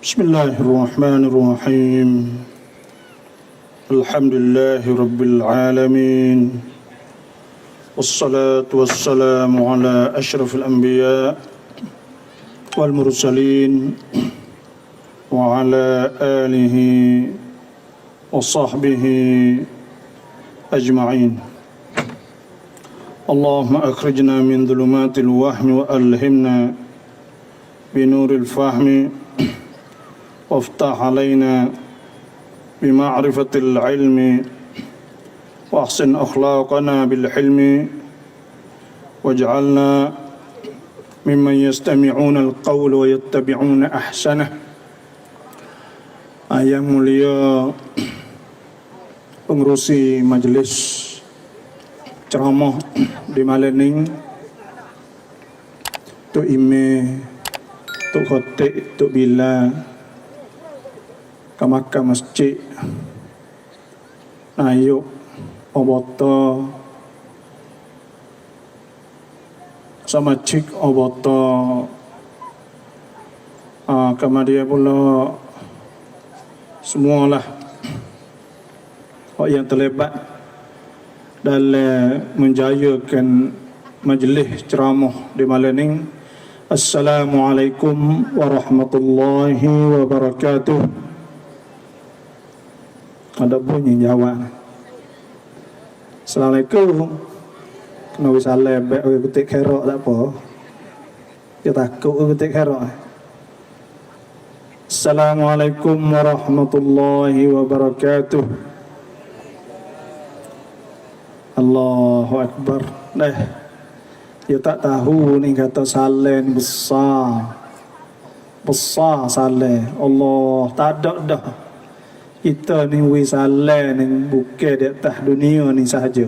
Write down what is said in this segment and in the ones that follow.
بسم الله الرحمن الرحيم الحمد لله رب العالمين والصلاة والسلام على أشرف الأنبياء والمرسلين وعلى آله وصحبه أجمعين اللهم أخرجنا من ظلمات الوهم وألهمنا بنور الفهم وافتح علينا بمعرفة العلم واحسن أخلاقنا بالحلم واجعلنا ممن يستمعون القول ويتبعون أحسنه. Yang mulia pengurusi majlis ceramah di Malening, Tok Ime, Tok Khotik, Tok Bila, Kamaka Masjid, Nayuk, Oboto, sama Cik Oboto, kemudian pula semualah orang yang terlibat dalam menjayakan majlis ceramah di Malening. Assalamualaikum warahmatullahi wabarakatuh. Ada bunyi jawab. Assalamualaikum. Kena wis salam baik orang ketik kerok tak apa. Dia takut orang ketik kerok. Assalamualaikum warahmatullahi wabarakatuh. Allahu Akbar. Dia tak tahu ni kata salam besar. Besar salam. Allah tak ada dah. Kita ni wisalah ni bukan di atas dunia ni sahaja.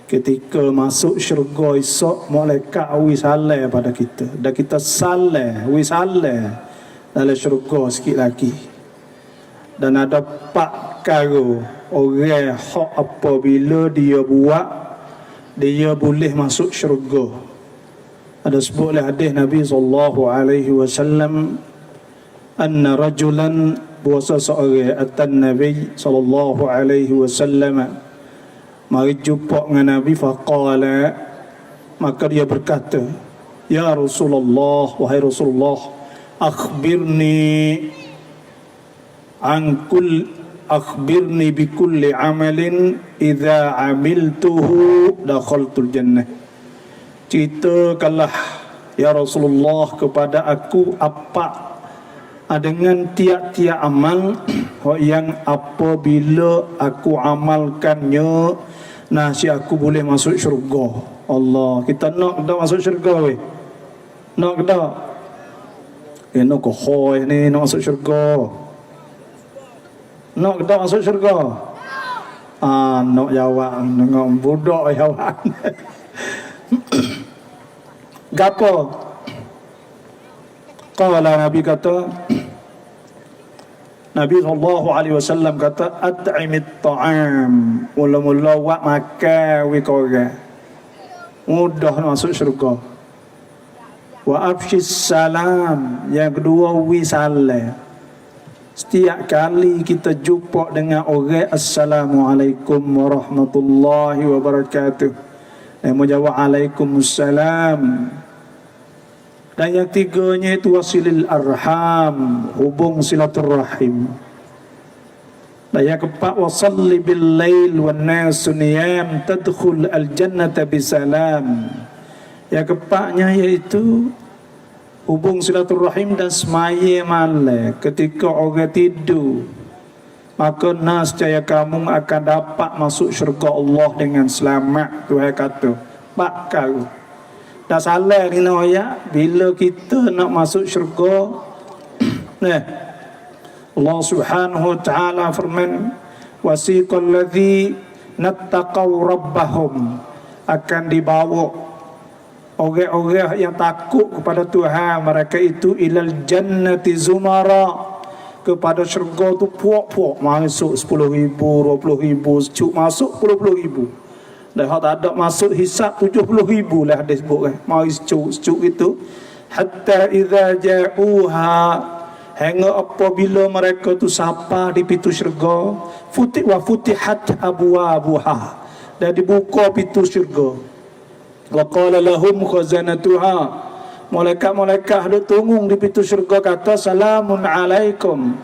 Ketika masuk syurga esok, malaikat wisalah pada kita. Dan kita salah, wisalah dalam syurga sikit lagi. Dan ada 4 perkara orang hak apabila dia buat, dia boleh masuk syurga. Ada sebutlah hadis Nabi SAW, anna rajulan, puasa seorang atan Nabi SAW, mari jumpa dengan Nabi, faqala, maka dia berkata, ya Rasulullah, wahai Rasulullah, akhbirni bi kulli amalin idza amiltuhu dakhaltul jannah. Ceritakanlah ya Rasulullah kepada aku apa dengan tiap-tiap amal yang apabila aku amalkannya, nasi aku boleh masuk syurga. Allah, kita nak dah masuk syurga weh. Nak dah. Nak kohoi ni nak masuk syurga. Nak dah masuk syurga. Nak jawab dengan budak jawab. Gapo? Qala Nabi kata, Nabi SAW kata, at'imit ta'am, mula-mula wak makan wi korang, mudah masuk syurga. Wa afshis salam, yang kedua wi salam. Setiap kali kita jumpa dengan orang, Assalamualaikum warahmatullahi wabarakatuh, yang menjawab Waalaikumsalam. Dan yang tiganya itu wasilil arham, hubung silaturrahim. Dan yang keempat, wasalli bil lail wan nasu niyam tadkhul al jannata bisalam. Yang keempatnya yaitu hubung silaturrahim dan semaya malam ketika orang tidur, maka nascaya kamu akan dapat masuk syurga Allah dengan selamat. Tuhan kata 4 kali. Dah salah ni nak ayat, bila kita nak masuk syurga, Allah Subhanahu wa taala firman, wasiqal ladzi nattaqaw rabbahum, akan dibawa orang-orang yang takut kepada Tuhan mereka itu, ilal jannati zumara, kepada syurga tu puak-puak masuk 10,000, 20,000, secuk masuk 10,000. Dah tak ada masuk hisap 70,000 lah hadis sebut kan. Mari secuk itu. Hatta idza ja'uha, Hingga apabila mereka tu sapa di pintu syurga, futihat abwabuha, dan dibuka pintu syurga. Wa qala lahum khazanatuha, malaikat-malaikat duk tunggu di pintu syurga kata salamun alaikum.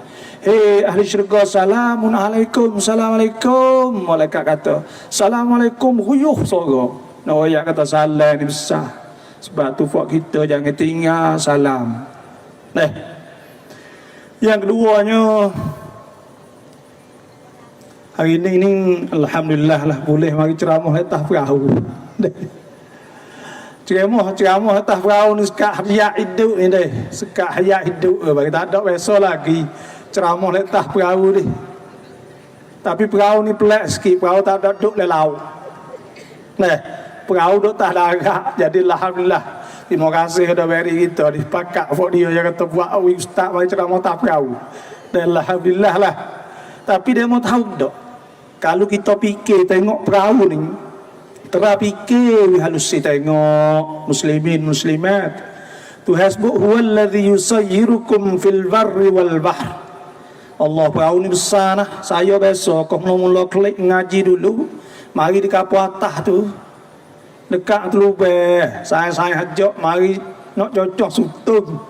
Hei ahli syurga, salamun alaikum, assalamualaikum. Malaikat kata assalamualaikum, huyuh sorga. Nawayak kata salam ni besar. Sebab tu buat kita jangan tinggal salam. Yang keduanya, hari ini alhamdulillah lah boleh mari ceramah atas perahu. ceramah atas perahu ni sekat hayat hidup ni deh. Sekat hayat hidup bagi tak ada biasa lagi ceramah atas perahu ni. Tapi perahu ni pelik sikit, perahu tak ada duduk dalam laut. Perahu duduk tak darat. Jadi alhamdulillah. Terima kasih kepada beri kita dipakat buat dia yang kata buat ustaz mari ceramah tak perahu. Dan alhamdulillah lah. Tapi dia mau tahu tak, kalau kita fikir tengok perahu ni, terfikir halus tengok muslimin muslimat. Tuhan sebut huwallazi yusayyirukum fil barri wal bahr. Allah perahu ni besar lah. Saya biasa kau mula-mula klik ngaji dulu, mari di kapal atas tu dekat telubeh, saya hajak mari nak cocok sutung.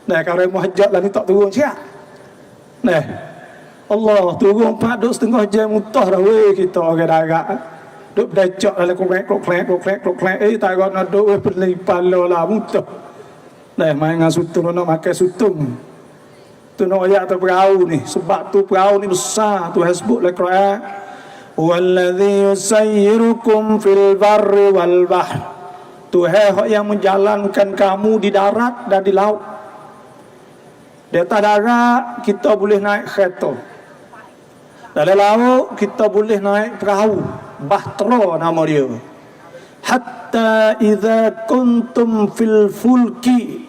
Kalau mau hajak lah ni tak turun siap. Allah turun 4.5 jam mutah dah weh kita orang darat. Duk becak dalam klek. Tak ada nak duk weh beli pala lah mutah. Main dengan sutung nak makan sutung. Tu nak ayat tu perahu ni. Sebab tu perahu ni besar. Tu sebut dalam Quran. Walladzi yusayyirukum fil barri wal bahr. Tuhan yang menjalankan kamu di darat dan di laut. Di atas darat kita boleh naik kereta. Dalam laut kita boleh naik perahu, bahtera nama dia. Hatta idza kuntum fil fulki,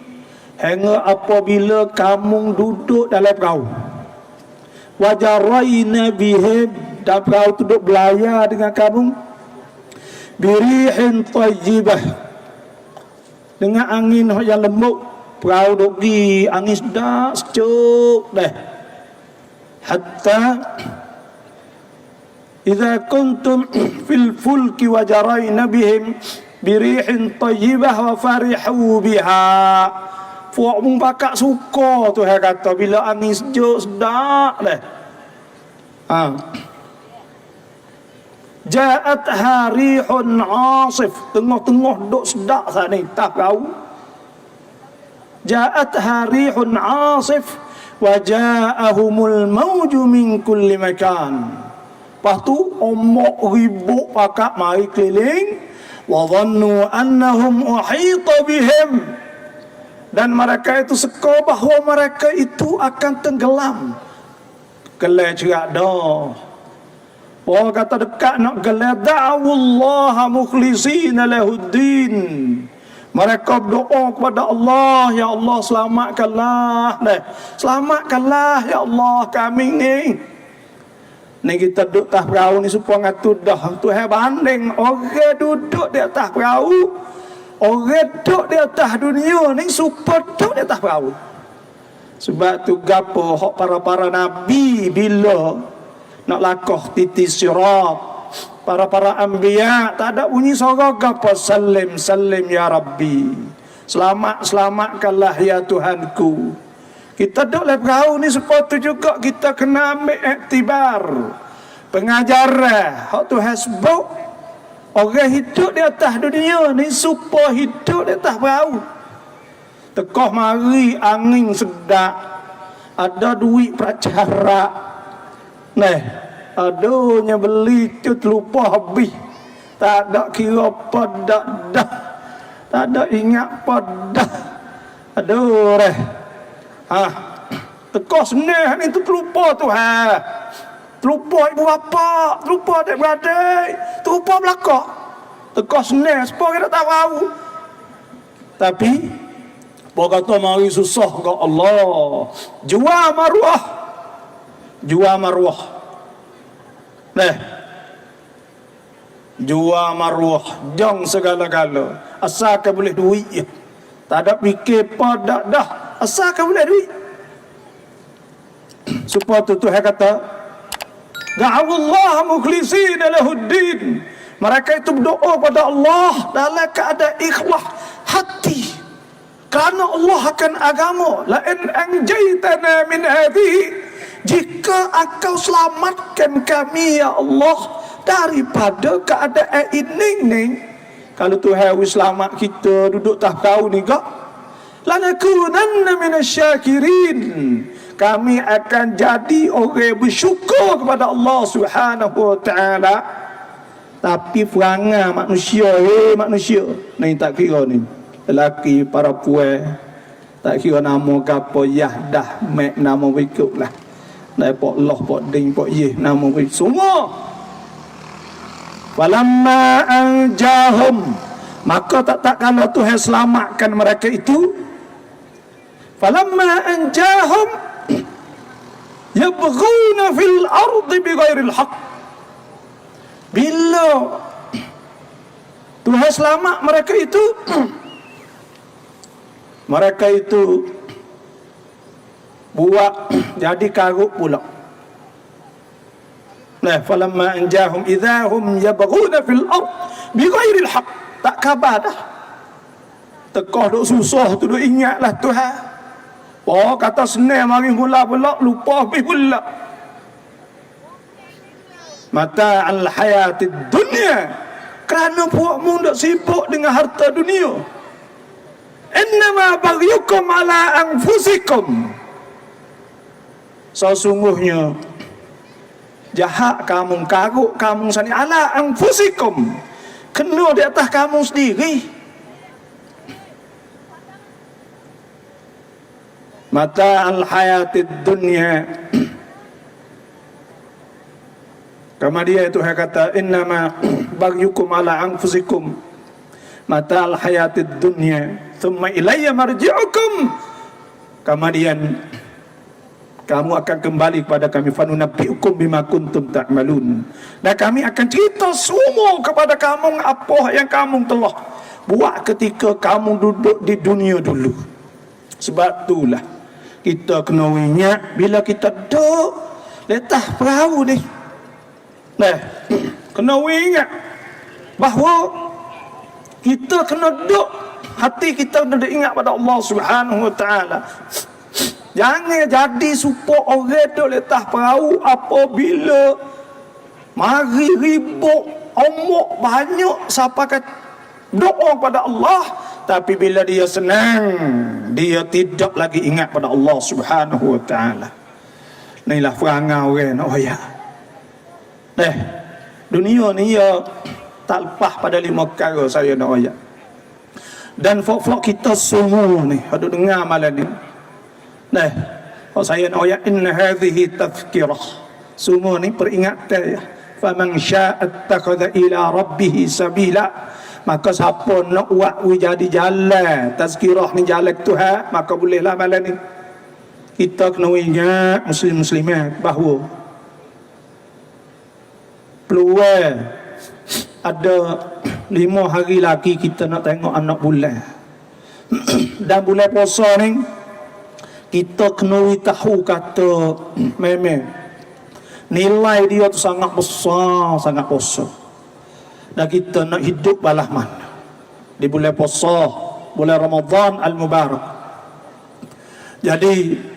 hingga apabila kamu duduk dalam perahu. Wajarayna bihim, dan perahu tu duduk belayar dengan kamu. Birihin tayyibah, dengan angin yang lembut. Perahu duduk pergi, angin sedap, sejuk dah. Hatta idza kuntum fil fulki wajarayna bihim birihin tayyibah wa farihu biha. Puak mung pakak suka tu kata bila angin sejuk sedap dah. Ja'at harihun asif, tengah-tengah duk sedap sat ni tak tahu. Ja'at harihun asif wa ja'ahumul mawju min kulli makan. Lepas tu omok ribuk pakak mari keliling. Wa dhannu annahum uhita bihim, dan mereka itu seka bahawa mereka itu akan tenggelam. Gelai cerak dah. Oh kata dekat nak gelai, da'awullaha mukhlisina lahuddin. Mereka berdoa kepada Allah, ya Allah selamatkanlah. Selamatkanlah ya Allah kami ni. Ni kita duduk atas perahu ni supaya ngatu dah. Tuhan banding orang duduk di atas perahu, orang duduk di atas dunia ni supaya duduk di atas perahu. Sebab tu gapo hak para nabi bila nak lakoh titi sirat, para anbiya tak ada bunyi suara gapo salim ya Rabbi, selamatkanlah ya Tuhanku. Kita duduk dalam perahu ni supaya tu juga kita kena ambil iktibar pengajaran hak Tuhan sebut. Orang hidup di atas dunia ni supaya hidup di atas perahu. Tekah mari angin sedap, ada duit pracara. Aduhnya beli tu terlupa habis. Tak ada kira pada dah. Tak ada ingat pada. Aduh reh. Tekah senang ni tu terlupa tu terlupa ibu bapa, terlupa adik-beradik, terlupa belakang. Tekah senang supaya kita tak tahu. Tapi apa kata mari susah ke Allah. Jual maruah. Jual maruah. Jang segala-gala. Asalkan boleh duit je. Tak ada fikir pada dah. Asalkan boleh duit. Supaya tu Tuhan kata, da'awullah mukhlishina lahuddin. Mereka itu berdoa pada Allah dalam keadaan ikhlas hati. Kerana Allah akan agama. La in anjaytana min hadhihi, jika engkau selamatkan kami ya Allah daripada keadaan ini ni. Kalau Tuhan selamat kita duduk tak tahu ni kak, lanakunanna minasyakirin, kami akan jadi orang bersyukur kepada Allah Subhanahu wa taala. Tapi perangai manusia, manusia ni tak kira ni lelaki para puan, tak kira nama gapo Yahdah mek nama berikut lah, dai pok loh pok ding pok ye nama berikut semua. Falamma anjahum, maka tak kalau Tuhan selamatkan mereka itu, falamma anjahum yabghuna fil ardi bighairil haqq, bila Tuhan selamat mereka itu mereka itu buat jadi karuk pula. Nah, falamma anjahum idahum yabghuna fil ard bighairil haqq, tak khabar dah. Tekah duk susah tu duk ingatlah Tuhan. Oh kata senang mari pula lupa pergi pula. Mata al-hayatid dunia, kerana puakmu nak sibuk dengan harta dunia. Innama baghyukum ala anfusikum, sesungguhnya jahat kamu, karuk kamu sani ala anfusikum, kena di atas kamu sendiri. Mata al-hayatid dunia, kemudian itu dia kata innama baghyukum ala anfusikum mata al-hayatid dunya thumma ilayya marji'ukum, kemudian kamu akan kembali kepada kami, fanunabbi'ukum bima kuntum ta'malun, dan kami akan cerita semua kepada kamu apa yang kamu telah buat ketika kamu duduk di dunia dulu. Sebab itulah kita kena ingat bila kita duduk letah perahu ni. Nah, kena ingat bahawa kita kena duduk, hati kita kena ingat pada Allah Subhanahu wa taala. Jangan jadi supaya orang duduk letah perahu apabila mari ribut omok banyak siapa kata doa pada Allah, tapi bila dia senang dia tidak lagi ingat pada Allah Subhanahu wa taala. Inilah perangai orang nak royak. Dunia ni ya tak lepas pada 5 perkara saya nak royak. Dan flok kita semua ni ada dengar malam ni. Kalau saya nak royak, inna hadhihi tazkirah, semua ni peringatan ya. Faman syaa'a ittakhadha ila rabbih sabila, maka siapa nak buat jadi jalan tazkirah ni jalan Tuhan, maka bolehlah malam ni kita kena ingat muslim-muslimat bahawa peluang ada 5 hari lagi kita nak tengok anak bulan. Dan bulan puasa ni kita kena tahu kata memang nilai dia tu sangat besar, sangat besar. Dan kita nak hidup balah mana di bulan puasa, bulan Ramadan al-Mubarak. Jadi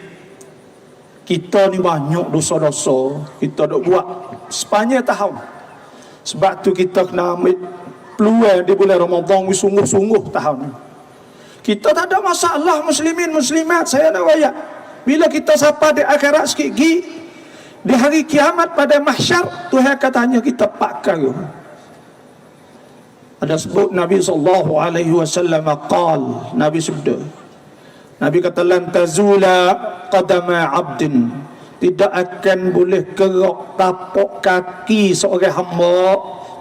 kita ni banyak dosa-dosa kita dok buat sepanjang tahun. Sebab tu kita kena ambil peluang di bulan Ramadan sungguh-sungguh tahun ni. Kita tak ada masalah muslimin muslimat, saya nak royak. Bila kita sampai di akhirat sikit lagi, di hari kiamat pada mahsyar, Tuhan akan tanya kita 4 perkara. Ada sebut Nabi SAW qal, Nabi sebut, Nabi kata lan tazula qadama abdin, tidak akan boleh gerak tapak kaki seorang hamba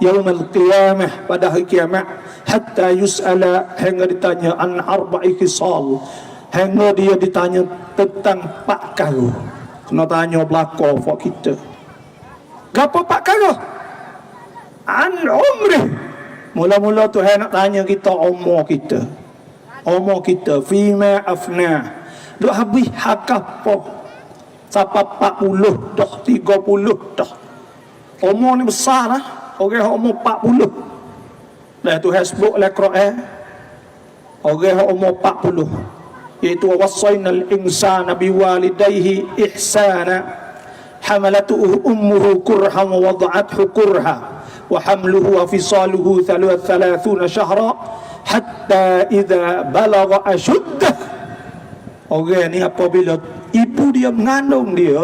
yaumul qiyamah, pada hari kiamat, hatta yus'ala, hingga ditanya an arba'i khisal, hingga dia ditanya tentang 4 perkara. Kena tanya belakang buat kita. Gapo 4 perkara? An umrih, mula-mula Tuhan nak tanya kita umur kita. Umur kita fima afna, duk habis hak apa? Sampai 40 dah, 30 dah. Umur ni besar lah. Orang umur 40. Dah tu hasbuk lah Quran. Orang umur 40. Iaitu wassainal insana biwalidayhi ihsana. Hamalatuhu ummuhu kurhan wa wada'athu kurha. Wa hamluhu wa fisaluhu 30 syahra. Hatta idza balagha ashuddah. Orang ni apabila ibu dia mengandung dia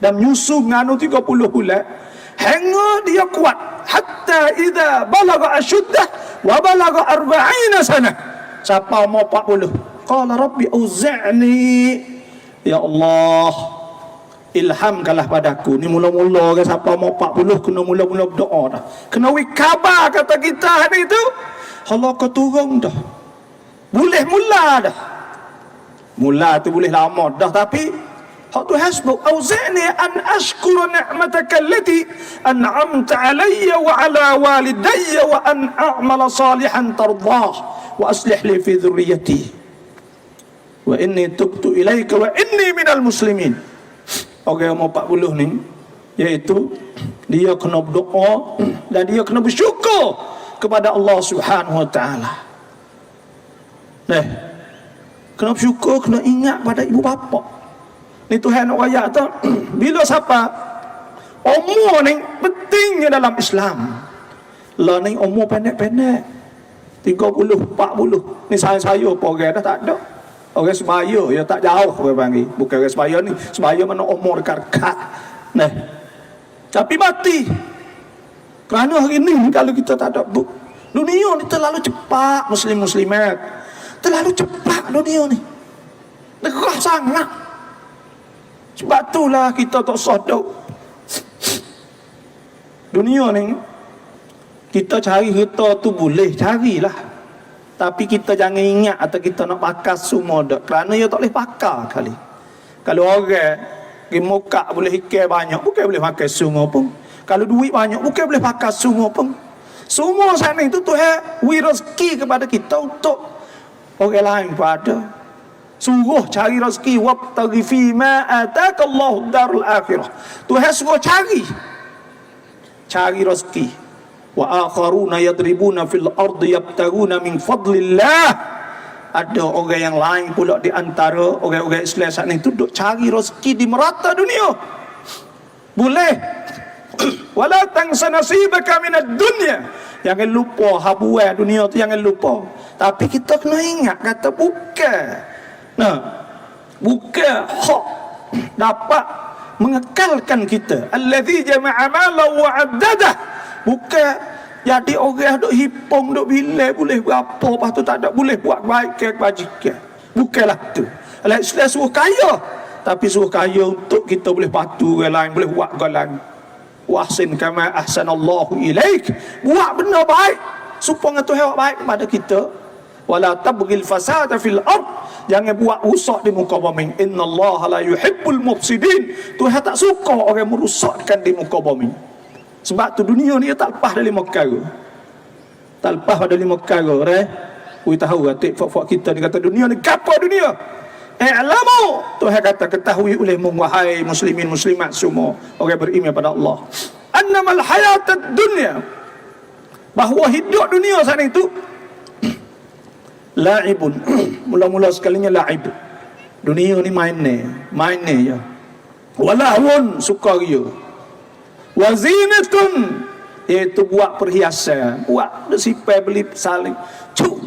dan menyusu mengandung 30 bulan, hingga dia kuat. Hatta idza balagha ashuddah wa balagha 40 sana. Sampai umur 40. Qala rabbi auzi'ni, ya Allah, ilhamkanlah padaku. Ni mula-mula ke sampai umur 40 kena mula-mula berdoa dah. Kena wikabar kata kita hari tu. Allah kau turun dah. Boleh mula dah. Mula tu boleh lama dah, tapi hak tu hasbuk auzi'ni an ashkura ni'mataka allati an'amta alayya wa ala walidayya wa an a'mala salihan tardah wa aslih li fi dhurriyyati wa inni tubtu ilaika wa inni minal muslimin. Orang umur 40 ni, iaitu dia kena berdoa dan dia kena bersyukur kepada Allah Subhanahu wa taala. Kena bersyukur, kena ingat pada ibu bapa. Ni Tuhan nak ayat tu. Bila siapa umur ni pentingnya dalam Islam. Lah ni umur pendek-pendek. 30, 40. Ni saya pun orang dah tak ada. Orang sebaya ya tak jauh orang panggil. Bukan orang sebaya ni. Sebaya mana umur dekat-dekat. Nah. Tapi mati. Kerana hari ni kalau kita tak ada dunia ni terlalu cepat, muslim-muslimat. Terlalu cepat dunia ni. Derah sangat. Sebab itulah kita tak sadar. Dunia ni, kita cari harta tu boleh, carilah. Tapi kita jangan ingat atau kita nak pakai semua dak. Kerana dia tak boleh pakai kali. Kalau orang pergi muka boleh ikan banyak, bukan boleh pakai semua pun. Kalau duit banyak, bukan boleh pakai semua pun. Semua sana itu Tuhan beri rezeki kepada kita untuk orang lain pun ada. Suruh cari rezeki, wabtaghi fi ma ataka Allah darul akhirah. Tuhan suruh cari rezeki. Wa akharuna yadribuna fil ardi yabtaguna min fadlillah. Ada orang yang lain pula di antara orang-orang Islam saat ini duduk cari rezeki di merata dunia. Boleh. Wala tansa nasibaka minad dunya. Jangan lupa habuan dunia tu, jangan lupa. Tapi kita kena ingat kata bukan. Bukan hak dapat mengekalkan kita. Allazi jama'a malan wa 'addadah. Bukan jadi orang duk hipong duk bilai boleh berapa, lepas tu tak ada boleh buat baik kebajikan. Bukanlah tu. Allah Islam suruh kaya, tapi suruh kaya untuk kita boleh patuh orang lain, boleh buat orang lain. Wahsin kama ahsanallahu ilaik. Buat benda baik supaya Tuhan buat baik kepada kita. Wala tabghil fasada fil ard. Jangan buat rusak di muka bumi. Innallaha la yuhibbul mufsidin. Tuhan tak suka orang merosakkan di muka bumi. Sebab tu dunia ni tak lepas dari 5 perkara. Tak lepas dari 5 perkara, Ui tahu atik fak-fak kita ni kata dunia ni gapo dunia? I'lamu, Tuhan kata ketahui olehmu wahai muslimin muslimat semua orang beriman pada Allah. Annamal hayatad dunya, bahawa hidup dunia sana itu la'ibun. Mula-mula sekalinya la'ib. Dunia ni main ya. Walahun, sukaria. Wazinatun, iaitu buat perhiasan, buat sipai beli saling cuk.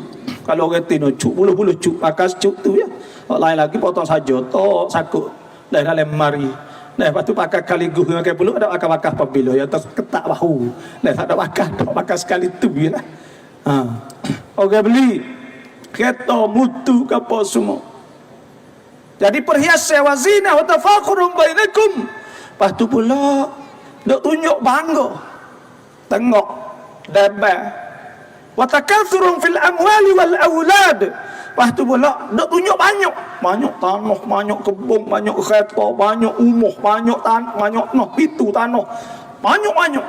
Kalau orang tino cuk, bulu-bulu cuk, pakai cuk tu ya. Lain lagi potong saja, tok sakut dah dalam mari. Lepas tu pakai kaligus pakai bulu, ada pakai pabilo ya, tak ketak bahu. Tak ada pakai sekali tu ya. Orang beli kereta mutu ke apa semua. Jadi perhiasan wazina wa tafakhurun bainakum. Lepas tu pula dok tunjuk bangga. Tengok dapat. Wa takathurun fil amwali wal aulad. Lepas tu pula dok tunjuk banyak tanah, banyak kebun, banyak kereta, banyak rumah, banyak tanah, banyak pitu tanah. Banyak.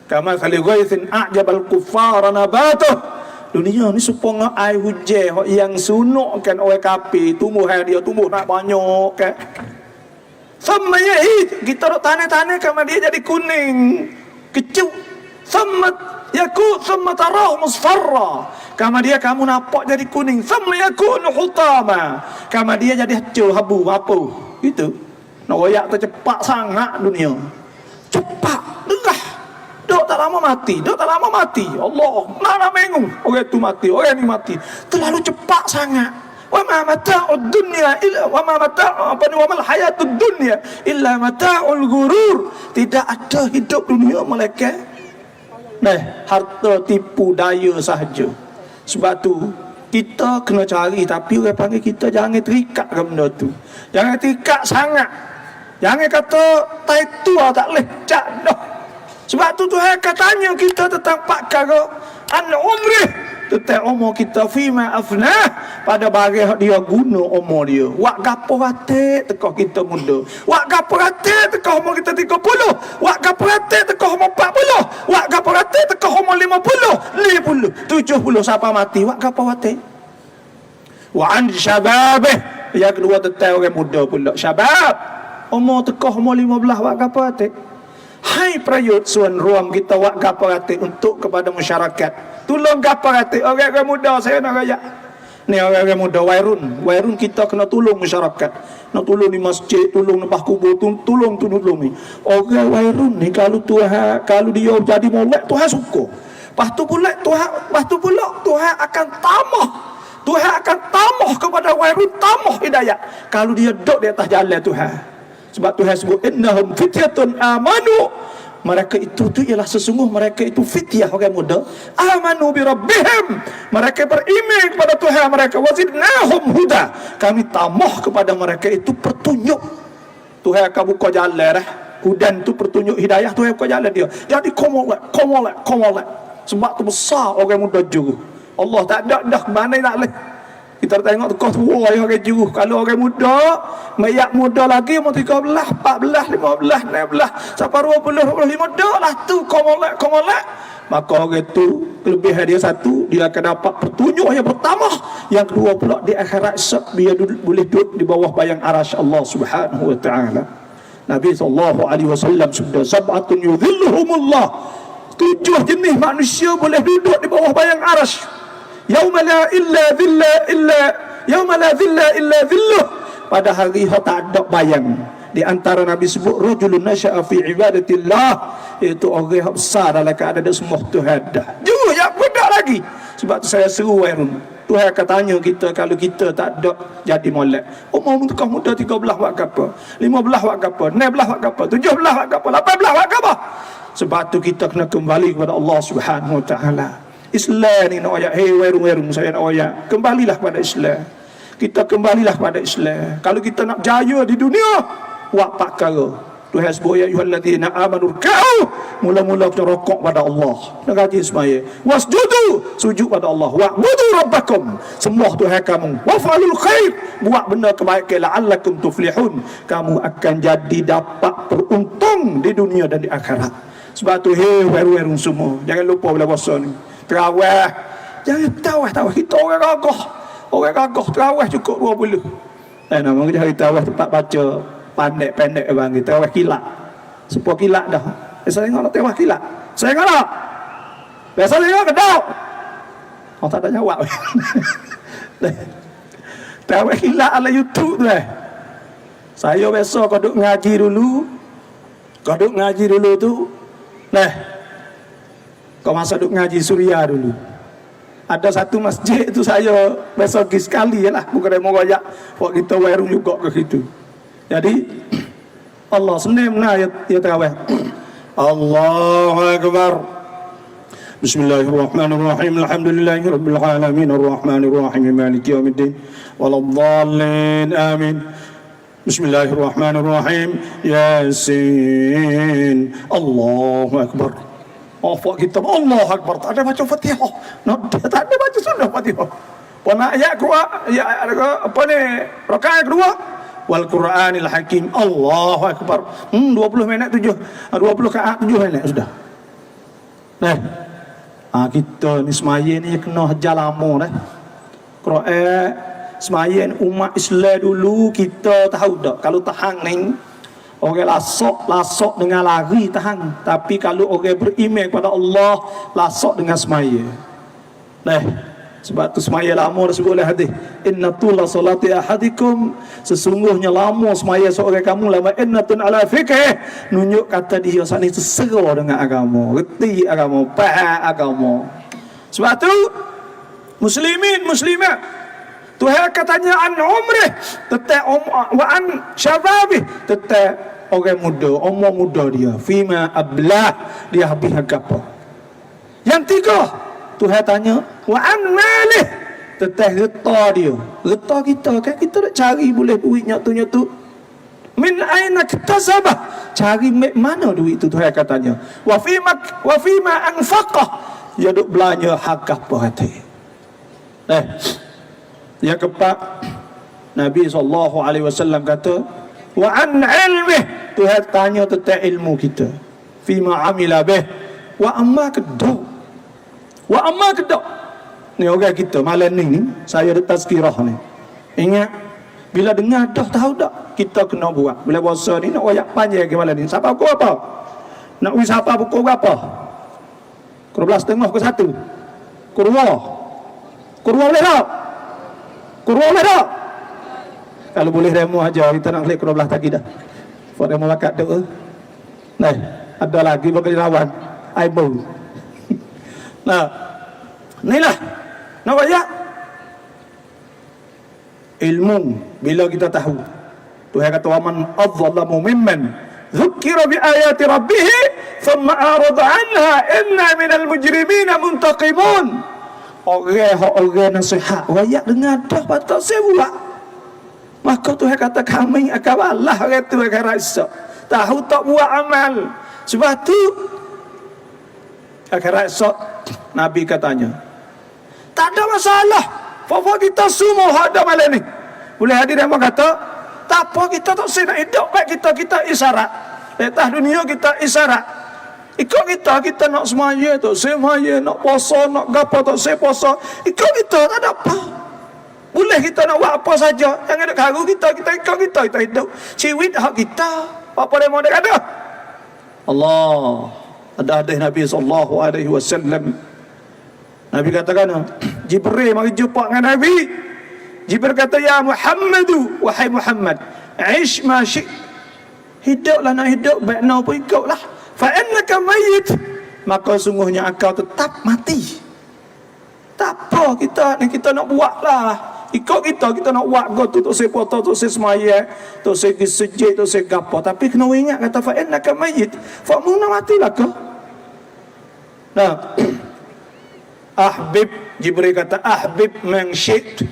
Kama kali ghaithin a'jabal kuffara nabatuh. Dunia ni supaya air hujan yang sunuk kan orang kafir tumbuh hai dia tumbuh nak banyak kan. Samanya kita dok tanah-tanah kan dia jadi kuning kecut. Sammat yakun samma tarau musfarra. Kama dia kamu nampak jadi kuning. Samma yakun hutama. Kama dia jadi hijau habu apa. Gitu. Nak royak tu cepat sangat dunia. Cepat derah. Dok tak lama mati, dok tak lama mati. Allah, nak mengung. Orang tu mati, orang ni mati. Terlalu cepat sangat. Wa ma mata'ud dunya illa wa ma mata'u apa ni wa mal hayatud dunya illa mata'ul ghurur. Tidak ada hidup dunia melainkan harta tipu daya sahaja. Sebab tu kita kena cari, tapi orang panggil kita jangan terikat ke benda tu. Jangan terikat sangat. Jangan kata tai tua tak leh cak dah. Sebab tu Tuhan katanya kita tentang perkara an-umrih, tentang umur kita fima afnah, pada barang dia guna umur dia. Wak gapo hati tekah kita muda. Wak gapo hati tekah umur kita 30. Wak gapo hati tekah umur 40. Wak gapo hati tekah umur 50, 70 sampai mati. Wak gapo hati. Wa an syababih. Yang kedua tentang orang muda pula. Syabab. Umur tekah umur 15 wak gapo hati. Hai prayut suan ruang kita wak gaparati untuk kepada masyarakat. Tolong gaparati orang-orang muda saya nak raya. Ni orang-orang muda Wairun kita kena tolong masyarakat. Nak tolong di masjid, tolong lepas kubur, tolong ni. Orang Wairun ni kalau dia jadi molek Tuhan suka. Lepas tu pula Tuhan akan tamah. Tuhan akan tamah kepada Wairun, tamah hidayah kalau dia duduk di atas jalan Tuhan. Sebab Tuhan sebut innahum fityatun amanu. Mereka itu ialah sesungguh mereka itu fityah orang muda. Amanu bi rabbihim. Mereka beriman kepada Tuhan mereka. Wazidnahum huda. Kami tambah kepada mereka itu petunjuk. Tuhan akan buka jalan Hudan tu petunjuk hidayah, Tuhan buka jalan dia. Jadi komolek. Sebab tu besar orang muda juga. Allah tak ada dah mana nak leh. Kita tengok tekah tua yang orang juru. Kalau orang muda, mayak muda lagi umur 13, 14, 15, 16 sampai 20, 25 dah lah tu komolek. Maka orang tu kelebihan dia satu, dia akan dapat petunjuk yang pertama. Yang kedua pula di akhirat dia boleh duduk di bawah bayang arasy Allah Subhanahu wa taala. Nabi SAW sudah sab'atun yudhilluhumullah. 7 jenis manusia boleh duduk di bawah bayang arasy. Yauma la dhilla illa dhilluh. Pada hari tak ada bayang. Di antara Nabi sebut rajulun nasya'a fi ibadatillah, itu orang yang besar dalam keadaan semua Tuhan dah. Juga yang budak lagi. Sebab tu saya seru Wairun. Tuhan akan tanya kita kalau kita tak ada jadi molek. Umur tukar muda 13 buat apa? 15 buat apa? 16 buat apa? 17 buat apa? 18 buat apa? Sebab tu kita kena kembali kepada Allah Subhanahu wa taala. Islam ni nak ayat, hey Wairun saya nak ayat, kembalilah kepada Islam. Kita kembalilah kepada Islam. Kalau kita nak jaya di dunia, buat perkara. Tuhan sebut ya ayyuhalladzina amanu ruk'u, mula-mula kita rokok pada Allah. Nak rajin semaya. Wasjudu, sujud pada Allah. Wa'budu rabbakum, sembah Tuhan kamu. Waf'alul khair, buat benda kebaikan la'allakum tuflihun. Kamu akan jadi dapat beruntung di dunia dan di akhirat. Sebab tu hey Wairun semua, jangan lupa bulan puasa ni. Terawih. Jangan tahu kita orang gagah terawih cukup 20. Nama kita hari terawih tempat baca pendek bang, kita terawih kilat. Sepuluh kilat dah. Saya tengok nak terawih kilat. Saya tengok tak? Biasa tengok kedau. Oh tak ada jawab. Terawih kilat ala YouTube tu Saya biasa kau duk ngaji dulu tu. Kau masa duk ngaji Suria dulu. Ada satu masjid tu saya biasa pergi sekali lah. Bukan mau royak. Buat kita Wairun juga ke situ. Jadi Allah senim nah ya terawih. Allahu Akbar. Bismillahirrahmanirrahim. Alhamdulillahirabbil alamin arrahmanirrahim maliki yaumiddin waladdallin amin. Bismillahirrahmanirrahim. Yasin. Allahu Akbar. Apa kita Allah Akbar, tak ada baca Fatihah. Tak ada baca sunnah Fatihah. Pada ayat kedua, rakaat kedua, wal Qur'anil Hakim. Allahu Akbar. 20 minit 7. 20 rakaat 7 minit sudah. Kita ni semaya ni kena hajar lama dah. Quran semaya ni umat Islam dulu kita tahu tak kalau tahan ni orang lasok dengan lari tahan, tapi kalau orang beriman kepada Allah lasok dengan semaya. Sebab tu semaya lama dah sebut oleh hadis, inna tula salati ahadikum, sesungguhnya lama semaya seorang kamu lama innatun ala fiqh, nunjuk kata dia saat ni terserah dengan agama, reti agama, faham agama. Sebab tu muslimin muslimat, Tuhan katanya an umrih tetap wa an syababih, tetap orang muda, umur muda dia, fima ablah, dia habis apa. Yang tiga Tuhan tanya wa an malih, tetap reta dia, reta kita kan, kita nak cari boleh duit nyatu min aina iktasabah, cari mana duit itu. Tuhan katanya wa fima anfaqah, dia duk belanja hak apa hati. Yang keempat Nabi SAW kata wa an ilmih, Tuhan tanya tentang ilmu kita, fima amila bih wa amma kedok, wa amma kedok. Ni orang kita malam ni saya ada tazkirah ni. Ingat bila dengar dah tahu tak kita kena buat. Bila puasa ni nak wayak panjang ke malam ni. Siapa pukul apa? Nak wis apa pukul berapa? Pukul 12.30 ke 1. Kurwa boleh tak? Kurwa boleh tak? Kalau boleh remo aja, kita nak klik kurwa belah tadi dah. Buat remo bakat tu. Nah, ada lagi bagi lawan. Aibau. Nah, inilah nak wayak ilmu. Bila kita tahu, Tuhan kata waman adzalamu mimman dzukira bi ayati rabbih thumma arada anha inna minal mujrimina muntaqimun. Orang nasihat wayak dengar dah patut saya buat, maka Tuhan kata kami akan balas orang tu akan rasa tahu tak buat amal. Sebab tu akan rasa Nabi katanya tak ada masalah, apa kita semua ada malam ni. Boleh hadir yang kata tak apa, kita tak nak hidup baik kita isyarat letas dunia, kita isyarat ikut kita nak semaya tak semaya, nak puasa nak gapo tak saya puasa, ikut kita, tak ada apa. Boleh kita nak buat apa saja, jangan ada karu kita ikut kita hidup ciwit hak kita, apa dia mau ada. Allah ada hadis Nabi SAW. Nabi katakan Jibril mari jumpa dengan Nabi. Jibril kata ya Muhammadu, wahai Muhammad, ish ma syi', hiduplah nak hidup baik nak pun ikutlah, fa innaka mayyit, maka sungguhnya engkau tetap mati. Tak apa kita nak buatlah, ikut kita nak buat go tu saya foto tu saya semaya tu saya sejid tu saya gapo, tapi kena ingat kata fa innaka mayyit, fa mun matilah kau. Nah, ahbib, Jibril kata ahbib man syi'ta,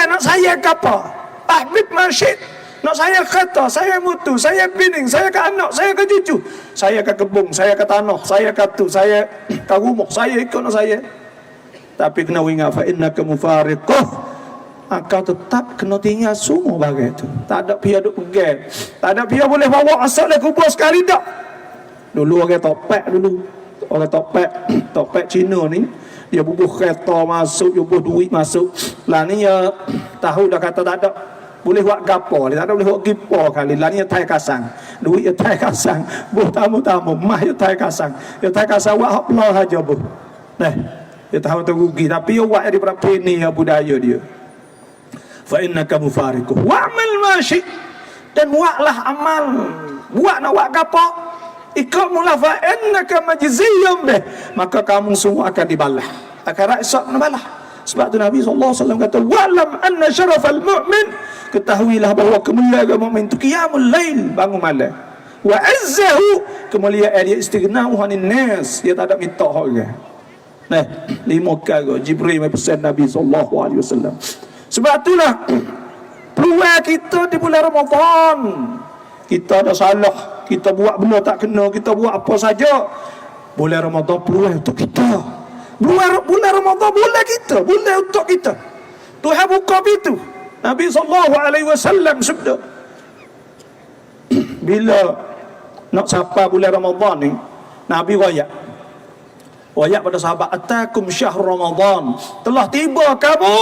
nak saya apa? Ahbib man syi'ta, nak saya kata, saya mutu, saya bining, saya ke anak, saya ke cucu, saya ke kebun, saya ke tanah, saya ke tu, saya ke rumah, saya ikut nak saya. Tapi kena ingat fa innaka mufariquh, engkau tetap kena tinggal semua bagai tu. Tak ada pihak duk pegang, tak ada pihak boleh bawa asal le kubur sekali dak. Dulu orang topek orang topek Cina ni, dia bubuh kereta masuk, dia bubuh duit masuk. Lah ni ya tahu dah kata tak ada boleh buat gapo, dia tak ada boleh buat gipo kali. Lah ni ya tai kasang. Duit ya tai kasang, buh tamu-tamu, mah ya tai kasang. Ya tai kasang buat hak pelah aja buh. Nah, dia tahu tu rugi, tapi ya buat di berapa ni ya budaya dia. Fa innaka mufariquh wa'mal ma syi', dan buatlah amal. Buat nak buat gapo? Ikut mula fa innaka majziyun bih, maka kamu semua akan dibalas, akan rasa balas. Sebab tu Nabi SAW kata walam anna syarafal mu'min, ketahuilah bahawa kemuliaan mukmin itu qiyamul lail, bangun malam. Wa azzahu, kemuliaan dia istighna'u 'anil nas, dia tak ada minta orang. Nah, 5 kali Jibril pesan Nabi SAW. Sebab itulah peluang kita di bulan Ramadan. Kita ada salah, kita buat benda tak kena, kita buat apa saja. Bulan Ramadan peluang untuk kita. Bulan Ramadan bulan kita, bulan untuk kita. Tuhan buka pintu. Nabi SAW sabda, bila nak sampai bulan Ramadan ni, Nabi royak Wayak pada sahabat, atakum syahr Ramadan, telah tiba kamu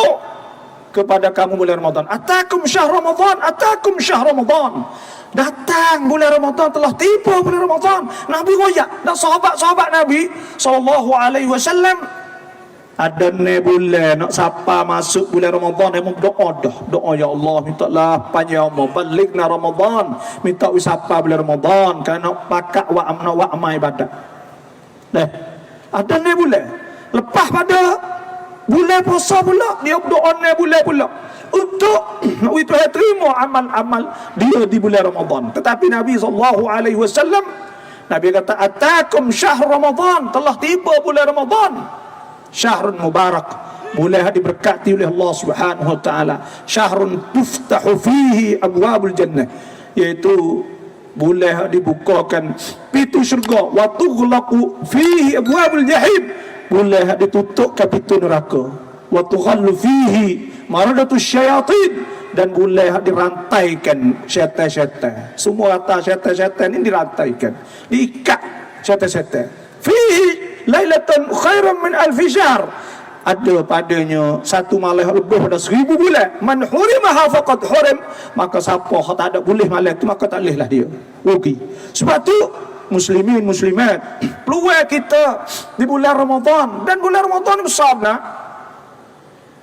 kepada kamu bulan Ramadan. Atakum syahr Ramadan, atakum syahr Ramadan. Datang bulan Ramadan, telah tiba bulan Ramadan. Nabi royak dan sahabat-sahabat Nabi SAW ada ne bulan nak siapa masuk bulan Ramadan yang berdoa dah. Doa ya Allah, minta lah panjang ya Allah, balikna Ramadan, minta wisapa bulan Ramadan kerana pakak wa amna wa amai ibadat. Dah. Ada ne bulan. Lepas pada bulan puasa pula dia berdoa ne bulan pula untuk itu terima amal-amal dia di bulan Ramadan. Tetapi Nabi SAW Nabi kata atakum syahr Ramadan, telah tiba bulan Ramadan. Syahrun mubarak, bulan diberkati oleh Allah Subhanahu wa taala. Syahrun tuftahu fihi abwabul jannah, iaitu bulan dibukakan pintu syurga, wa tughlaqu fihi abwabul jahim, bulan ditutup pintu neraka, wa tughallu fihi maradatus syayatin, dan bulan dirantaikan syaitan-syaitan. Semua kata syaitan-syaitan ini dirantaikan, diikat syaitan-syaitan. Fihi lailatun khairan min alfi syahr, ada padanya satu malam lebih pada 1000 bulan. Man hurimaha faqad hurim, maka siapa tak ada boleh malam tu maka tak bolehlah dia rugi. Sebab tu muslimin muslimat, peluang kita di bulan Ramadan, dan bulan Ramadan besar nak.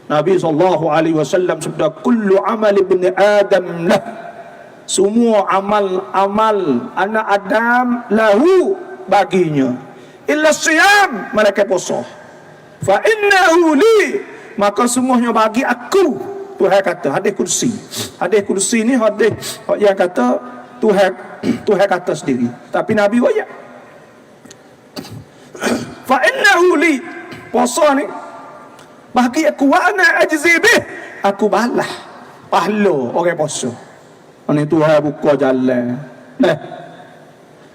Nabi SAW sabda, kullu amal ibn Adam lah, semua amal anak Adam lahu baginya, illa siyam, mereka puasa. Fa innahu li, maka semuanya bagi aku. Tuhan kata hadis kursi. Hadis kursi ni hadis yang kata Tuhan kata sendiri. Tapi Nabi wayak. Fa innahu li, puasa ni bagi aku, wa ana ajzi bih, aku balah pahala orang puasa. Ini Tuhan buka jalan. Nah,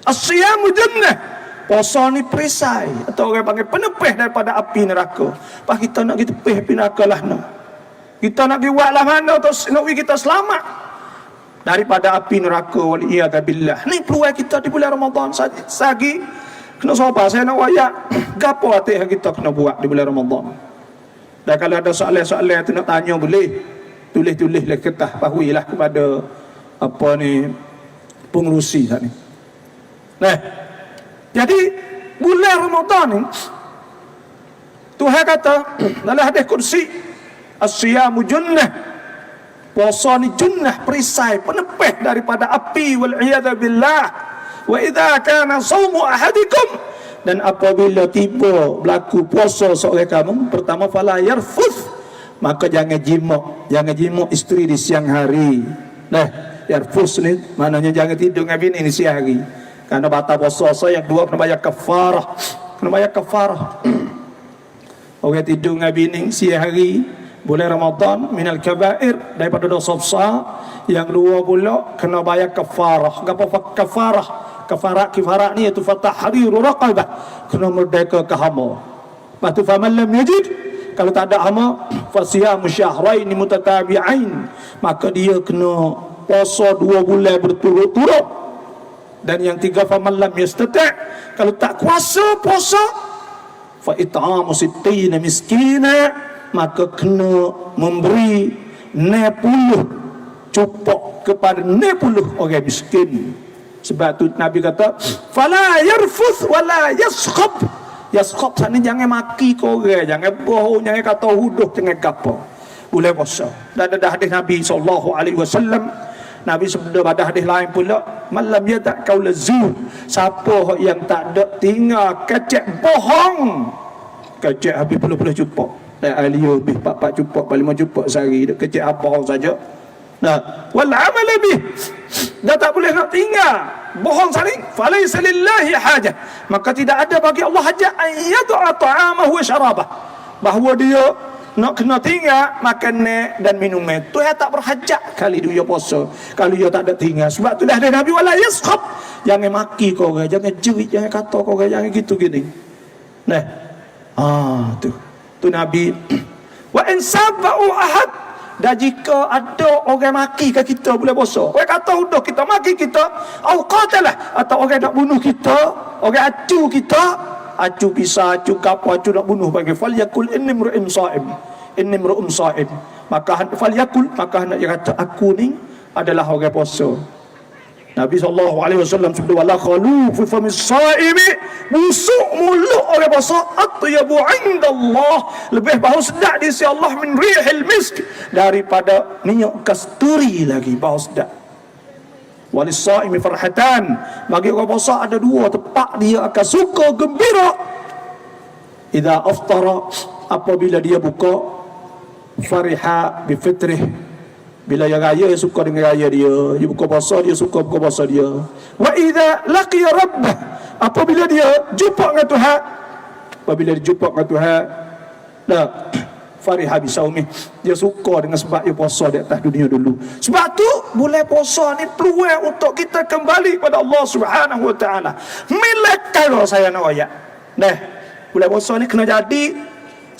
as-siyamu jannah, puasa ni perisai, atau orang panggil penepih daripada api neraka. Pak kita nak kita tepih api neraka lah nak. Kita nak pergi buat lah mana atau nak kita selamat daripada api neraka, waliyadzubillah. Ni peluang kita di bulan Ramadan. Sagi kena sabar, saya nak wayak gapo hati kita kena buat di bulan Ramadan. Dan kalau ada soalan-soalan tu nak tanya boleh tulis-tulislah ketah pahuilah kepada apa ni pengurusi saat ni. Nah, jadi bulan Ramadan ni Tuhan kata dalam hadis kursi, as-siyamu junnah, puasa ni junnah, perisai, penepih daripada api, wal iyad billah. Wa idza kana shaumu ahadikum, dan apabila tiba berlaku puasa seorang kamu, pertama fala yarfuth, maka jangan jima isteri di siang hari. Nah, yarfuth ni maknanya jangan tidur dengan bini di siang hari. Karena batal puasa. Yang dua kena bayar kafarah. Orang tidur dengan bini siang hari bulan Ramadan minal kabair, daripada dosa besar. Yang dua pula kena bayar kafarah. Apa kafarah? Kafarah ni iaitu fatahriru raqabah, kena merdeka ke hama. Lepas tu faman lam yajid, kalau tak ada hama, fasiyamu syahrain mutatabi'ain, maka dia kena puasa 2 bulan berturut-turut. Dan yang tiga, faman lam yastati', kalau tak kuasa puasa, fa it'amu sittina miskina, maka kena memberi 60 cupok kepada 60 orang miskin. Sebab tu Nabi kata fala yarfuth wala yaskhab. Yaskhab sana jangan maki kau orang, jangan bohong, jangan kata huduh, jangan gapo. Boleh puasa. Dan ada hadis Nabi SAW, Nabi sebut pada hadis lain pula, malam yada qaul zur, siapa yang tak ada tinggal kecek bohong, kecek habis puluh-puluh cupok. Alio lebih 4 cupok, 5 cupok sehari, kecek bohong saja. Nah, wal amal bih, dah tak boleh nak tinggal bohong saling. Falaysa lillahi hajah, maka tidak ada bagi Allah hajat ayyad'a ta'amahu wa syarabah, bahawa dia nak kena tinggal makan dan minum. Tu yang tak berhajat kali dia puasa, kalau dia tak ada tinggal. Sebab tu dah ada Nabi wala yaskhab, jangan maki kau orang, jangan jerit, jangan kata kau orang, jangan gitu gini. Nah, tu Nabi. Wa in sabba'u ahad, dan jika ada orang maki ke kita boleh puasa, orang kata udah kita maki kita, au qatalah, atau orang nak bunuh kita, orang acu kita, acu pisah, acu kapo, acu nak bunuh bagi falyakul inni mru'im sha'im. Inni mru'um sha'im. Maka falyakul, maka hendak dia kata aku ni adalah orang puasa. Nabi SAW sebut wala khalu fi famis sha'imi, busuk mulut orang puasa atyabu indallah, lebih bau sedap di sisi Allah min rihil misk, daripada minyak kasturi lagi bau sedap. Walis sha'imi farhatan, bagi orang puasa ada dua tempat dia akan suka gembira. Idza aftara, apabila dia buka, fariha bi fitrih, bila yang raya dia suka dengan raya dia, dia buka puasa dia suka buka puasa dia. Wa idza laqiya rabbah, apabila dia jumpa dengan Tuhan, apabila dia jumpa dengan Tuhan, dah fariha bi saumih, dia suka dengan sebab dia puasa di atas dunia dulu. Sebab tu bulan puasa ni peluang untuk kita kembali pada Allah Subhanahu wa taala. Milak kalau saya nak ayat. Dah, bulan puasa ni kena jadi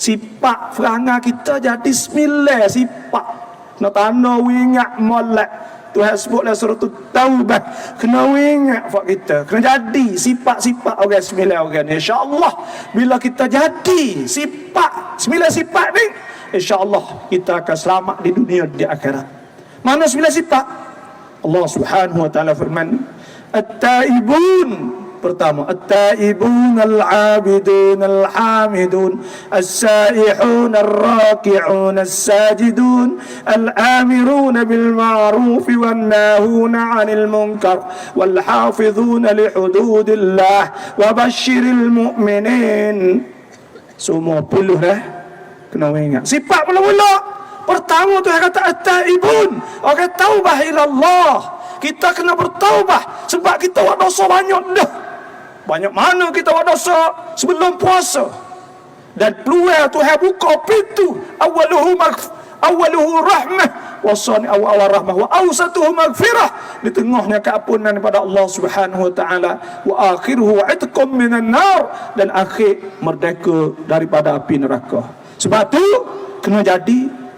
sifat perangai kita jadi sembilan sifat. Nak tanda ingat molek Tuhan sebut dalam surah Taubah, kena ingat fak kita, kena jadi sifat-sifat orang sembilan orang ni. InsyaAllah bila kita jadi sembilan sifat ni, InsyaAllah kita akan selamat di dunia di akhirat. Mana sembilan sifat? Allah Subhanahu wa taala firman, At-taibun, pertama at-taibun al-abidun al-hamidun as-saihun ar-raki'un as-sajidun al-amirun bil ma'ruf wan nahuna 'anil munkar wal hafizun li hududillah wa basyiril mu'minin. Semua puluh dah kena ingat. Sifat mula-mula pertama tu kata at-taibun, orang taubah ila Allah. Kita kena bertaubah sebab kita buat dosa banyak dah. Banyak mana kita buat dosa sebelum puasa. Dan peluang Tuhan buka pintu. Awaluhu rahmah, wasani awal rahmah, wa awsatuhu maghfirah, di tengahnya keampunan daripada Allah Subhanahu wa taala, wa akhiruhu itqum minan nar, dan akhir merdeka daripada api neraka. Sebab tu kena jadi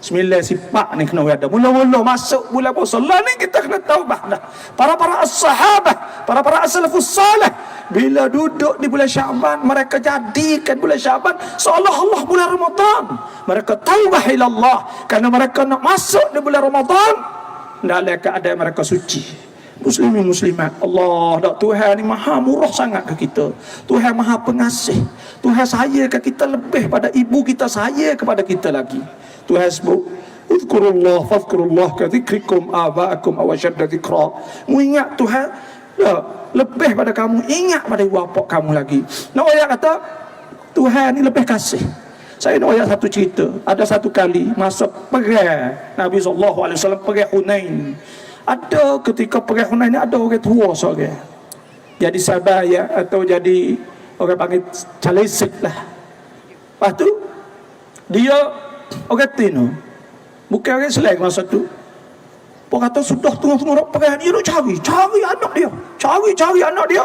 sembilan sifat ni kena ada. Mula-mula masuk bulan puasa lah ni kita kena taubah dah. Para as-sahabah, para as-salafus salih, bila duduk di bulan Syaban, mereka jadikan bulan Syaban seolah-olah bulan Ramadan. Mereka taubah ila Allah kerana mereka nak masuk di bulan Ramadan dalam keadaan mereka suci. Muslimin muslimat, Allah dak, Tuhan ni maha murah sangat ke kita. Tuhan maha pengasih. Tuhan sayang ke kita lebih pada ibu kita sayang kepada kita lagi. Tuhan sebut, "Uzkurullah fazkurullah ka dzikrikum aba'akum aw ashadda dzikra." Mengingat Tuhan lebih pada kamu ingat pada ibu bapa kamu lagi. Nak ayat kata Tuhan ni lebih kasih. Saya nak ayat satu cerita. Ada satu kali masa perang Nabi SAW perang Hunain. Ada ketika perang Hunain ni ada orang tua seorang. Jadi sahabat ya, atau jadi orang panggil calisik lah. Lepas tu dia orang Tino, bukan orang Islam masa tu. Pun kata sudah tengah-tengah perang dia nak cari anak dia. Cari anak dia.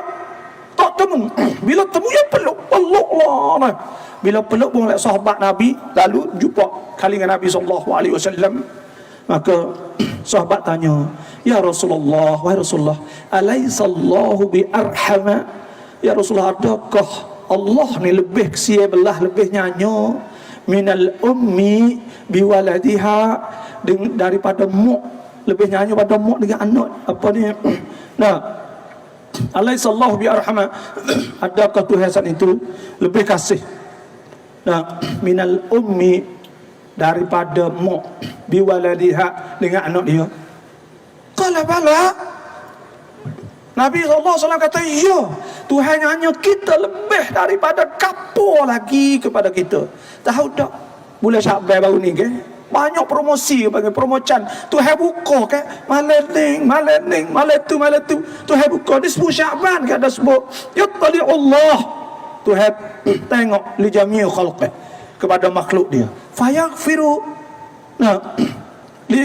Tak temu. Bila temu dia peluk. Allah. Bila peluk pun sahabat Nabi, lalu jumpa kali dengan Nabi SAW. Maka sahabat tanya, "Ya Rasulullah, wahai Rasulullah, alaisallahu bi arhama?" Ya Rasulullah, adakah Allah ni lebih kesian belah, lebih nyanyo minal ummi biwaladiha, daripada mak, lebih nyanyi pada mak dengan anak apa ni. Nah, alaisallahu bi arhama, adakah Tuhan itu lebih kasih, nah, minal ummi, daripada mak, biwaladiha, dengan anak dia? Qala bala. Nabi SAW kata, ya, Tuhan hanya kita lebih daripada kapur lagi kepada kita. Tahu tak, bulan Syaban baru ni ke, banyak promosi, bagi promocan Tuhan buka ke, malam tu Tuhan buka di 10 Syaban ke, ada sebut yattali Allah, Tuhan tengok li jami' khalqih, kepada makhluk dia, fayaghfiru li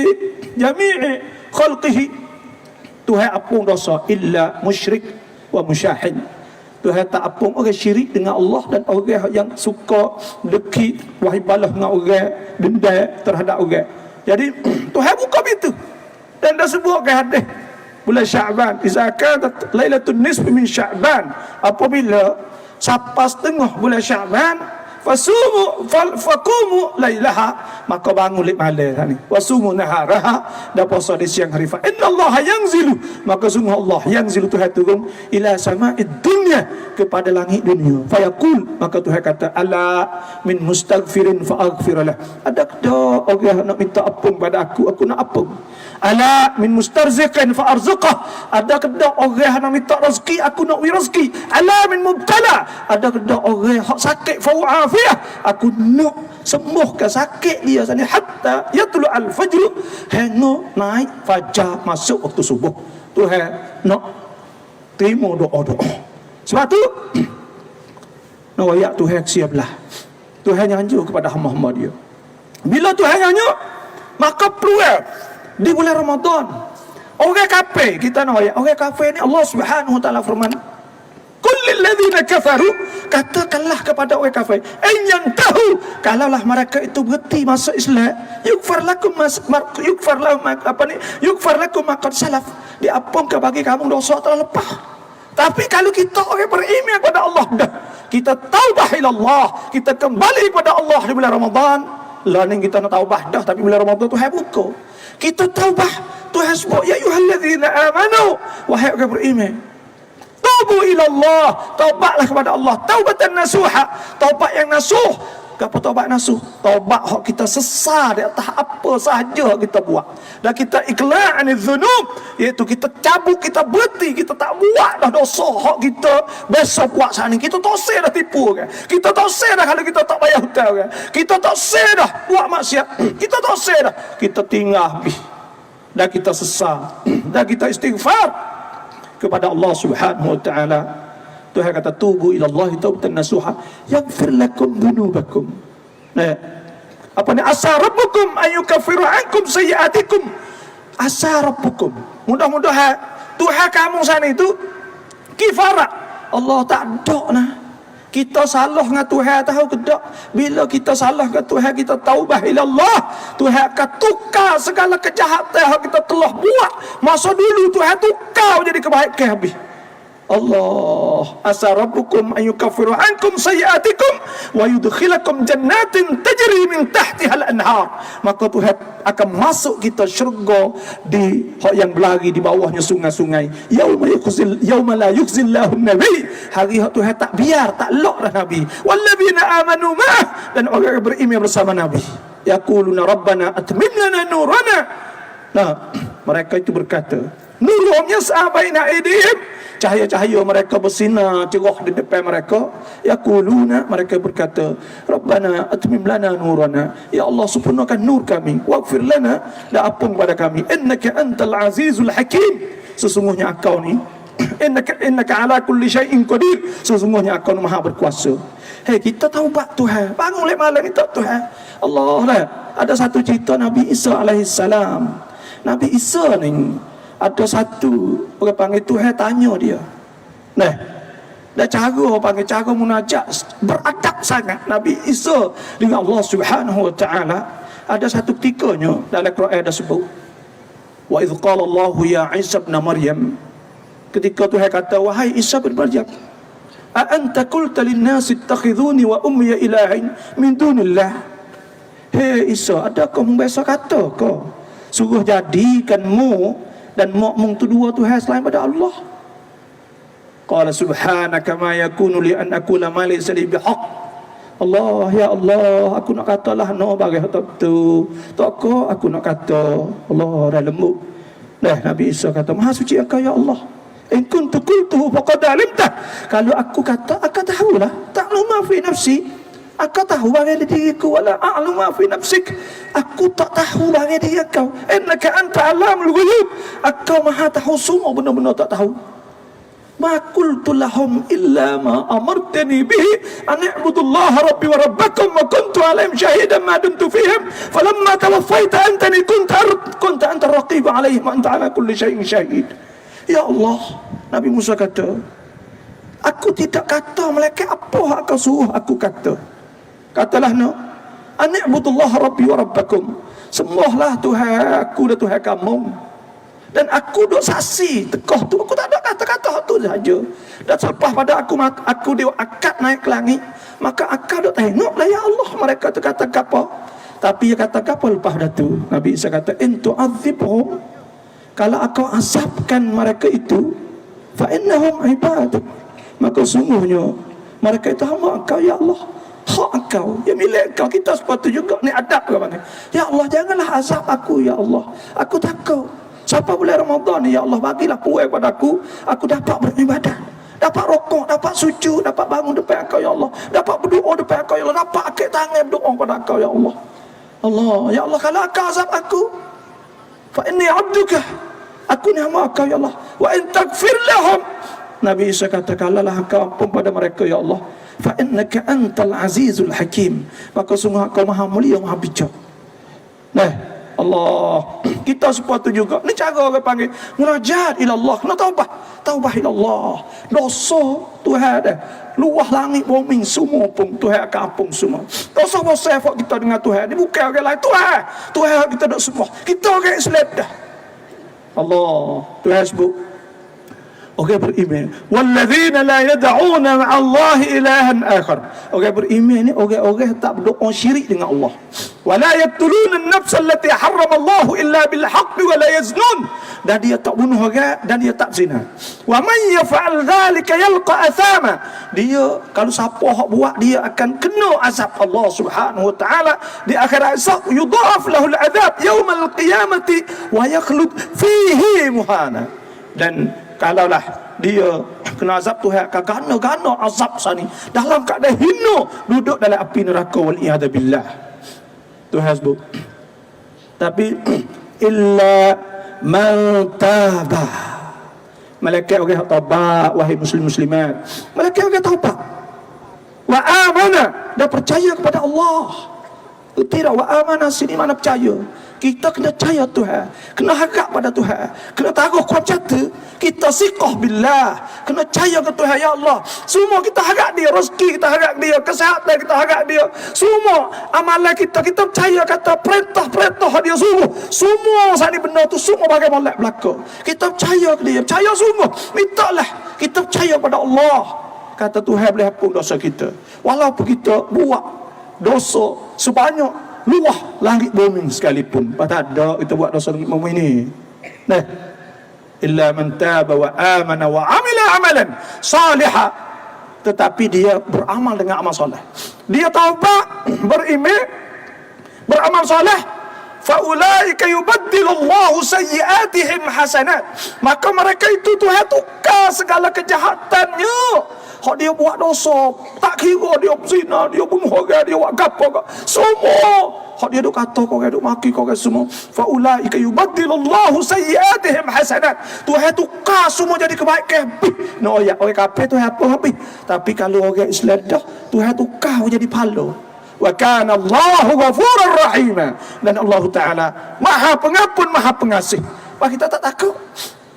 jami'i khalqihi, Tuhan ampun dosa illa musyrik wa musyahid. Tuhan tak ampun orang syirik dengan Allah dan orang yang suka dekit wahibalah dengan orang, dendam terhadap orang. Jadi Tuhan buka pintu. Dan dah sebut ke hadis bulan Syaban, iza kanat lailatul nisfi min Syaban, apabila Siapa setengah bulan Syaban, faqumu lailaha, maka bangun lek malam ni. Wasumu naharaha, dan puasa di siang hari. Fa innallaha yanzilu, maka sungguh Allah yanzilu, Tuhan turun ila sama'id dunya, kepada langit dunia. Fa yaqul, maka Tuhan kata, ala min mustaghfirin fa aghfirlah. Ada kedak orang nak minta ampun pada aku nak ampun. Ala min mustarziqin fa arzuqah. Ada kedak orang nak minta rezeki, aku nak rezeki. Ala min mubtala. Ada kedak orang hak sakit fa afiyah, aku nak sembuhkan sakit dia sana, hatta yatlu al-fajr, hingga naik fajar, masuk waktu subuh. Tuhan nak terima doa-doa. Sebab tu nak wayak Tuhan siaplah. Tuhan nyanyi kepada hamba-hamba dia. Bila Tuhan nyanyi, maka peluang di bulan Ramadan. Orang kafir, kita nak wayak orang kafir ni, Allah Subhanahu wa taala firman, kullil ladzina kafaru, katakanlah kepada orang kafir, yang tahu, kalaulah mereka itu berhenti masuk Islam, yukfar lakum ma qad salaf, diampunkan bagi kamu dosa telah lepas. Tapi kalau kita orang beriman kepada Allah dah, kita taubah ila Allah, kita kembali kepada Allah di bulan Ramadan. Lah ni kita nak taubah dah, tapi bulan Ramadan Tuhan buka. Kita taubah, Tuhan sebut, ya ayyuhalladzina amanu, wahai orang beriman, tubu ila Allah, taubatlah kepada Allah, taubatan nasuha, taubat yang nasuh. Apa taubat nasuh? Taubat hak kita sesat di atas apa sahaja kita buat, dan kita iqla'aniz dzunub, iaitu kita cabut, kita berhenti, kita tak buat dah dosa hak kita besok buat saat ni. Kita tak sah dah tipu kan, kita tak sah dah kalau kita tak bayar hutang kan, kita tak sah dah buat maksiat, kita tak sah dah, kita tinggal habis, dan kita sesat, dan kita istighfar kepada Allah Subhanahu wa taala. Tuhan kata, tubu ila Allah taubatan nasuha, yaghfir lakum dhunubakum. Nah, apa ni, asa rabbukum ayyukaffiru ankum sayyi'atikum. Asa rabbukum, mudah-mudahan Tuhan kamu sana itu kifarat. Allah tak ada nah. Kita salah dengan Tuhan tahu ke tak? Bila kita salah dengan Tuhan, kita taubah ila Allah, Tuhan akan tukar segala kejahatan yang kita telah buat masa dulu. Tuhan tukar jadi kebaikan habis. Allah, asa rabbukum an yukaffiru ankum sayyi'atikum wa yudkhilakum jannatin tajri min tahtiha al-anhar. Maka Tuhan akan masuk kita syurga di yang berlari di bawahnya sungai-sungai. Yauma la yukhzillahu an-nabi, hari Tuhan tak biar, tak lok dah Nabi. Walladzina amanu ma'ah, dan orang yang beriman bersama Nabi, yaquluna rabbana atmim lana nurana. Nah, mereka itu berkata, nurum yas'a baina aydihim, cahaya-cahaya mereka bersinar cerah di depan mereka. Yaquluna, mereka berkata, Rabbana atmim lana nurana, ya Allah sempurnakan nur kami, waghfir lana, dan ampun kepada kami, innaka antal azizul hakim, sesungguhnya Engkau ni, innaka ala kulli syai'in qadir, sesungguhnya Engkau maha berkuasa. Hei, kita taubat Tuhan, bangun lek malam minta Tuhan. Allah lah. Ada satu cerita Nabi Isa alaihissalam. Nabi Isa ni ada satu orang panggil Tuhan tanya dia. Nah, dah cara orang panggil, cara munajat beradab sangat Nabi Isa dengan Allah Subhanahu wa taala. Ada satu ketikanya dalam Quran ada sebut, wa idz qala Allah ya Isa ibn Maryam, ketika Tuhan kata, wahai Isa bin Maryam, a anta qulta lin-nas ittakhidhuni wa ummi ilahin min dunillah. Hei Isa, adakah kamu biasa kata kau suruh jadikanmu dan makmum tu dua Tuhan selain pada Allah? Qala subhanaka ma yakunu li an aqula ma laysa li bihaq. Allah, ya Allah, aku nak katalah no bagi tu. Tak aku nak kata. Allah dah lembut. Dah Nabi Isa kata, maha suci Engkau ya Allah. In kuntu qultuhu faqad alimtah. Kalau aku kata, aku tahulah. Ta'lamu ma fi nafsi. Aku tahu bagai diriku, wala a'lamu ma fi nafsik. Aku tak tahu bagai diri kau. Innaka anta alamul ghuyub. Engkau maha tahu semua benda-benda tak tahu. Ma qultu lahum illa ma amartani bihi an i'budullaha rabbi wa rabbakum wa kuntu alaihim shahidan ma dumtu fihim falamma tawaffaita antani kunta anta raqib alaihim wa anta ala kulli syai'in syahid. Ya Allah, Nabi Musa kata, aku tidak kata malaikat apa hak kau suruh aku kata. Katalah no, ani'budullaha rabbi wa rabbakum, sembahlah Tuhan aku dan Tuhan kamu. Dan aku duk saksi tekoh tu, aku tak ada kata-kata tu saja. Dan selepas pada aku dia akad naik ke langit, maka akad duk tengoklah ya Allah mereka tu kata apa. Tapi dia kata apa lepas dah tu? Nabi Isa kata in tu'adzibhum, kalau aku azabkan mereka itu, fa innahum ibaduk, maka sungguhnya mereka itu hamba engkau ya Allah. Hak engkau, ya milik engkau. Kita sepatut juga ni adab ke mana? Ya Allah, janganlah azab aku ya Allah. Aku takut. Siapa bulan Ramadan ni ya Allah, bagilah puai pada aku dapat beribadah, dapat rokok, dapat sujud, dapat bangun depan engkau ya Allah, dapat berdoa depan engkau ya Allah, dapat akik tangan berdoa pada engkau ya Allah. Allah, ya Allah, kalau engkau azab aku, fa inni abduka, aku ni hamba engkau ya Allah. Wa in taghfir lahum, Nabi Isa kata, kalaulah engkau ampun pada mereka ya Allah, fa innaka antal azizul hakim, maka sungguh engkau maha mulia maha bijak. Nah, Allah, kita sepatut juga ni cara orang panggil munajat ila Allah, kena taubah ila Allah. Dosa Tuhan dah luah langit bumi semua pun Tuhan akan ampun semua. Dosa besar kita dengan Tuhan ni bukan orang lain, Tuhan kita dak semua. Kita orang Islam dah. Allah Tuhan sebut orang beriman, walladzina la yad'una ma'allahi ilahan akhar. Orang beriman ni orang tak berdoa syirik dengan Allah. Wala yaqtuluna an-nafsa allati harrama Allah illa bil haqqi wa la yaznun. Dan dia tak bunuh orang dan dia tak zina. Wa man yaf'al dhalika yalqa athama. Dia kalau siapa hak buat, dia akan kena azab Allah Subhanahu wa taala di akhirat esok. Yudha'af lahu al-'adab yawm al-qiyamati wa yakhlud fihi muhana. Dan kalaulah dia kena azab Tuhan akan gana-gana azab sani dalam keadaan hina duduk dalam api neraka wal iyad billah. Tuhan sebut tapi illa man taba, malaikat orang taubat, wahai muslim muslimat, malaikat orang taubat wa amana, dan percaya kepada Allah. Tidak wa amana sini mana percaya. Kita kena percaya Tuhan, kena harap pada Tuhan, kena taruh kuat-cata, kita siqah billah, kena percaya ke Tuhan ya Allah. Semua kita harap dia, rezeki kita harap dia, kesihatan kita harap dia, semua amalan kita percaya kata perintah dia semua saat ni benda tu semua bagai molek belaka. Kita percaya ke dia, percaya semua, mintalah kita percaya pada Allah. Kata Tuhan boleh hapus dosa kita, walaupun kita buat dosa sebanyak luah langit bumi sekalipun. Tak ada kita buat dosa langit bumi ni. Nah, illa man taba wa amana wa amila amalan salihah, tetapi dia beramal dengan amal soleh. Dia taubat, beriman, beramal soleh, fa ulaika yubaddilullahu sayyi'atihim hasanat, maka mereka itu Tuhan tukar segala kejahatannya. Hak dia buat dosa, tak kira dia zina, dia bunuh orang, dia buat gapo, semua hak dia duk kata kau, duk maki kau semua. Fa ulaika yubaddilullahu sayyi'atihim hasanat, Tuhan tukar semua jadi kebaikan. No ya, orang kafir tu apa habis, tapi kalau orang Islam dah Tuhan tukar jadi pahala. Wa kana Allahu ghafurur rahim, dan Allah Taala Maha Pengampun, Maha Pengasih. Pak kita tak takut.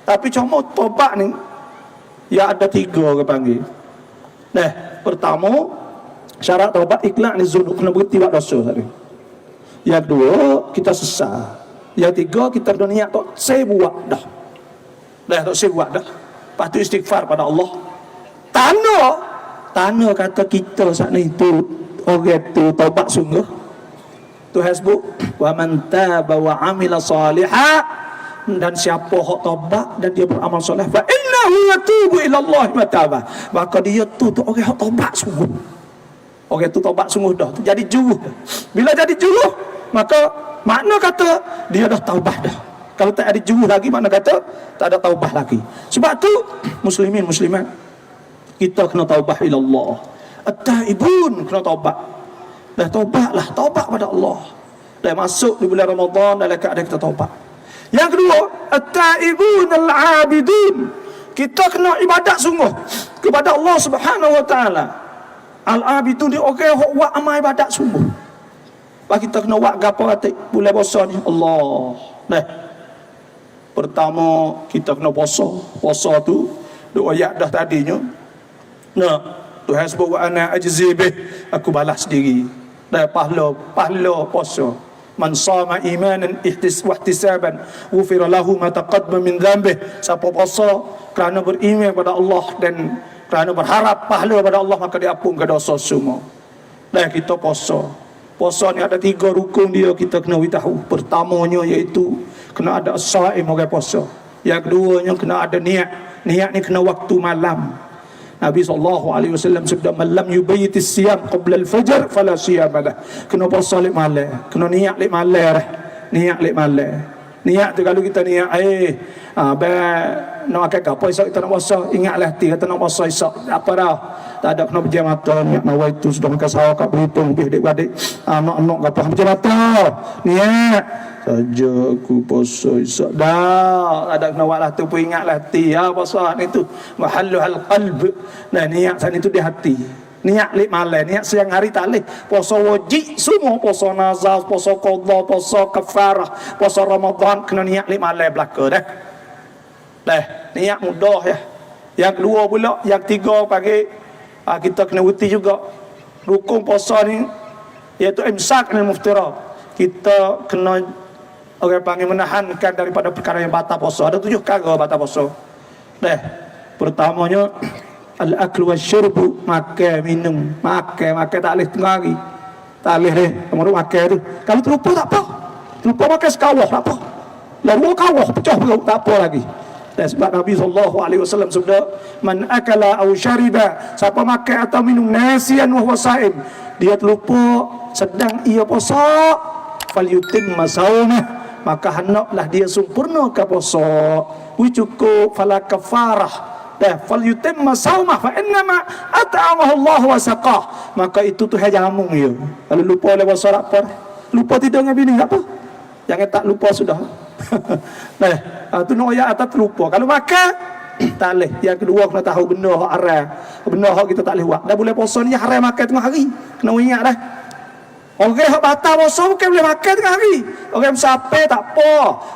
Tapi cuma tobat ni ya ada 3 orang panggil. Nah, pertama syarat taubat ikhlas ni zunub, kena berhenti buat dosa tadi. Yang 2 kita sesal. Yang 3 kita dah niat tak saya buat dah. Dah tak saya buat dah. Lepas tu istighfar pada Allah. Tanda kata kita saat ni tu orang tu taubat sungguh. Tuhan sebut wa man taba wa amila salihah, dan siapa hak taubat dan dia beramal soleh, fa innahu yatubu ila Allah mataba, maka dia tu orang hak taubat sungguh. Orang tu taubat sungguh dah, jadi juru. Bila jadi juru, maka makna kata dia dah taubat dah. Kalau tak ada juru lagi, makna kata tak ada taubat lagi. Sebab tu muslimin muslimat, kita kena taubat ila Allah. At-taibun kena taubat. Dah taubatlah, taubat pada Allah. Dah masuk di bulan Ramadan dalam keadaan kita taubat. Yang kedua, at-taibun al-abidun, kita kena ibadat sungguh kepada Allah Subhanahu wa taala. Al-abidun dia orang hok buat amal ibadat sungguh. Bagi kita kena buat gapo atik bulan puasa ni Allah. Nah, pertama kita kena puasa. Puasa tu duk ayat dah tadinya. Nah, Tuhan sebut wa ana ajzi bih, aku balas sendiri. Dah pahala puasa. Man shama imanan ihtisaban ghufira lahu ma taqaddama min dhanbih. Siapa puasa kerana beriman kepada Allah dan kerana berharap pahala pada Allah, maka diampunkan dosa semua. Dan kita puasa. Puasa ni ada 3 rukun dia kita kena tahu. Pertamanya iaitu kena ada as-saim orang puasa. Yang keduanya kena ada niat. Niat ni kena waktu malam. Nabi SAW sabda, man lam yubayyitis siyam qabla al-fajr fala siyama lah. Kena puasa lek malam, kena niat lek malam dah. Niat lek malam. Niat tu kalau kita niat nak makan apa esok kita nak puasa, ingatlah hati kata nak puasa esok. Apa dah? Tak ada kena pejam mata niat nawaitu sudah makan sahur kat Belitung lebih adik-adik. Anak-anak apa pejam mata. Niat saja aku puasa esok. Dah, ada kena buatlah tu pun ingatlah hati. Puasa ni tu mahalluhal qalb. Nah, niat sana itu di hati. Niat lek malam, niat siang hari tak leh. Puasa wajib semua, puasa nazar, puasa qadha, puasa kafarah, puasa Ramadan kena niat lek malam belaka dah. Dah, niat mudah ya. Yang kedua pula, yang tiga pagi kita kena uti juga. Rukun puasa ni iaitu imsak anil muftirat. Kita kena orang panggil menahankan daripada perkara yang batal puasa. Ada 7 perkara batal puasa. Dah, pertamanya al-aklu wasyurbu, makan minum. Makan tak boleh tengah hari. Tak boleh deh, kamu makan tu. Kalau terlupa tak apa. Terlupa makan sekawah tak apa. Lalu kawah pecah perut tak apa lagi. Dan sebab Nabi SAW sabda, man akala aw syariba, siapa makan atau minum nasian wa huwa saim, dia terlupa sedang ia puasa, falyutimma saumah, maka hendaklah dia sempurnakan puasa. Cukup fala kafarah. Dah, falyutimma saumah fa innama at'amahu Allah wa saqah. Maka itu tu jamu dia. Kalau lupa oleh puasa apa? Lupa tidur dengan bini tak apa. Jangan tak lupa sudah. Nah, tu nak ayat atas terlupa. Kalau makan tak boleh. Yang kedua kena tahu benda hak haram. Benda hak kita tak boleh buat. Dah boleh puasa ni haram makan tengah hari. Kena ingat dah. Orang hak batal puasa bukan boleh makan tengah hari. Orang musafir tak apa.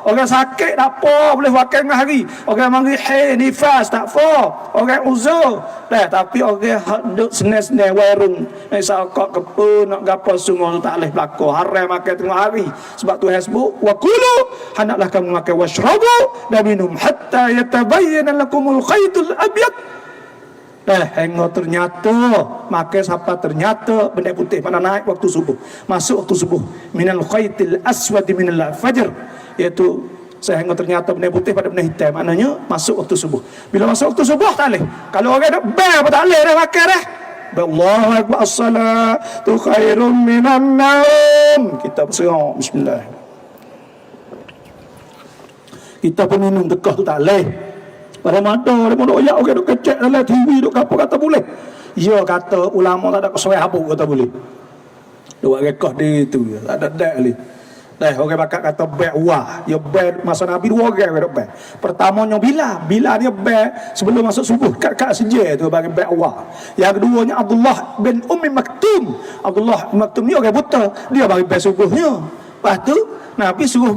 Orang sakit tak apa, boleh makan tengah hari. Orang mari nifas tak apa. Orang uzur. Dah, tapi orang hak duduk senang-senang warung, nak sakak kepun, nak gapo semua tu tak boleh berlaku. Haram makan tengah hari. Sebab Tuhan sebut wa kulu, hendaklah kamu makan washrabu dan minum hatta yatabayyana lakumul khaytul abyad. Hingga ternyata makan sampai ternyata benda putih mana naik waktu subuh, masuk waktu subuh, minal khaytil aswad minal fajr, iaitu sehingga ternyata benda putih pada benda hitam, maknanya masuk waktu subuh. Bila masuk waktu subuh tak boleh. Kalau orang dah ber tak boleh dah makan dah. Allahu akbar, as-salatu khairum minan naum. Kita berserah bismillah. Kita pun minum dekah tu tak boleh. Pada mata dia pun dok orang dok kecek dalam TV dok apa kata boleh. Ya kata ulama tak ada kesuai habuk kata boleh. Dok rekod dia tu tak ada dak lagi. Dah orang bakal kata bai'wah. Ya bai' masa Nabi 2 orang dok bai'. Pertamanya bila dia bai' sebelum masuk subuh kat sejak tu bagi bai'wah. Yang keduanya Abdullah bin Ummi Maktum. Abdullah bin Maktum ni orang buta, dia bagi bai' subuhnya. Lepas tu Nabi suruh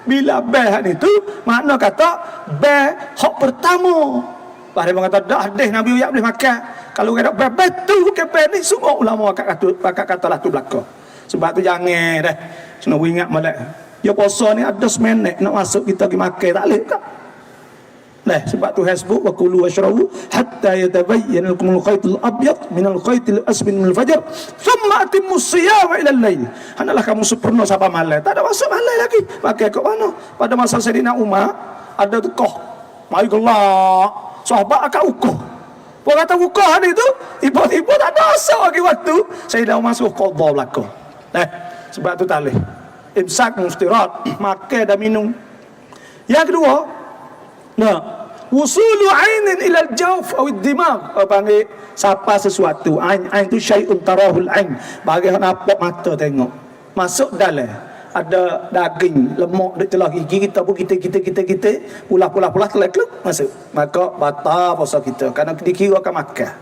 bila bai' ni tu makna kata bai' hak pertama. Pada orang kata dah hadis Nabi ya boleh makan. Kalau orang dak bai' tu bukan bai' ni, semua ulama akak katalah tu belaka. Sebab tu jangan dah. Kena ingat molek. Ya puasa ni ada semenek nak masuk kita pergi makan tak boleh tak. Nah, sebab tu hasbuk wa kulu washrabu hatta yatabayyana lakum al-khaytul abyad min al-khaytil aswad min al-fajr thumma atimmu as-siyama ila al-lail. Hendaklah kamu sempurna sampai malam. Tak ada masuk malam lagi. Pakai kat mana? Pada masa Sayyidina Umar ada tekah. Mari gelak. Sahabat akak ukuh. Orang kata ukuh hari tu tiba-tiba tak ada asal lagi waktu. Sayyidina Umar suruh qadha belaka. Sebab tu tak boleh. Imsak muftirat, makan dan minum. Yang kedua, wusulu ainin ila al-jawf atau ad-dimag. Panggil siapa sesuatu. Ain tu syai'un tarahul ain. Bagi nampak mata tengok. Masuk dalam ada daging, lemak di celah gigi kita pun kita pulah telak masuk. Maka batal puasa kita kerana dikira akan makan.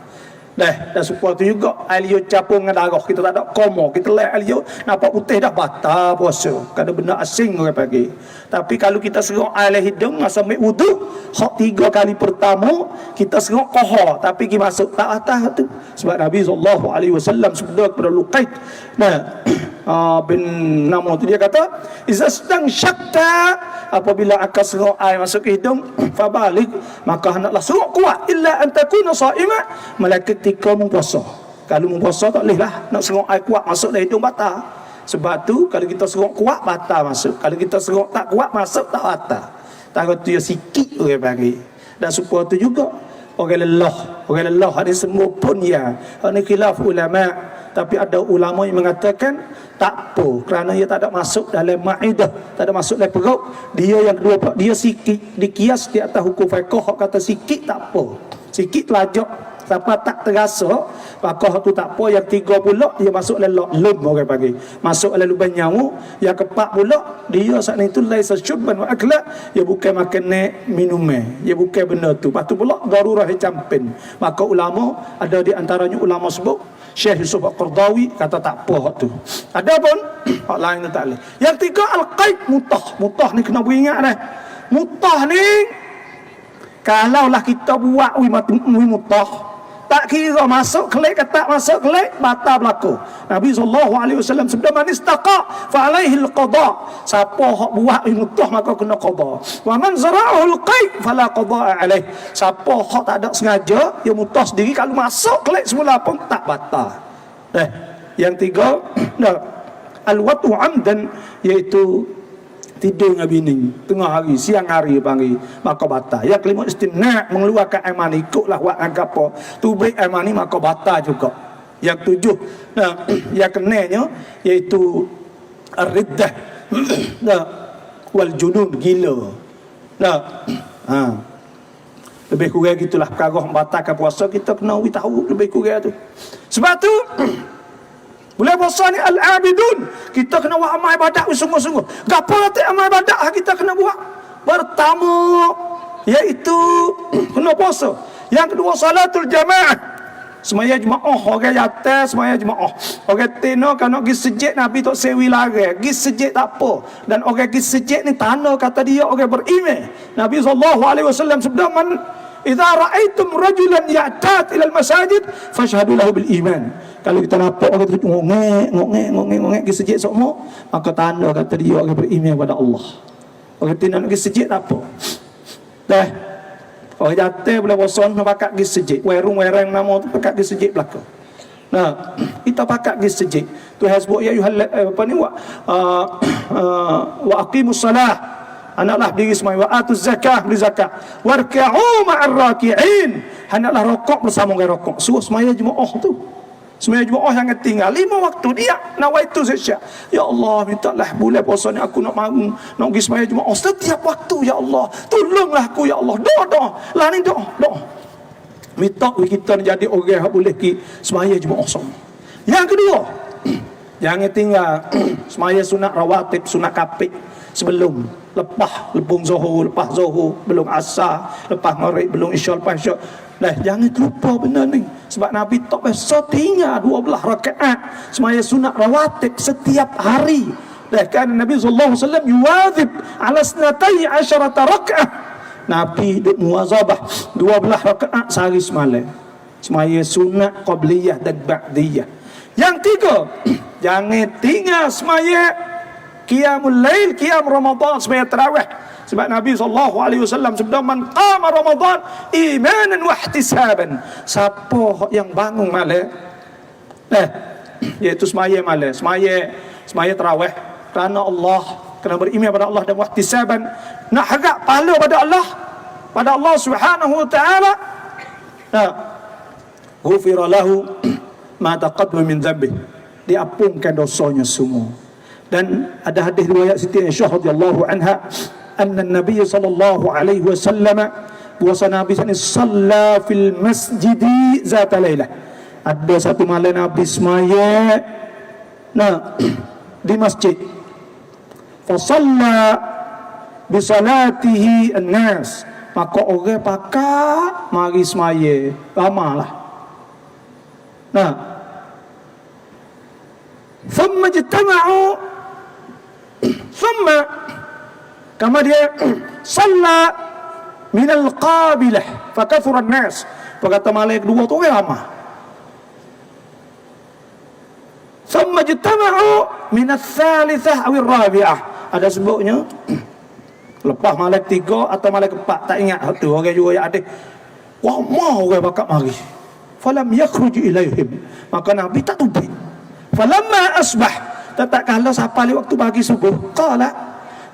Dan supaya tu juga alio capung dengan darah kita tak ada koma, kita lek alio nampak putih dah batal puasa. Kada benda asing orang pagi. Tapi kalau kita serok air hidung masa ambil wudu, hak 3 kali pertama kita serok qahar tapi kita masuk tak atas tu. Sebab Nabi SAW sebut kepada Luqait. bin Namo tu dia kata izastang syakta, apabila akan serok air masuk ke hidung fabalik, maka hendaklah serok kuat, illa an takuna saima, malaikat ketika mempuasa. Kalau mempuasa tak boleh lah nak serok air kuat masuk dalam hidung batal. Sebab tu kalau kita serok kuat batal masuk, kalau kita serok tak kuat masuk tak batal. Takut tu ya sikit orang panggil. Dan supaya tu juga orang lelah ada semua pun ya. Ini khilaf ulama. Tapi ada ulama yang mengatakan tak apa, kerana ia tak ada masuk dalam ma'idah, tak ada masuk dalam perut. Dia yang kedua, dia sikit, dikias di atas hukum fiqh kata sikit tak apa. Sikit telajak sampai tak terasa, maka tu tak apa. Yang tiga pula dia masuk dalam lum orang panggil. Masuk dalam lubang nyamuk. Yang keempat pula dia saat itu laisa syurban wa akla, dia bukan makan minuman, dia bukan benda tu. Lepas tu pula darurah campin. Maka ulama ada di antaranya ulama sebut Syekh Yusuf Al-Qardawi kata tak apa hak tu. Adapun hak lain tu tak boleh. Yang tiga al-qaid mutah. Mutah ni kena beringat dah. Mutah ni kalaulah kita buat mutah, tak kira masuk kelik ke tak masuk kelik, batal berlaku. Nabi SAW sebut man istaqa fa alaihi al-qada. Siapa hak buat mutah maka kena qada. Wa man zara'ahu al-qaid fala qada alaihi. Siapa hak tak ada sengaja, dia mutah sendiri, kalau masuk kelik semula pun tak batal. Yang tiga al-watu amdan, iaitu tidur dengan bini tengah hari, siang hari panggil, maka batal. Yang kelima istimna', mengeluarkan air mani, ikutlah buat apa tubik air mani maka batal juga. Yang tujuh yang kenanya iaitu ar-riddah wal junun, gila. Lebih kurang gitulah perkara membatalkan puasa, kita kena tahu lebih kurang tu. Sebab tu bulan puasa ni al-abidun, kita kena buat amal ibadat sungguh-sungguh. Gapo rati amal ibadat kita kena buat? Pertama iaitu kena puasa. Yang kedua salatul jamaah, semaya jemaah. Orang jatuh semaya jemaah. Orang tino kalau pergi sejid Nabi tak sewi lari, pergi sejid tak apa. Dan orang pergi sejid ni tanda kata dia orang beriman. Nabi SAW sebut, man idza ra'aitum rajulan ya'tat ila al-masajid fashhadu lahu bil iman. Kalau kita nampak orang tu ngongek pergi sejid semua, maka tanda kata dia orang beriman kepada Allah. Orang tino nak pergi sejid tak apa. Dah orang jatuh boleh puasa nak pakat pergi sejid. Werang nama tu pakat pergi sejid belaka. Kita pakat pergi sejid. Tuhan sebut ya ayuhal wa aqimus salah, hendaklah diri semua, wa atuz zakah, beri zakat, warka'u ma'ar raki'in, hendaklah rokok bersama dengan rokok. Suruh semaya jemaah tu. Semaya jemaah yang tinggal 5 waktu dia nawaitu sesya. Ya Allah, mintalah bulan puasa ni aku nak mahu nak pergi semaya jemaah setiap waktu. Ya Allah, tolonglah aku ya Allah. Doa. Lah ni doa. Minta kita jadi orang yang boleh pergi semaya jemaah semua. Yang kedua, jangan tinggal semaya sunat rawatib, sunat kapik sebelum, lepas zuhur, belum asar, lepas maghrib, belum isya, lepas isya. Jangan terlupa benda ni. Sebab Nabi tak biasa tinggal 12 rakaat semaya sunat rawatib setiap hari. Kan Nabi SAW yuwazib ala 12 rakaat. Nabi duk muwazabah 12 rakaat sehari semalam, semaya sunat qabliyah dan ba'diyah. Yang tiga, jangan tinggal semaya qiyamul lail, qiyam Ramadan, semaya tarawih. Sebab Nabi SAW sebut, man qama Ramadan imanan wa ihtisaban. Siapa yang bangun malam iaitu semaya malam, semaya tarawih kerana Allah, kerana beriman pada Allah dan ihtisaban, nak harap pahala pada Allah Subhanahu wa taala, ghufira lahu ma taqaddama min dhanbi, diampunkan dosanya semua. Dan ada hadis riwayat Siti Aisyah radhiyallahu anha, anna Nabi sallallahu alaihi wasallam, puasa Nabi salla fil masjidi zata lailah. Ada satu malam Nabi semaya di masjid. Fa salla bi salatihi an-nas, maka orang pakak mari semaya ramailah. Thumma ijtama'u, thumma kama dia salla min al-qabilah fa kathura an-nas. Berkata malam kedua tu orang ramai. thumma jitama'u min ats-tsalitsah aw ar-rabi'ah. Ada sebutnya lepas malam 3 atau malam 4, tak ingat tu orang juga yang ada. Wah, mau orang bakal mari. Falam yakhruj ilaihim. Maka Nabi tak tubik. Falamma asbah, tak kala sampai waktu pagi subuh, qala,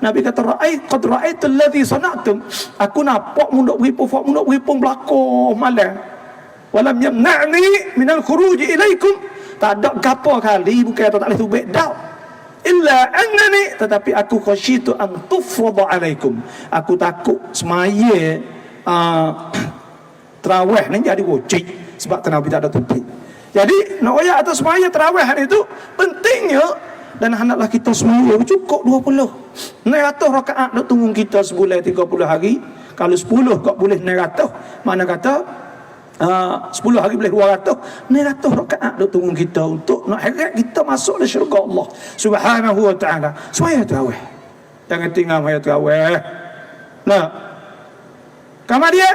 Nabi kata, qad ra'aitu alladhi sana'tum. Aku nampak mundur beripung belako malam. Walam yamna'ni minal khuruj ilaikum. Tak ada gapo kali bukan tak boleh tubik dah. Illa annani, tetapi aku khasyitu an tufrada alaikum. Aku takut semaya tarawih ni jadi wajib sebab Nabi tak ada tubik. Jadi nak oyak atas semaya tarawih itu pentingnya, dan hendaklah kita semaya cukup 20. 900 rakaat nak tunggu kita sebulan 30 hari. Kalau 10 kok boleh 900, mana kata 10 hari boleh 200, 900 rakaat nak tunggu kita untuk nak heret kita masuk ke syurga Allah Subhanahu wa taala. Semaya tarawih. Jangan tinggal semaya tarawih. Nah, kemudian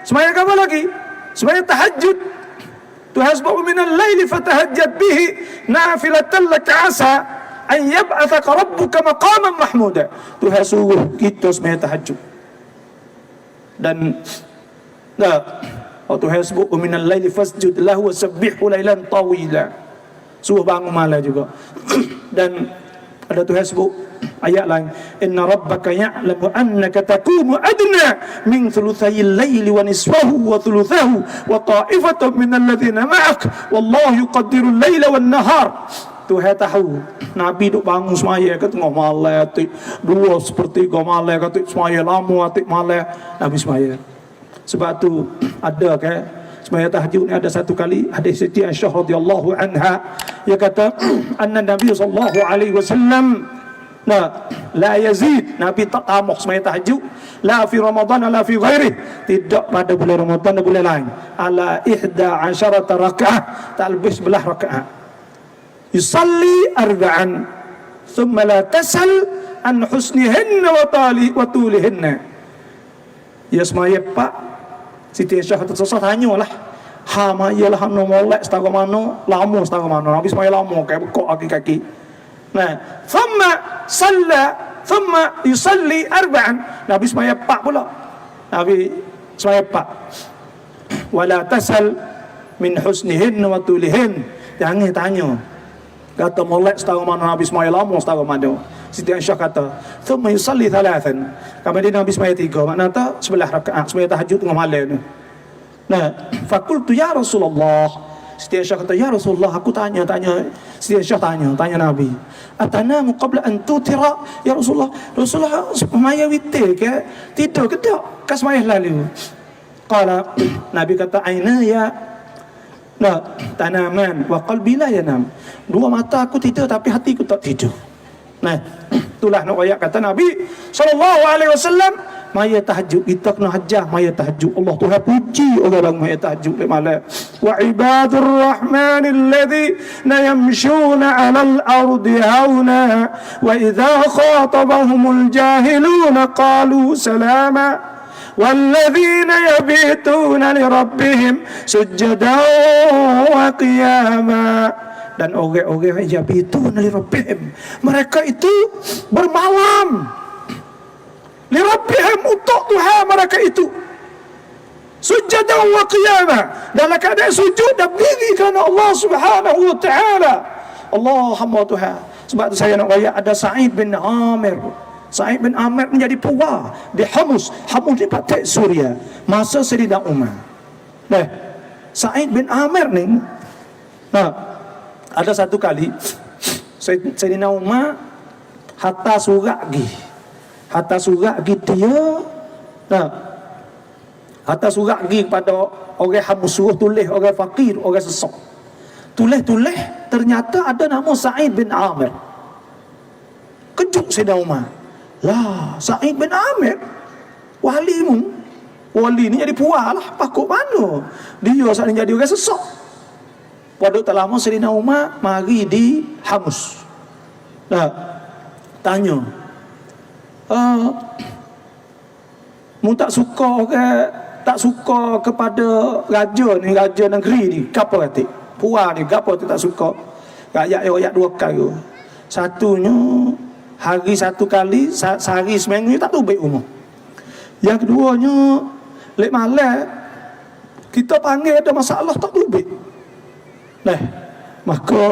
semaya apa lagi? Semaya tahajud. Tuhasbu minal laili fatahajjad bihi nafilatan laka asa an yab'athaka rabbuka maqaman mahmuda. Tuhan suruh kita semaya tahajud. Dan Tuhan sebut minal laili fasjud lahu wasabbihhu lailan tawila. Suruh bangun malam juga. Dan ada Tuhan sebut ayat lain, inna rabbaka ya'lamu annaka taqumu adna min thuluthayil laili wa nisfahu wa thuluthahu wa ta'ifatun minal ladzina ma'ak wallahu yuqaddiru al-laila wan nahar. Tuhan tahu Nabi duk bangun semaya ke tengah malam, atik 2/3 malam, atik semaya lama, atik malam Nabi semaya. Sebab tu ada ke semaya tahajud ni, ada satu kali hadis Siti Aisyah radhiyallahu anha, dia kata anna Nabi sallallahu alaihi wasallam la yazid, Nabi tak tambah semaya tahajud, la fi Ramadan la fi ghairi, tidak pada bulan Ramadan dan bulan lain, ala 11 rakaat, tak lebih 11 rakaat. Yusalli arba'an thumma la tasal an husnihinna wa tulihinna. Ya semaya pak Siti Aisyah kata, susah tanyalah. Ialah hanu molek setara mana, lama setara mana. Nabi semaya lama kayak bekok kaki-kaki. Nah, thumma yusalli arba'an. Nabi semaya 4 pula. Nabi semaya 4. Wala tasal min husnihin wa tulihin. Jangan tanya. Kata molek setara mana, Nabi semaya lama setara mana. Siti Aisyah kata, thumma yusalli thalathan. Kemudian Nabi semaya 3. Maknanya 11 rakaat semaya tahajud tengah malam ni. Nah, fakultu ya Rasulullah. Siti Aisyah kata, ya Rasulullah, aku tanya. Siti Aisyah tanya Nabi, atanamu qabla an tutira? Ya Rasulullah semaya witir ke? Tidur ke tak? Ke semaya lalu? Qala, Nabi kata, aina ya tanaman wa qalbi la yanam. Dua mata aku tidur tapi hatiku tak tidur. Nah, itulah nak ayat kata Nabi sallallahu alaihi wasallam, maya tahajud kita kena hajah maya tahajud. Allah Tuhan puji orang maya tahajud di malam. Wa ibadur rahmanil ladzina yamshuna 'alal ardi hauna wa idza khatabahumul jahiluna qalu salama walladzina yabituna lirabbihim sujada wa qiyama. Dan orang-orang yang yabituna lirabbihim, mereka itu bermalam lirabbihim untuk Tuhan mereka itu, sujud wa qiyamah, dalam keadaan sujud dan berdiri kerana Allah Subhanahu wa taala. Allahumma Tuhan. Sebab tu saya nak ayat ada Sa'id bin Amir. Sa'id bin Amir menjadi puwa di Hamus di Patek Suria masa Sayyidina Umar. Nah, Sa'id bin Amir ni, ada satu kali Sayyidina Umar hantar surat dia, hantar surat pergi kepada orang Hamus, suruh tulis orang fakir, orang sesak. Tulis ternyata ada nama Sa'id bin Amir. Kejut Sayyidina Umar. Lah, Sa'id bin Amir wali ni jadi puah lah, pakut mana dia saat ni jadi orang sesak. Pada tak lama Sayyidina Umar mari di Hamus. Tanya, mu tak suka kepada raja negeri ni, gapo kata? Puan ni gapo tak suka? Rakyat dua kali. Satunya hari satu kali, sehari seminggu tak tubik umur. Yang keduanya, lek malam kita panggil ada masalah tak tubik. Maka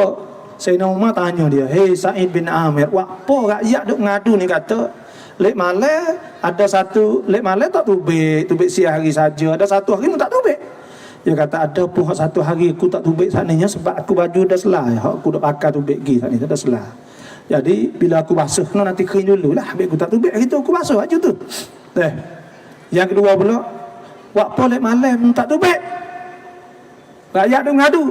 Sayyidina Umar tanya dia, "Hei Sa'id bin Amir, apa rakyat duk ngadu ni kata lek malam ada satu lek malam tak tubik siang hari saja, ada satu hari pun tak tubik." Dia kata ada pun satu hari aku tak tubik sananya sebab aku baju dah selah, aku dah pakai tubik gi sananya dah selah. Jadi bila aku basuh nanti kering dululah, habis aku tak tubik hari tu aku basuh baju tu. Yang kedua pula, apa lek malam tak tubik, rakyat duk ngadu.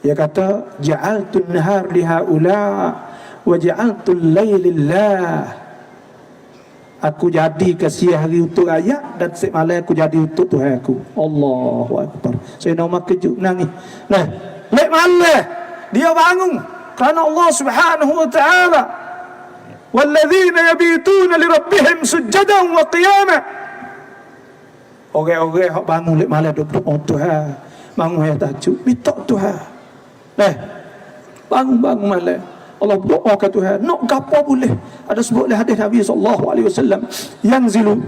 Dia kata ja'altun nahar lihaula wa ja'altul lailillah. Aku jadi ke siang hari untuk rakyat dan siang malam aku jadi untuk Tuhan aku. Allahu Akbar. Saya nak kejut nangis. Lek malam dia bangun kerana Allah Subhanahu wa taala. Walladzina yabituna li rabbihim sujadan wa qiyama. Orang-orang hak bangun lek malam duk berdoa Tuhan. Bangun ayat tahajud, minta Tuhan. Bangun malam Allah berdoa ke Tuhan, nak gapo boleh. Ada sebut oleh hadis Nabi SAW, yanzilu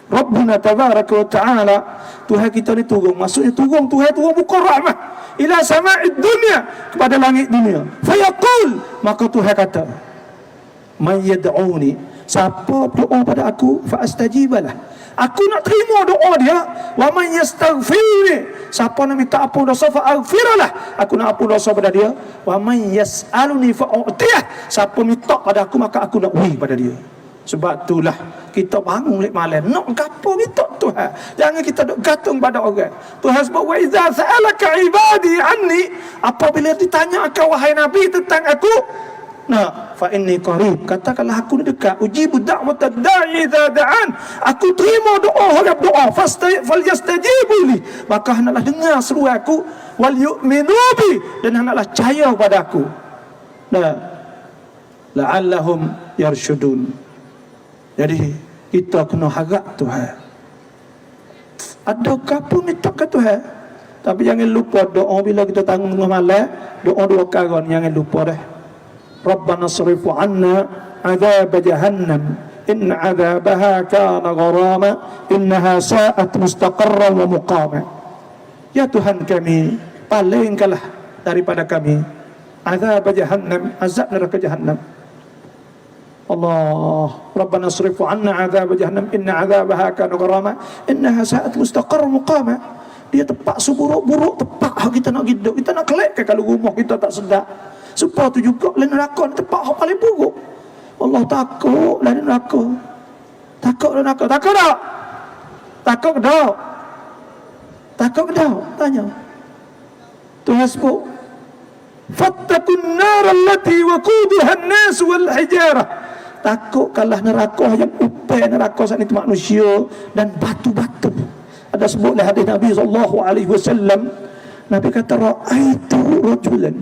Rabbuna tabaraka wa ta'ala, Tuhan kita ni turun, maksudnya turun buka rahmat ila sama'id dunya, kepada langit dunia. Fayaqul, maka Tuhan kata, man yad'uni, siapa berdoa pada aku, fa astajibalah, aku nak terima doa dia. Wa man yastaghfirni, siapa nak minta ampun dosa fa aghfirlah, aku nak ampun dosa pada dia. Wa man yas'aluni fa u'tiyah, siapa minta pada aku maka aku nak beri pada dia. Sebab itulah kita bangun lek malam nak gapo minta Tuhan. Jangan kita duk gantung pada orang. Tuhan sebut wa idza sa'alaka ibadi anni, apabila ditanya kau wahai nabi tentang aku, fa inni qarib, katakanlah aku ni dekat. Ujibu da'watad da'i idza da'an, aku terima doa orang doa. Falyastajibu li, maka hendaklah dengar seru aku. Wal yu'minu bi, dan hendaklah percaya kepada aku. La'allahum yarshudun. Jadi kita kena harap Tuhan. Ada apa minta ke Tuhan? Tapi jangan lupa doa bila kita tanggung tengah malam, doa dua kali, jangan lupa dah. Rabbana srifu anna azab jahannam inna azabaha kana gharama innaha sa'at mustaqarran wa muqama. Ya Tuhan kami, palingkanlah daripada kami azab jahannam, azab neraka jahannam. Allah, Rabbana srifu anna azab jahannam inna azabaha kana gharama innaha sa'at mustaqarran wa muqama. Dia tepak seburuk-buruk, tepak hak kita nak hidup, kita nak kelak kalau rumah kita tak sedap. Supaya tu juga lain neraka ni tempat yang paling buruk. Allah takut lain neraka. Takut tak? Takut tak? Takut tak? Tanya. Tuhan sebut, fattakun nar allati waquduha an-nas wal hijarah. Takutkanlah neraka yang upai neraka saat itu manusia dan batu-batu. Ada sebut oleh hadis Nabi SAW, Nabi kata ra'aitu rajulan,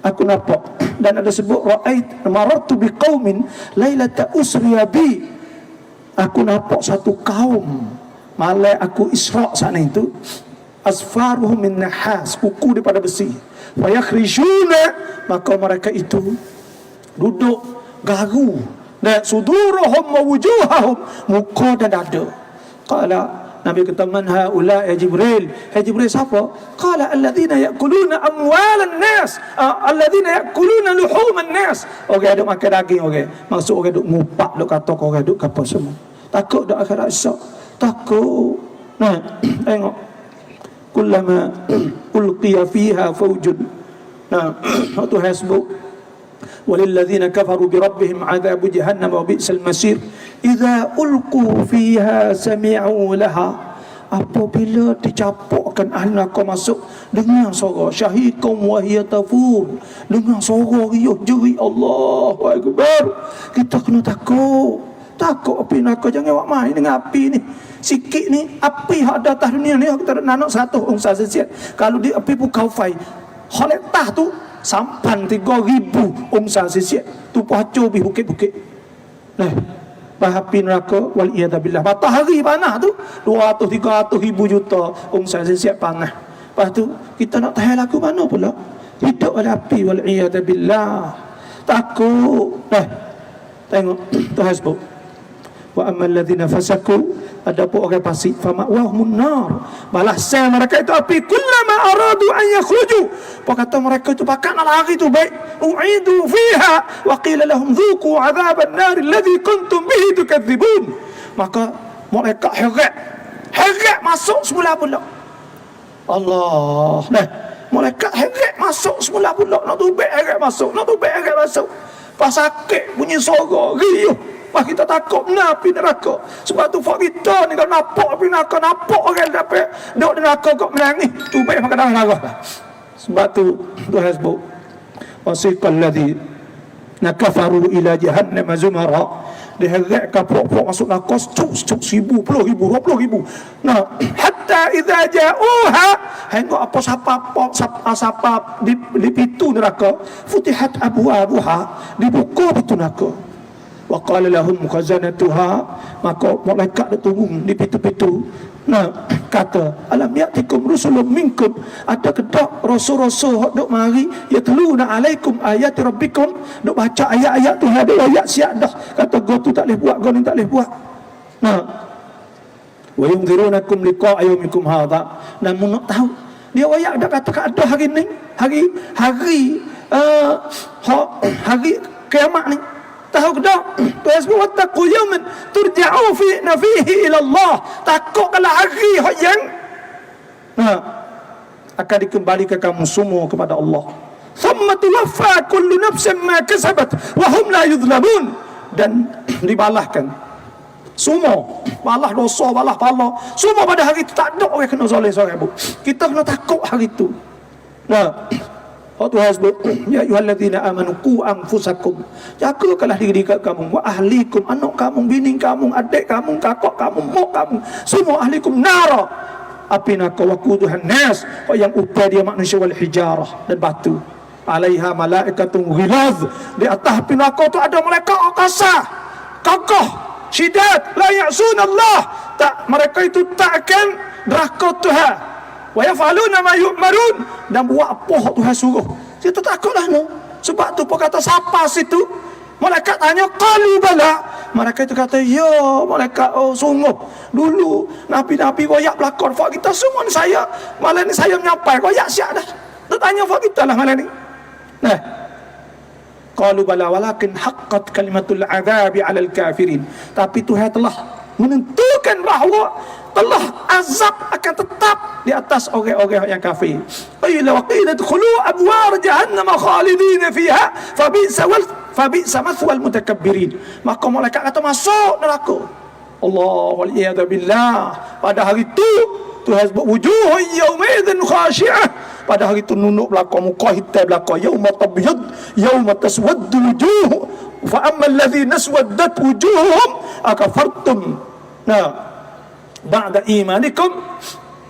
aku nampak. Dan ada sebut ra'ait marartu biqaumin lailata usriya bi, aku nampak satu kaum malam aku Isra sana itu, asfaruhum min nahas, kuku daripada besi, fa yakhrishuna, maka mereka itu duduk garu, dan suduruhum wa wujuhahum, muka dan dada. Qala, Nabi kata, man haula ya Jibril? Hai Jibril, siapa? Qala alladzina ya'kuluna amwalan nas, alladzina ya'kuluna luhuman nas. Orang duk makan daging orang. Maksud orang duk ngupak, duk kata orang duk apa semua. Takut dak akhirat esok. Takut. Tengok. Kullama ulqiya fiha fawjun. Itu hasbuk. Walilladzina kafaru bi rabbihim adzabu jahannam wa bi'sal masir. Idza ulqu fiha sami'u laha, apabila dicampurkan ahli neraka masuk, dengar suara syahiqum wa hiya tafur, dengar suara riuh jerit Allahu Akbar. Kita kena takut api neraka. Jangan buat main dengan api ni. Sikit ni api hak atas dunia ni kita nak 100 ungsa Celsius. Kalau di api pukau fai haletah tu sampan 3000 ungsa Celsius tu pacul bi bukit-bukit. Api neraka wal iyadzabillah. Matahari panas tu 200-300 ribu juta ungsa Celsius panas. Lepas tu kita nak tahan lagu mana pula? hidup dalam api wal iyad billah. Takut. Tengok Tuhan sebut wa ammal ladzina fasaku, adapun orang fasik fama'wahumun nar, balasan mereka itu api. Kullama aradu an yakhruju, kata mereka itu bakal nak lari tu baik, u'idu fiha wa qila lahum dhuqu adzaban nar alladhi kuntum bihi tukadzibun. Maka mereka heret masuk semula pula. Allah. Mereka heret masuk semula pula. Nak tubik heret masuk, nak tubik heret masuk. Pas sakit bunyi suara riuh. Pas kita takut api neraka. Sebab tu fak kita ni kalau nampak api neraka, nampak orang dapat duduk di neraka kok menangis, tu baik makan darah. Sebab tu Tuhan sebut wasiqal ladzi nakafaru ila jahannam zumara, diheret kapok-pok masuk neraka cuk 1000, 10,000, 20,000. Hatta idza ja'uha, hingga apa sapa di pintu neraka, futihat abwabuha, dibuka pintu neraka. Wa qala lahum khazanatuha, maka malaikat dia turun di pintu-pintu. Kata, alam ya'tikum rusulun minkum, ada kedak rasul-rasul dok mari yatluna alaikum ayati rabbikum, dok baca ayat-ayat Tuhan, ada ayat siap dah. Kata go tu tak boleh buat, go ni tak boleh buat. Wa yunzirunakum liqa'a yaumikum hadha, namun nak tahu dia ayat dah kata ada hari ni, hari kiamat ni. Tahu ke tak? Tuhan sebut wattaqu yawman turja'u fihi ila Allah. Takut kalau hari yang akan dikembalikan kamu semua kepada Allah. Thumma tuwaffa kullu nafsin ma kasabat wa hum la yudhlamun, dan dibalahkan semua balah dosa, balah pahala semua pada hari itu. Tak ada orang kena zalim seorang pun. Kita kena takut hari itu. Tuhan sebut ya ayyuhalladzina amanu qu anfusakum, jagalah diri kamu, wa ahlikum, anak kamu, bini kamu, adik kamu, kakak kamu, mak kamu, semua ahlikum nara, api neraka, waquduhan nas, yang upah dia manusia, wal hijarah, dan batu, alaiha malaikatun ghilaz, di atas api neraka tu ada malaikat kasar, kokoh, syiddat, la ya'sunallah, tak, mereka itu tak akan neraka Tuhan, wa yaf'aluna ma yu'marun, dan buat apa Tuhan suruh. Kita takutlah no. Sebab tu pun kata siapa situ? Malaikat tanya, qalu bala. Mereka itu kata, ya malaikat, oh sungguh dulu nabi-nabi royak belakon fak kita semua ni, saya malam ni saya menyampai royak siap dah. Dia tanya fak kita lah malam ni. Qalu bala walakin haqqat kalimatul azabi 'alal kafirin. Tapi Tuhan telah menentukan bahawa Allah azab akan tetap di atas orang-orang yang kafir. Qila wa qila dkhulu abwar jahannam khalidin fiha fabi'sa mathwal mutakabbirin. Maka malaikat kata masuk neraka. Allah wal iyad billah. Pada hari itu Tuhan sebut wujuh yaumidzin khashi'ah. Pada hari itu nunuk belakang, muka hitam belakang. Yauma tabyad yauma taswaddu wujuh. Fa amma alladhina aswaddat wujuhum akafartum ba'da imanikum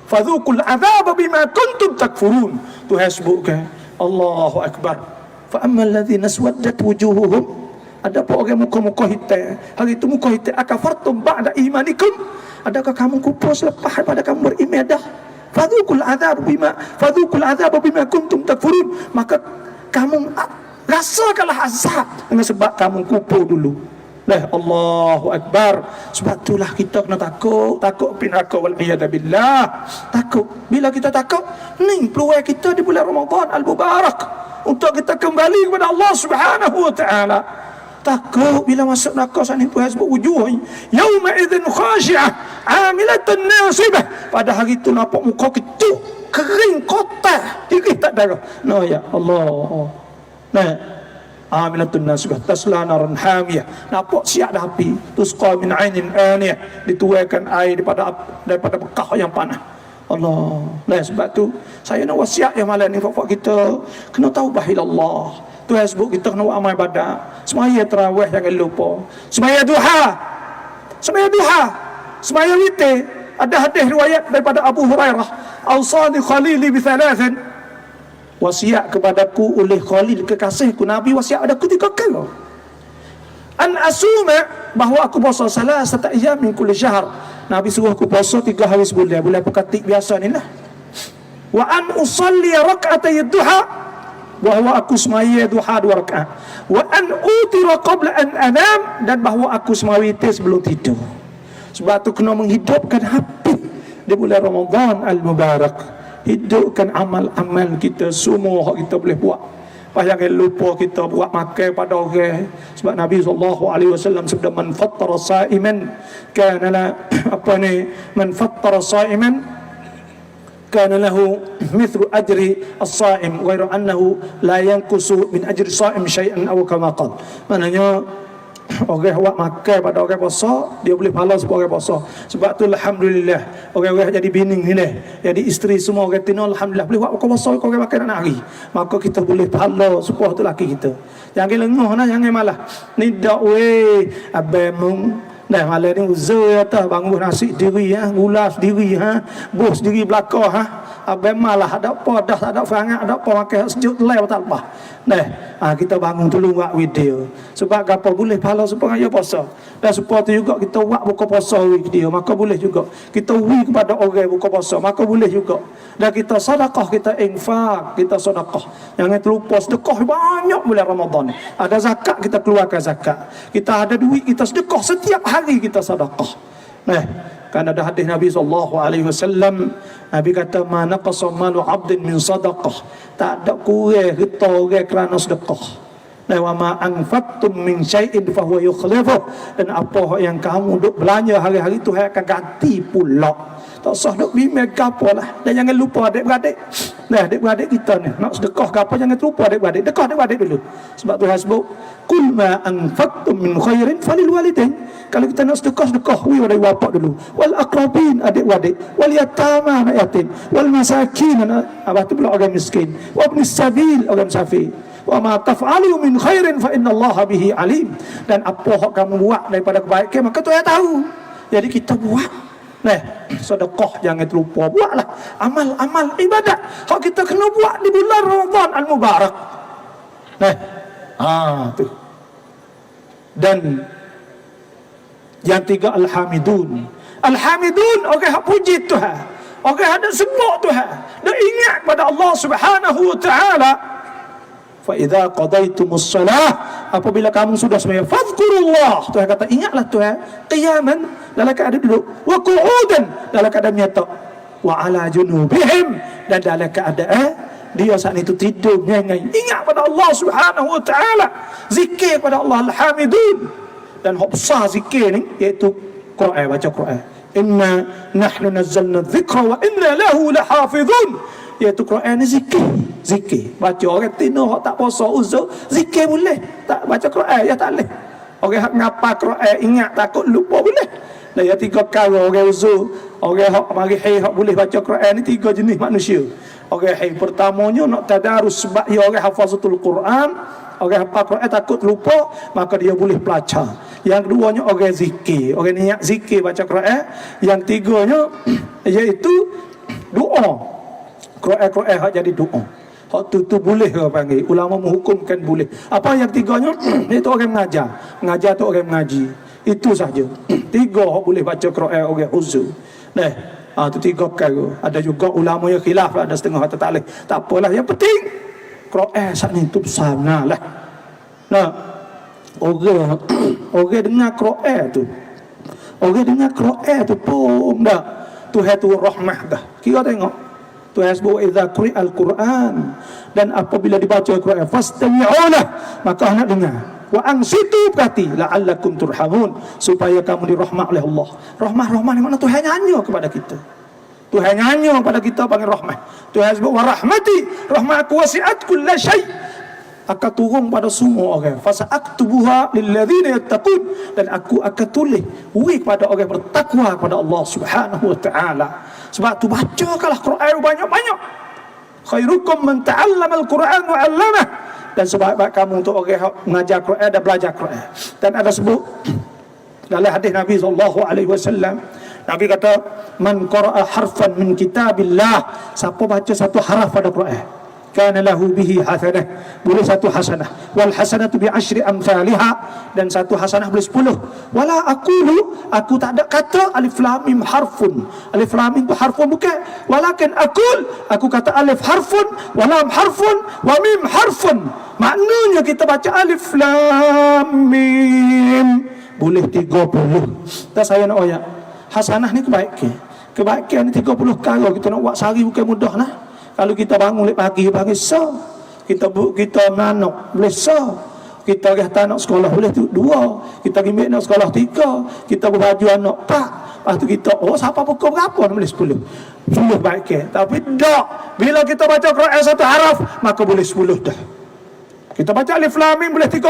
fadhuqul azaba bima kuntum takfurun. Tuhan sebutkan Allahu akbar. Fa ammal ladzina aswaddat wujuhuhum, ada apa orang muka-muka hitam, hari itu muka hitam, akafartum ba'da imanikum, adakah kamu kufur selepas pada kamu beriman dah? Fadhuqul azaba bima kuntum takfurun, maka kamu rasakanlah azab dengan sebab kamu kufur dulu. Allahu akbar. Sebab itulah kita kena takut pinaka wal iyad billah. Takut. Bila kita takut, ni peluang kita di bulan Ramadan al-Mubarak untuk kita kembali kepada Allah Subhanahu wa taala. Takut bila masuk neraka sana, Tuhan sebut wujuh yauma idzin khashi'ah 'amilatun nasibah. Pada hari itu nampak muka ketuk, kering, kotor, dikit tak darah. Ya Allah. Amilatun nasibah tasla naran hamiyah, nampak siap dah api, tusqa min ainin aniyah, dituaikan air daripada bekah yang panas. Allah. Sebab tu saya nak wasiat yang malam ni bapak kita kena taubah ila Allah. Tuhan sebut kita kena buat amal ibadat, semaya tarawih jangan lupa, semaya duha, semaya witir. Ada hadis riwayat daripada Abu Hurairah, awsani khalili bi thalathin, wasiat kepadaku oleh Khalil kekasihku Nabi, wasiat padaku 3 kali. An asuma, bahawa aku puasa salasata ayyam min kulli syahr. Nabi suruh aku puasa 3 hari sebulan, bulan pekatik biasa ni lah. Wa an usalli rak'atay duha, bahawa aku semaya duha 2 rakaat, wa an utira qabla an anam, dan bahawa aku semaya witir sebelum tidur. Sebab tu kena menghidupkan hati di bulan Ramadan al-Mubarak. Hidupkan amal-amal kita semua yang kita boleh buat. Jangan lupa kita buat makan pada orang. Sebab Nabi SAW sabda, man fattara sa'iman kana la man fattara sa'iman kana lahu mithlu ajri as-sa'im ghairu annahu la yanqusu min ajri as-sa'im syai'an aw kama qala. Maknanya orang buat makan pada orang puasa, dia boleh pahala sebab orang puasa. Sebab tu alhamdulillah orang-orang jadi bini ni dah, jadi isteri semua orang tina alhamdulillah boleh buat buka puasa, orang makan anak hari. Maka kita boleh pahala supaya tu laki kita. Jangan lengah nah, jangan malah. Ni dak weh abang dah malam ni uzur atas bangun nasi diri gula sendiri bos diri belakang abang malah ada apa dah tak ada fangat ada apa makan sejuk leh tak apa. Kita bangun dulu buat video. Sebab apa boleh pahala supaya ya puasa. Dan supaya tu juga kita buat buka puasa video, maka boleh juga. Kita kepada orang buka puasa, maka boleh juga. Dan kita sedekah, kita infak, kita sedekah. Jangan terlupa sedekah banyak bulan Ramadan. Ada zakat, kita keluarkan zakat. Kita ada duit, kita sedekah setiap hari, kita sedekah. Kan ada hadis Nabi SAW, Nabi kata, ma naqasa malu 'abdin min sadaqah. Tak ada kurang harta orang kerana sedekah. Wa ma anfaqtum min syai'in fa huwa yukhlifuh. Dan apa yang kamu duk belanja hari-hari tu akan ganti pula. Tak usah duk bimbang gapo lah. Dan jangan lupa adik-beradik. Adik-beradik kita ni nak sedekah ke apa, jangan terlupa adik-beradik. Dekah adik-beradik dulu. Sebab Tuhan sebut, kul ma anfaqtum min khairin falil walidain. Kalau kita nak sedekah wi pada bapak dulu. Wal aqrabin, adik-beradik. Wal yatama, anak yatim. Wal masakin, apa tu pula orang miskin. Wa ibnis sabil, orang musafir. Wa ma taf'alu min khairin fa innallaha bihi alim. Dan apa hak kamu buat daripada kebaikan, maka Tuhan tahu. Jadi kita buat. Sedekah jangan terlupa, buatlah amal-amal ibadat hak kita kena buat di bulan Ramadan al-Mubarak. Tu. Dan yang tiga al-hamidun. Al-hamidun orang hak puji Tuhan, orang ada sebut Tuhan dan ingat pada Allah Subhanahu wa taala. Fa idza qadaitumus shalah, apabila kamu sudah sembahyang, fadhkurullah, Tuhan kata ingatlah Tuhan qiyaman, dalam keadaan duduk, wa qu'udan, dalam keadaan nyata, wa ala junubihim, dan dalam keadaan dia saat itu tidur nyanyi. Ingat pada Allah Subhanahu wa taala, zikir pada Allah al-hamidun. Dan hak besar zikir ni iaitu Quran, baca Quran. Inna nahnu nazzalna dzikra wa inna lahu lahafizun. Iaitu Quran ni zikir. Baca orang tino hak tak puasa uzur, zikir boleh. Tak baca Quran ya tak boleh. Orang hak ngapa Quran ingat takut lupa boleh. Dan yang tiga perkara orang uzur, orang hak mari hai hak boleh baca Quran ni tiga jenis manusia. Orang hai pertamanya nak tadarus sebab dia orang hafazatul Quran, orang hafal Quran takut lupa, maka dia boleh belajar. Yang keduanya orang zikir, orang niat zikir baca Quran. Yang tiganya iaitu doa. Quran hak jadi doa. Hak tu boleh orang panggil. Ulama menghukumkan boleh. Apa yang tiganya? Itu orang mengajar. Mengajar tu orang mengaji. Itu saja. Tiga hak boleh baca Quran orang uzur. Tu tiga perkara. Ada juga ulama yang khilaf, ada setengah kata tak boleh. Tak apalah, yang penting Quran saat ni tu besar lah. Orang dengar Quran tu. Orang dengar Quran tu pun dah. Tuhan tu rahmah dah. Kira tengok. Tuhan sebut idza quri'al Quran, dan apabila dibaca Al-Quran fastami'ulah, maka hendak dengar. Wa ansitu berarti la'allakum turhamun, supaya kamu dirahmat oleh Allah. Rahmah ni mana Tuhan nyanyi kepada kita. Tuhan nyanyi kepada kita panggil rahmah. Tuhan sebut wa rahmati, rahmatku wasi'at kulla syai', akan turun pada semua orang. Fasa'aktubuha lilladzina yattaqun, dan aku akan tulis kepada orang bertakwa kepada Allah Subhanahu wa taala. Sebab tu bacakanlah Quran banyak-banyak. Khairukum man ta'allama al-Quran wa 'allamah. Dan sebaik-baik kamu untuk orang mengajar Quran dan belajar Quran. Dan ada sebut dalam hadis Nabi SAW, Nabi kata, man qara'a harfan min kitabillah, siapa baca satu haraf pada Quran, kana lahu bihi hasanah, boleh satu hasanah. Wal hasanatu bi asyri amsalha, dan satu hasanah boleh 10. Wala aqulu, aku tak ada kata alif lam mim harfun. Alif lam mim itu harfun bukan. Walakin aku kata alif harfun, wa lam harfun, wa mim harfun. Maknanya kita baca alif lam mim boleh 30. Tak saya nak ayat. Hasanah ni kebaikan ni 30 kali. Kita nak buat sehari bukan mudah lah. Kalau kita bangun pagi kita menanok boleh kita pergi anak sekolah boleh 2, kita pergi anak sekolah 3, kita berbaju anak 4. Lepas tu kita siapa pukul berapa boleh 10 baik. Tapi tak, bila kita baca Quran satu haraf maka boleh 10 dah. Kita baca alif lam mim boleh 30.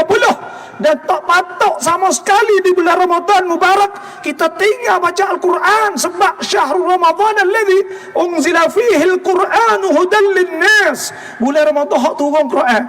Dan tak patut sama sekali di bulan Ramadan Mubarak kita tinggal baca Al-Quran, sebab syahrul Ramadan alladhi unzila fihi Al-Quran hudan linnas. Bulan Ramadan hak turun Quran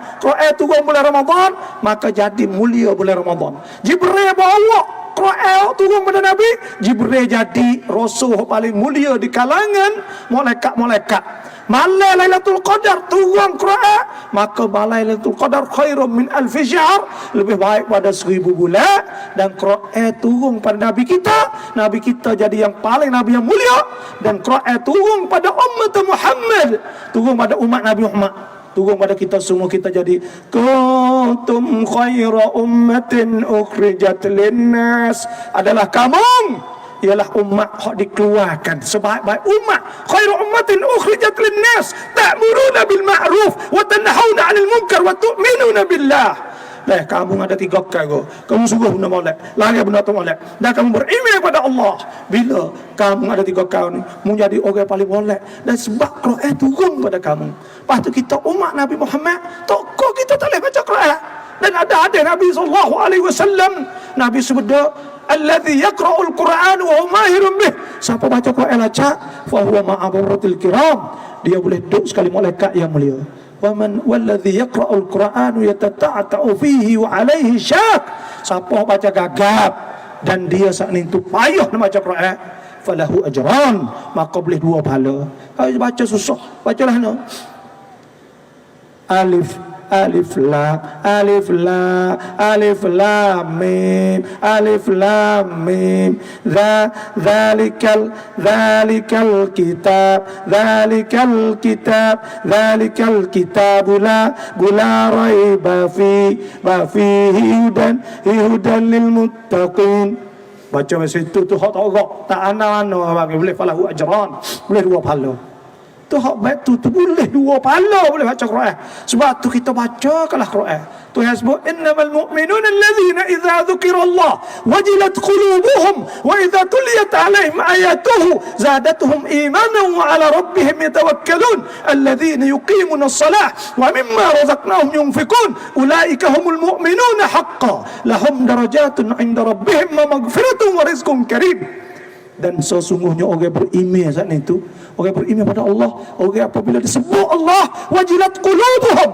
turun bulan Ramadan, maka jadi mulia bulan Ramadan. Jibril bawa Quran turun pada Nabi, Jibril jadi rasul paling mulia di kalangan malaikat-malaikat. Malam Lailatul Qadar turun Quran, maka malam Lailatul Qadar khairum min alfi syahr, lebih baik pada 1000 bulan. Dan Quran turun pada Nabi kita jadi yang paling Nabi yang mulia. Dan Quran turun pada umat Muhammad, turun pada umat Nabi Muhammad, turun pada kita semua, kita jadi kuntum khaira ummatin ukhrijat linnas, adalah kamu ialah umat yang dikeluarkan sebaik-baik umat, khairu ummatin ukhrijat linnas ta'muruna bil ma'ruf wa tanhauna 'anil munkar wa tu'minuna billah. Kamu ada 3 kali kamu suruh benda molek, lari benda tu molek, dan kamu beriman kepada Allah. Bila kamu ada 3 kali ni menjadi orang paling molek, dan sebab Quran turun pada kamu. Lepas tu kita umat Nabi Muhammad, tokoh kita tak boleh baca Quran. Dan ada Nabi SAW, Nabi sebut alladhi yaqra'ul Qur'an wa huwa mahirun bih. Siapa baca Quran acak, fa huwa ma'abaratil kiram, dia boleh duduk sekali malaikat yang mulia. Wa man walladhi yaqra'ul Qur'an yatata'u fihi wa 'alaihi syak. Siapa baca gagap dan dia saat itu payah nak baca Quran, falahu ajran, maka boleh 2 pahala. Kalau baca susah, bacalah no. Alif lam mim zalikal kitab la raiba fihi hudan lil muttaqin. Baca masa itu tu hak tak ana-ana bagi boleh falahu ajran, boleh 2 pahala. Tu hak baik tu boleh 2 pahala boleh baca Quran. Sebab tu kita bacakanlah Quran. Tuhan sebut innamal mu'minuna alladhina idza dzukirallah wajilat qulubuhum wa idza tuliyat alaihim ayatuhu zadatuhum imanan wa ala rabbihim yatawakkalun alladhina yuqimuna as-salah wa mimma razaqnahum yunfikun ulaika humul mu'minuna haqqan lahum darajatun 'inda rabbihim wa maghfiratun wa rizqun karim. Dan sesungguhnya orang beriman saat itu, orang beriman pada Allah, orang apabila disebut Allah, wajilat qulubuhum,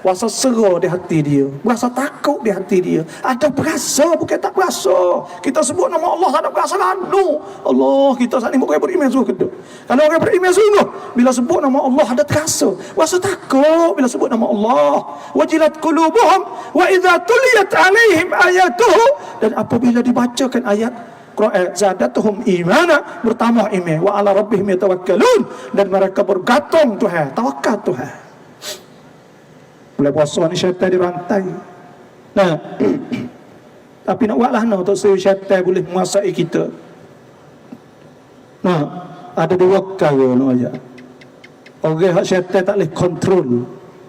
rasa sera di hati dia, rasa takut di hati dia, ada berasa bukan tak berasa. Kita sebut nama Allah tak ada berasa lalu Allah, kita saat ini orang beriman sungguh kedua. Kalau orang beriman sungguh, bila sebut nama Allah ada terasa, rasa takut bila sebut nama Allah. Wajilat qulubuhum wa idza tuliyat alaihim ayatuhu, dan apabila dibacakan ayat Quran zadatuhum imana, bertambah iman, wa ala rabbihim yatawakkalun, dan mereka bergantung Tuhan, tawakal Tuhan. Boleh puasa ni syaitan dirantai. Tapi nak buatlah untuk syaitan boleh menguasai kita. Ada 2 perkara nak aja. Orang syaitan tak boleh kontrol.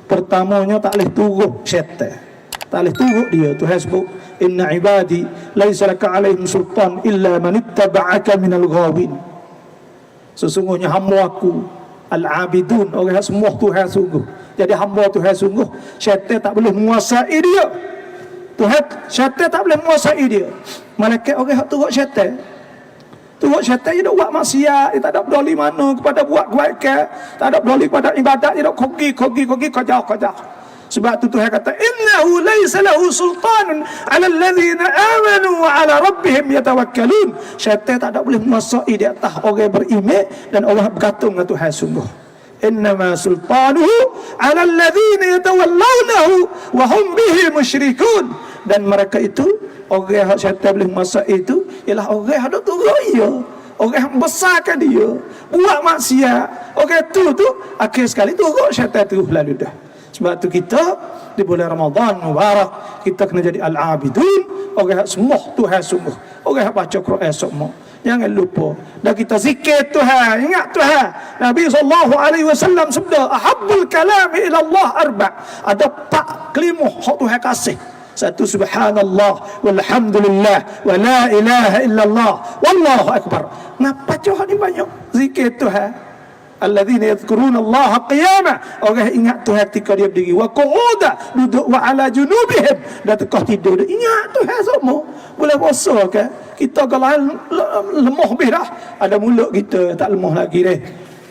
Pertamanya tak boleh turun syaitan. Tak boleh turun dia. Tuhan sebut inna ibadi laisa laka alaihim sultan illa man ittaba'aka minal ghawin. Sesungguhnya hamba aku al-abidun, orang semua Tuhan sungguh. Jadi hamba Tuhan sungguh, syaitan tak boleh menguasai dia. Syaitan tak boleh menguasai dia. Malaikat orang hak turut syaitan. Turut syaitan dia buat maksiat, dia tak ada peduli mana kepada buat kebaikan, tak ada peduli kepada ibadat, dia dok kogi kerja. Sebab tu Tuhan kata innahu laysa lahu sultanun 'ala alladhina amanu wa 'ala rabbihim yatawakkalun. Syaitan tak ada boleh menguasai di atas orang beriman dan orang bergantung dengan Tuhan sungguh. innama sultanuhu 'ala alladhina yatawallawnahu wa hum bihi musyrikun. Dan mereka itu orang yang syaitan boleh masak itu ialah orang yang ada turaya, orang yang besarkan dia buat maksiat. Orang tu akhir sekali tu orang syaitan tu lalu dah. Sebab tu kita di bulan Ramadan mubarak kita kena jadi al-abidun, orang yang sembah Tuhan sungguh, orang yang baca Quran semua. Jangan lupa. Dan kita zikir Tuhan, ingat Tuhan. Nabi SAW sabda, ahabbul kalami ila Allah arba'. Ada 4 kalimah hak Tuhan kasih. Satu, subhanallah walhamdulillah wa la ilaha illallah wallahu akbar. Ngapa cakap ni banyak zikir Tuhan? Alladzina yadhkuruna Allah qiyama, orang ingat Tuhan ketika dia berdiri, wa qu'uda, duduk, wa ala junubihim, dan tekah tidur, ingat Tuhan semua. Boleh puasa ke? Kita kalau lemah lebih dah, ada mulut kita tak lemah lagi deh.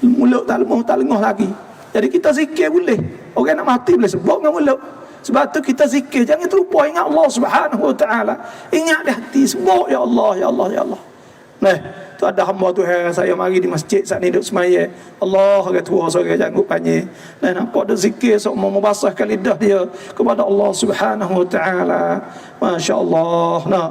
Mulut tak lemah, tak lengah lagi. Jadi kita zikir boleh. Orang nak mati boleh sebut dengan mulut. Sebab tu kita zikir, jangan terlupa ingat Allah Subhanahu wa taala. Ingat di hati, sebut ya Allah, ya Allah, ya Allah. Nah, tu ada hamba Tuhan saya mari di masjid saat ni duduk semaya. Allah kata tua sore janggut panjang. Dan nampak dia zikir semua membasahkan lidah dia kepada Allah Subhanahu wa taala. Masya-Allah. Nah,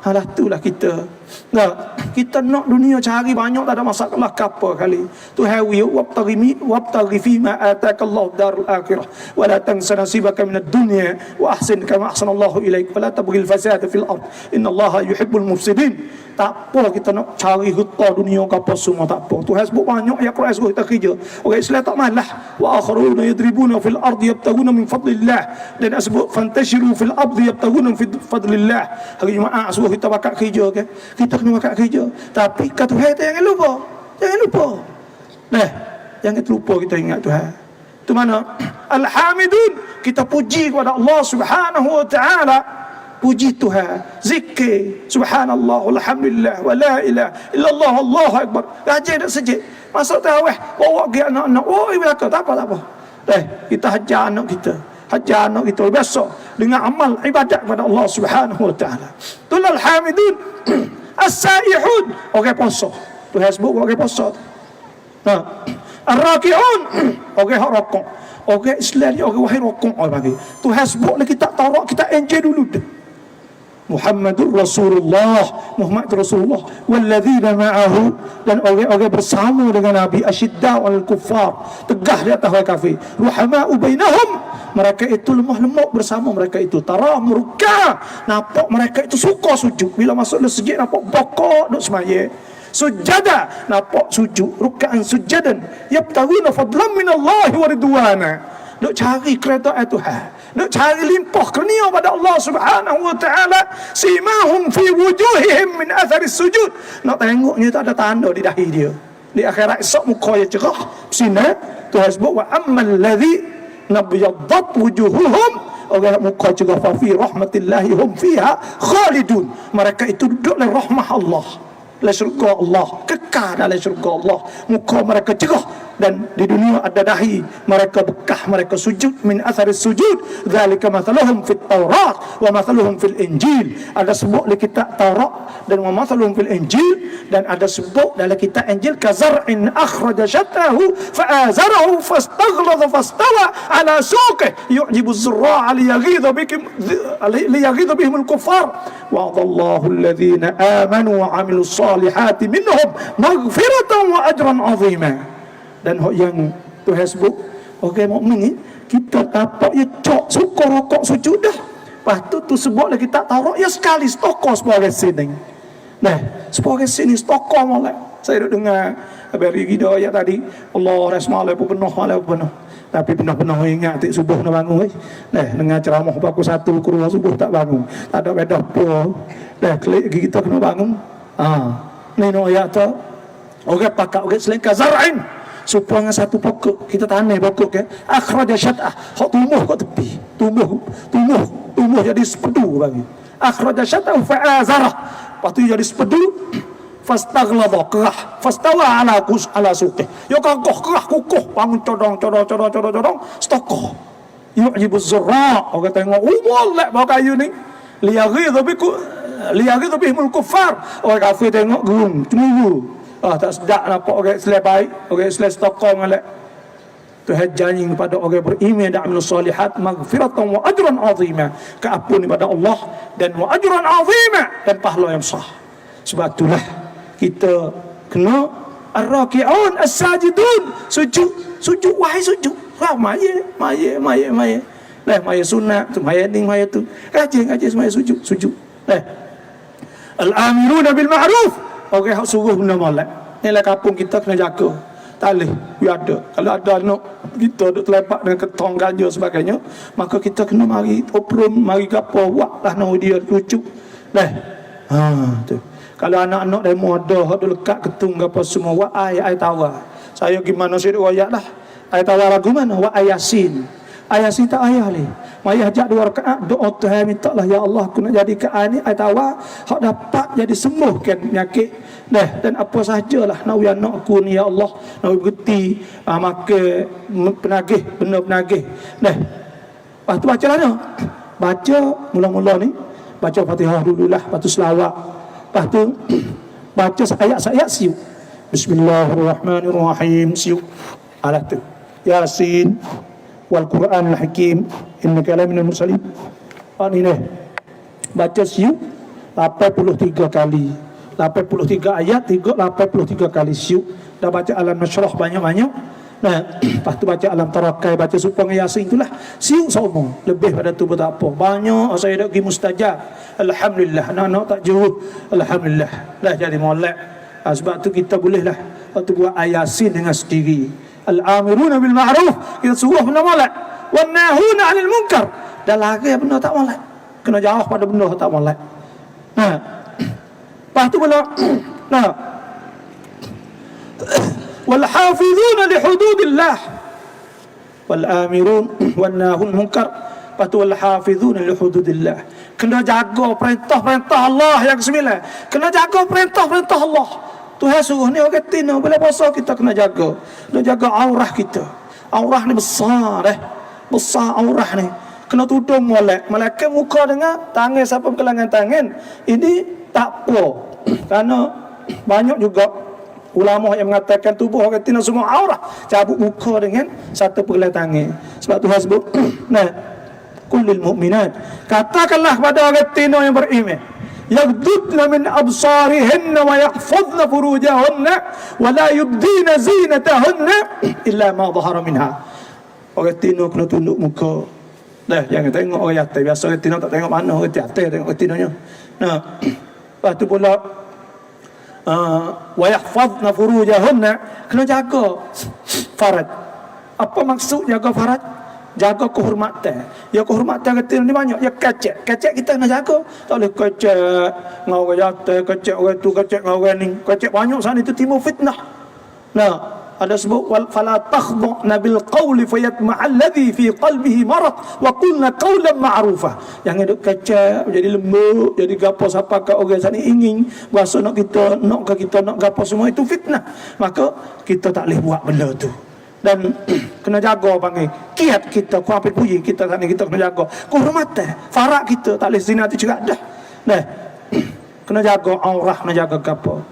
halah itulah kita. Nah, kita nak dunia cari banyak tak ada masalah kapal kali. Tuhan wabtaghi fi ma atakallahu darul akhirah wa la tansa nasibaka minad dunya wa ahsin kama ahsanallahu ilaik wa la tabghil fasada fil ard innallaha yuhibbul mufsidin. Tak apa kita nak cari harta dunia kapal semua, tak apa. Tuhan sebut banyak ayat Quran suruh kita kerja. Orang Islam tak malah. Wa akharuna yadribuna fil ardi yabtaguna min fadlillah. Dan sebut fantashiru fil ardi yabtaguna min fadlillah. Hari Jumaat suruh kita bakar kerja ke? Kita kena bakar kerja. Tapi kata Tuhan jangan lupa. Jangan lupa. Nah, jangan terlupa kita ingat Tuhan. Itu mana? Alhamdulillah, kita puji kepada Allah Subhanahu wa taala. Puji Tuhan, zikir subhanallah walhamdulillah wa la ilaha illallah Allahu akbar. Rajin tak sejid. Masuk tarawih, bawa pergi anak-anak. Oh, belaka tak apa. Kita hajar anak kita. Hajar anak kita besok dengan amal ibadat kepada Allah Subhanahu wa taala. Tulal hamidun as-saihun, orang puasa. Tuhan sebut orang puasa. Nah, ar-raki'un, orang hak rokok. Orang Islam ni orang wahai rokok bagi. Tuhan sebut lagi tak tahu kita enjoy dulu dah. Muhammadur Rasulullah, Muhammad Rasulullah walladzina ma'ahu, dan orang-orang bersama dengan Nabi, asyidda wal kuffar, tegah di atas orang kafir, ruhama'u bainahum, mereka itu lemah lembut bersama mereka itu, tarah murka, nampak mereka itu suka sujud, bila masuk masjid nampak bokok duk semaya, sujada nampak sujud, ruk'an sujadan, yabtaguna fadlan minallahi wa ridwana, duk cari keredaan Tuhan, nak cari limpah kurnia pada Allah Subhanahu wa taala. Simahum fi wujuhihim min athari sujud. Nak tengoknya tak ada tanda di dahi dia. Di akhirat esok muka dia cerah. Sini Tuhan sebut wa ammal ladzi nabyaddat wujuhuhum, orang muka cerah fa fi rahmatillahi hum fiha khalidun. Mereka itu duduk dalam rahmah Allah, dalam syurga Allah, kekal dalam syurga Allah. Muka mereka cerah dan di dunia ada dahi mereka bekah, mereka sujud min athari sujud. Dzalika mathaluhum fit Taurat wa mathaluhum fil Injil. Ada sebut di kitab Taurat dan wa mathaluhum fil Injil, dan ada sebut dalam kitab Injil kazar'in akhraja shatahu fa'azarahu fastaghladha fastawa ala suqihi yu'jibu az-zurra'a liyaghidha bihim al-kuffar. Wa'adallahu alladhina amanu wa 'amilus salihati minhum maghfiratan wa ajran 'azima. Dan yang Tuhan sebut orang mukmin ni, kita dapat ya cok suka rokok sujud dah. Lepas tu sebut lagi tak tahu ya sekali stokor sebagai sini. Nah, sebagai sini stokor molek. Saya duk dengar beri gida ayat tadi, Allah rasmalah pun penuh malah penuh. Tapi penuh-penuh ingat tik subuh nak bangun. Nah, dengar ceramah baku satu kurang subuh tak bangun. Tak ada beda apa. Dah klik kita kena bangun. Ni no ayat tu. Orang pakak orang selain kazarain. Supaya satu pokok kita tanam pokok ke, akhraja syat'ah, hak tumbuh kat tepi, tumbuh jadi sepedu bagi. Akhraja syat'ah fa'azarah, lepas tu jadi sepedu, fastaghladha kerah, fastawa ala suqih. Yo kokoh kerah kukuh, bangun codong, stokoh. Yu'jibu az-zurra, orang tengok molek bawa kayu ni. Liyaghidha bihimul kuffar, orang kafir tengok gerum, cemburu. Tak sedap nampak orang Islam baik, orang Islam stokong elak. Tuhan janji kepada orang beriman dan amal salihat maghfiratan wa ajran azima, keampun kepada Allah dan wa ajran azima, dan pahala yang sah. Sebab itulah kita kena ar-raki'un as-sajidun, sujud wahai sujud. Maya. Lah maya sunat tu, maya ni maya tu. Rajin semaya sujud. Al-amiruna bil ma'ruf, orang hak suruh benda molek. Ni lah kampung kita kena jaga. Tak boleh ada. Kalau ada anak kita duk terlepak dengan ketong ganja sebagainya, maka kita kena mari operum, mari gapo buat lah nak dia lucu. Tu. Kalau anak-anak demo ada hak duk lekat ketung gapo semua wa ai tawa. Saya gimana sih ayat lah. Ai tawa lagu mana? Wa ayasin. Ayasin tak ayah ni. Mari hajat 2 rakaat doa Tuhan, minta lah ya Allah aku nak jadi keani ai tawa hak dapat jadi sembuhkan penyakit. Dan apa sajalah nak anak aku ni ya Allah, nak berhenti maka penagih, benda penagih. Lepas tu baca lah ni. Baca mula-mula ni, baca Fatihah dululah, lepas tu selawat. Lepas tu baca ayat-ayat siuk. Bismillahirrahmanirrahim siuk. Alah tu. Yasin wal Quran al-Hakim innaka laminal mursalin. Ni baca siuk 83 kali. 83 ayat, 83 kali siuk. Dah baca alam nasyrah banyak-banyak. Lepas tu baca alam tarakai, baca supang yasin, itulah siuk semua. Lebih pada tu pun tak apa. Banyak saya dah pergi mustajab. Alhamdulillah. Anak-anak tak jauh. Alhamdulillah. Dah jadi molek. Sebab tu kita bolehlah waktu buat ayasin dengan sendiri. Al-amiruna bil ma'ruf, kita suruh benda molek. Wan nahuna 'anil munkar, dah lari benda tak molek. Kena jauh pada benda tak molek. Lepas tu pula wal hafizuna li hududillah wal amirun wan nahun munkar. Lepas tu wal hafizuna li hududillah, kena jaga perintah-perintah Allah yang sembilan. Kena jaga perintah-perintah Allah. Tuhan suruh ni orang tina bila puasa kita kena jaga. Kena jaga aurah kita. Aurah ni besar besar aurah ni. Kena tudung molek. Malaikat muka dengan tangan siapa berkelangan tangan. Ini tak apa. Kerana banyak juga ulama yang mengatakan tubuh orang tina semua aurah. Cabut muka dengan satu pergelangan tangan. Sebab Tuhan sebut kullil mu'minat, katakanlah kepada orang tina yang beriman, yaghdudna min absarihinna wa yahfazna furujahunna wa la yubdina zinatahunna illa ma dhahara minha. Orang tina kena tunduk muka. Jangan tengok orang yatim. Biasa orang tina tak tengok mana orang yatim, tengok orang tinanya. Lepas tu pula wa yahfazna furujahunna, kena jaga farad. Apa maksud jaga farad? Jaga kehormatan. Ya kehormatan kita ni banyak. Ya kecek kita nak jaga. Tak boleh kecek dengan orang jatuh, kecek orang tu, kecek dengan orang ni. Kecek banyak sana itu timbul fitnah. Ada sebut fala takhdha'na bil qawli fayatma'a alladhi fi qalbihi marad wa qulna qawlan ma'rufa. Jangan duk kecek, jadi lembut, jadi gapo siapa kat orang sana ingin bahasa nak gapo semua itu fitnah. Maka kita tak boleh buat benda tu. Dan kena jaga panggil kiat kita, ku ambil puji kita sana, kita kena jaga kehormatan farak kita, tak boleh zina tu juga dah. Kena jaga aurah, kena jaga gapo.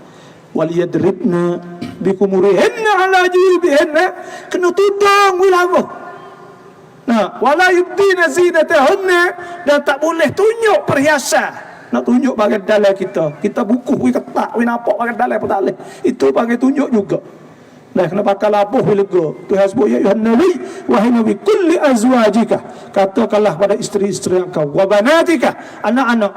Waliyadribna bikumurihinna ala juyubihinna, kena tudung wilawa. Wala yubdina zinatahunna, dan tak boleh tunjuk perhiasan. Nak tunjuk bagian dalam kita buku ketak, nampak bagian dalam pun tak boleh. Itu bagian tunjuk juga. Kena pakai labuh lega. Tuhan sebut ya ayuhan nabi wahai nabi kulli azwajika, katakanlah pada isteri-isteri engkau, wa banatika, anak-anak,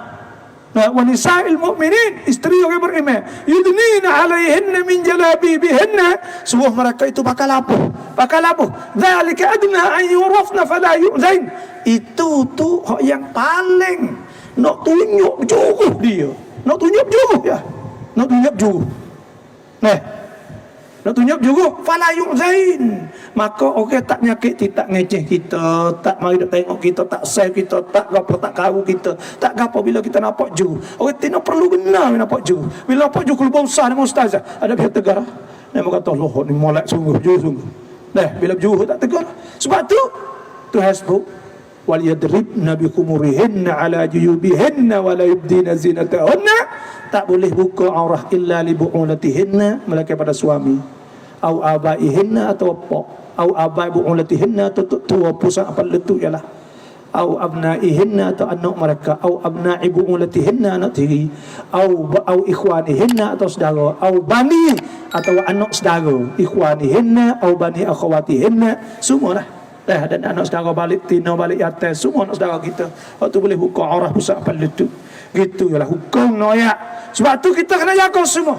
wa nisa'il mu'minin, isteri orang beriman, yudnina alaihinna min jalabibihinna, suruh mereka itu pakai labuh. Dzalika adna an yurafna fala yu'zain. Itu tu hak yang paling nak tunjuk juruh dia. Nak tunjuk juruh ya. Nak tunjuk juruh. Nak tunjuk juga fala yu'zain. Maka orang tak nyakiti, tak ngeceh kita, tak mari nak tengok kita, tak save kita, tak gapo, tak kau kita, tak gapo bila kita nampak ju. Orang tidak perlu benar nampak ju. Bila nampak ju keluar besar dengan ustazah, ada pihak tegar. Dia kata loh ni molek sungguh, ju sungguh. Bila ju tak tegar. Sebab tu Tuhan sebut wal yadribna bikumurihinna ala juyubihinna wa la yubdina zinatahunna, tak boleh buka aurah illa li bu'ulatihinna, melainkan pada suami. au abaihinna atau apa, au abai bu'ulatihinna atau tua pusat apa letu ialah, au abnaihinna atau anak mereka, au abnai bu'ulatihinna anak tiri, au ikhwanihinna atau saudara, au bani atau anak saudara, ikhwanihinna au bani akhwatihinna, semualah. Dan anak saudara balik tina balik atas, semua anak saudara kita. Waktu boleh buka arah pusat apa letu. Gitu ialah hukum noyak. Sebab tu kita kena jaga semua.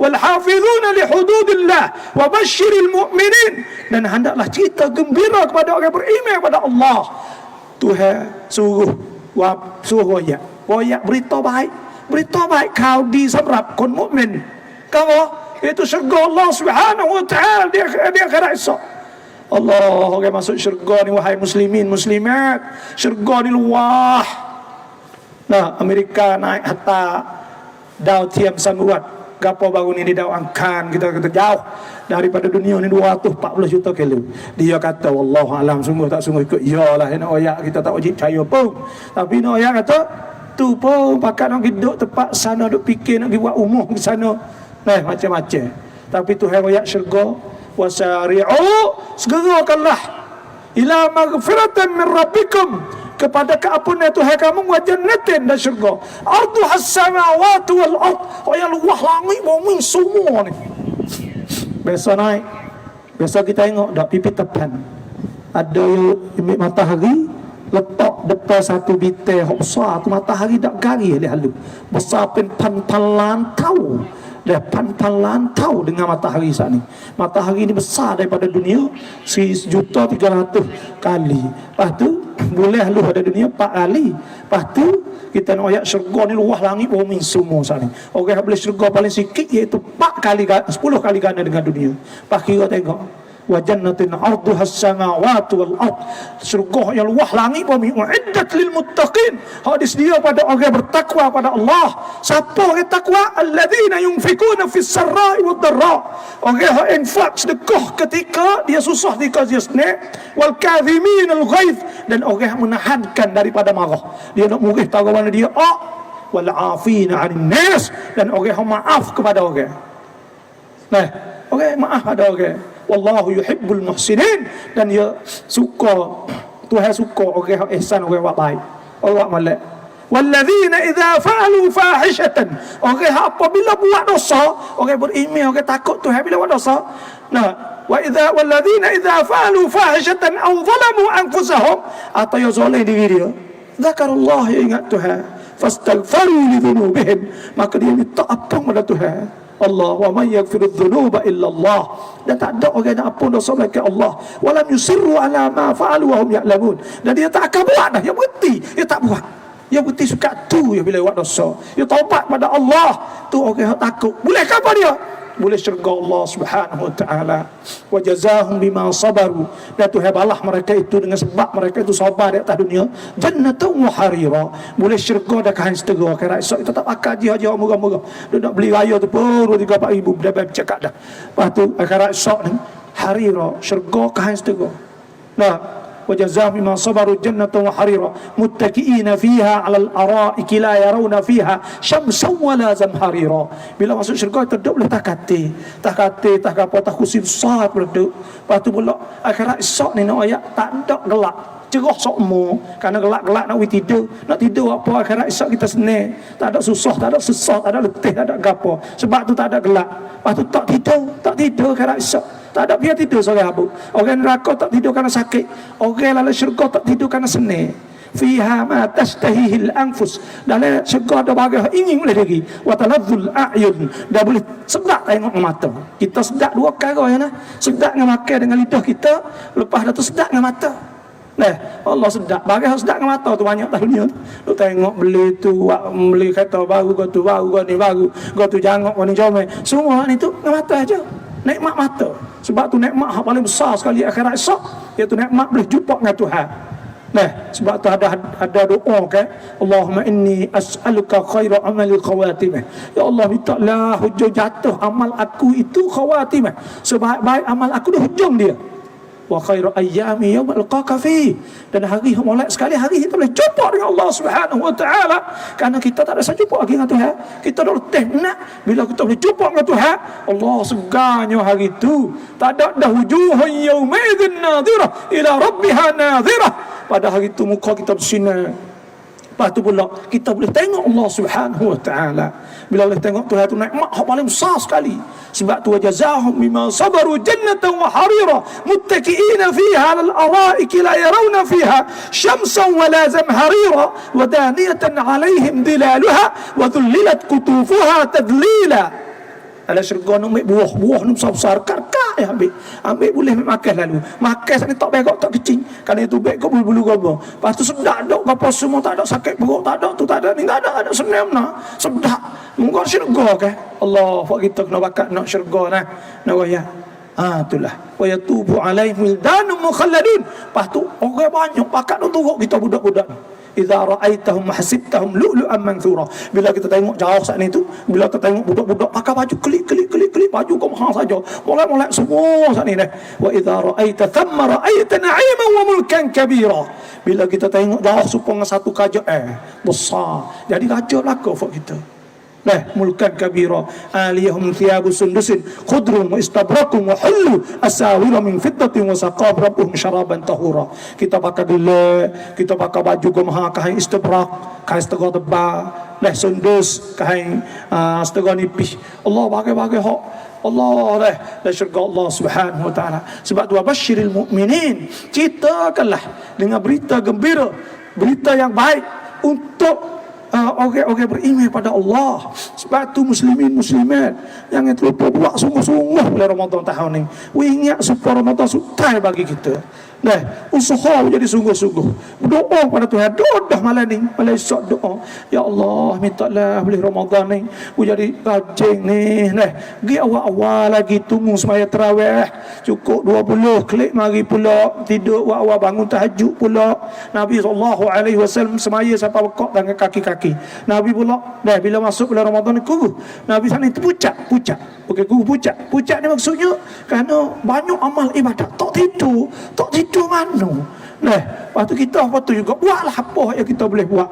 Wal hafizuna li hududillah wa basyiril mu'minin, dan hendaklah kita gembira kepada orang beriman kepada Allah. Tuhan suruh royak berita baik kau di semrap kon mukmin. Kamu itu syurga Allah Subhanahu wa taala dia akhirat esok. Allah, orang masuk syurga ni wahai muslimin muslimat, syurga ni luah. Nah, Amerika naik hatta dau tiam sambuat. Gapo baru ni dia dau angkan, kita jauh daripada dunia ni 240 juta kilo. Dia kata wallahu alam, sungguh tak sungguh ikut. Iyalah nak oyak kita tak wajib percaya pun. Tapi nak oyak kata tu pun pakat nak duduk tempat sana, duk fikir nak buat umum di sana. Nah, macam-macam. Tapi Tuhan oyak syurga, wasari'u, segerakanlah ila maghfiratan min rabbikum, kepada keampunan Tuhan kamu, wa jannatin, dan syurga arduhas samawati wal ard, yang luah langit bumi semua ni. Besok naik, besok kita tengok dak pipi tepan ada yang matahari letak depan satu bitai hok besar tu, matahari dak gari dia halu besar pan lantau. Dah pan lantau dengan matahari saat ni. Matahari ni besar daripada dunia 1,300,000 kali. Lepas tu boleh lu pada dunia 4 kali. Lepas tu kita nak ayat syurga ni luah langit bumi semua saat ni. Orang boleh syurga paling sikit iaitu 4 kali 10 kali ganda dengan dunia. Lepas kira tengok wa jannatin arduhas samawati wal ard, syurga yang luah langit bumi, uiddat lil muttaqin, hadis dia pada orang bertakwa pada Allah. Siapa orang takwa? Alladzina yunfikuna fis sarai wad dharra, orang yang infak sedekah ketika dia susah, ketika dia senang, wal kadhimin al ghaidh, dan orang yang menahankan daripada marah, dia nak murih tahu mana dia, wal afina 'anil nas, dan orang yang maaf kepada orang. Nah, orang maaf pada orang. Wallahu yuhibbul muhsinin, dan dia suka, Tuhan suka orang ihsan, orang buat baik, orang malak. Walladzina idza fa'alu fahishatan, orang apabila buat dosa, orang beriman, orang takut Tuhan bila buat dosa. Nah, walladzina idza fa'alu fahishatan aw zalamu anfusahum, atau yang zalim diri dia, zakarullah, ya ingat Tuhan, fastaghfiru li dzunubihim, maka dia minta ampun pada Tuhan. Allah, wa may yaghfiru dzunuba illa Allah, dan tak ada orang yang ampun dosa melainkan Allah. Walam yusirru ala ma fa'alu wa hum ya'lamun, dan dia tak akan buat dah, dia berhenti, dia tak buat, dia berhenti suka tu ya bila buat dosa, dia taubat pada Allah. Tu orang yang takut, boleh apa dia? Boleh syurga Allah Subhanahu wa taala. Wa jazaahum bima sabaru, dan Tuhan balah mereka itu dengan sebab mereka itu sabar di atas dunia. Jannatun wa harira, boleh syurga dah kain setera akhirat esok. Kita tak pakai haji murah-murah, dia nak beli raya tu pun 2-3-4 ribu dah bercakap dah. Lepas tu akhirat esok ni harira, syurga kain setera. Nah, وجزاهم بما صبروا جنة وحريرا متكئين فيها على الأرائك لا يرون فيها شمسا ولا زمهريرا. Bila masuk syurga duduk boleh tak kate tak apa tak kursi besar duduk. Lepas tu pula akhirat esok ni nak ayat tak ada gelap, cerah sokmo, kerana gelap-gelap nak tidur, apa akhirat esok kita senang, tak ada susah, tak ada susah, tak ada letih, tak ada gapo, sebab tu tak ada gelap. Lepas tu tak tidur akhirat esok. Tak ada biar tidur seorang abu. Orang neraka tak tidur kerana sakit. Orang lalu syurga tak tidur kerana senang. Fiha ma tashtahihil anfus, dalam syurga ada bagai ingin oleh diri. Wa taladzul a'yun, dah boleh sedap tengok dengan mata. Kita sedap dua perkara ya nah. Sedap dengan makan dengan lidah kita, lepas dah tu sedap dengan mata. Nah, Allah sedap. Bagai sedap dengan mata tu banyak tak dunia tu. Lu tengok beli tu, beli kereta baru, kau tu baru, kau ni baru, kau tu jangok, kau ni comel. Semua ni tu dengan mata aja. Nikmat mata. Sebab tu nikmat yang paling besar sekali akhirat esok, iaitu nikmat boleh jumpa dengan Tuhan. Nah, sebab tu ada doa kan, Allahumma inni as'aluka khaira amali khawatimah. Ya Allah, mintalah hujung jatuh amal aku itu khawatimah, sebaik-baik amal aku dah hujung dia. wa khairu ayyami yaum alqaka fi, dan hari yang molek sekali hari kita boleh jumpa dengan Allah Subhanahu wa taala, kerana kita tak ada jumpa lagi dengan Tuhan. Kita dah letih nak bila kita boleh jumpa dengan Tuhan. Allah segarnya hari itu, tak ada dah wujuhun yauma idzin nadhirah ila rabbiha nadhirah. Pada hari itu muka kita bersinar. Lepas tu pula kita boleh tengok Allah Subhanahu wa taala. Bila boleh tengok Tuhan tu nikmat hak paling besar sekali. Sebab tu jazahum bima sabaru jannatan wa harira muttaqiina fiha 'alal ara'iki la yarawna fiha syamsan wa la zamharira wa daniyatan 'alaihim dhilaluha wa dhullilat qutufuha tadlila. Ada syurga nak ambil buah-buah ni besar-besar, karkar ambil boleh makan lalu. Makan sini tak begok tak kecing. Kerana itu begok bulu-bulu gaba. Lepas tu sedap dok apa semua, tak ada sakit perut, tak ada tu tak ada ni, tak ada senam nak. Sedap. Mungkin syurga ke? Allah buat kita kena bakat nak syurga nah. Nak raya. Itulah. Wa yatubu alaihim wildanun mukhalladun. Lepas tu orang banyak bakat nak turut kita budak-budak. Idza ra'aitahum hasibtahum lu'lu'an manthura. Bila kita tengok jauh saat ni tu, bila kita tengok budak-budak pakai baju kelip baju kau mahal saja, molek-molek semua saat ni dah. Wa idza ra'aita thamma ra'aita na'iman wa mulkan kabira. Bila kita tengok jauh supaya satu kerajaan besar, jadi raja lah kau kita. Mulkan kabira aliyahum thiyabu sundusin khudrun wa istabrakum wa hullu asawira min fiddatin wa saqab rabbuhum syaraban tahura. Kita pakai gelap, kita pakai baju gemaha kain istabrak, kain setengah tebal, sundus kain setengah nipis. Allah bagi hak Allah syurga Allah Subhanahu wa taala. Sebab tu basyiril mukminin, ceritakanlah dengan berita gembira, berita yang baik untuk orang-orang beriman pada Allah. Sebab tu muslimin muslimat jangan terlupa buat sungguh-sungguh bulan Ramadan tahun ni. Ingat supaya Ramadan sutai bagi kita. Usaha jadi sungguh-sungguh. Berdoa pada Tuhan. Doa malam ni, malam esok doa. Ya Allah, mintalah boleh Ramadan ni jadi rajin ni. Pergi awal-awal lagi tunggu semaya tarawih. Cukup 20 klik mari pula tidur awal bangun tahajud pula. Nabi SAW semaya sampai bekak dengan kaki-kaki. Nabi pula bila masuk bulan Ramadan ni kuruh. Nabi sana itu pucat. Okey, kuruh pucat. Pucat ni maksudnya kerana banyak amal ibadat tak tidur mana. Lepas tu kita apa tu juga buatlah apa yang kita boleh buat.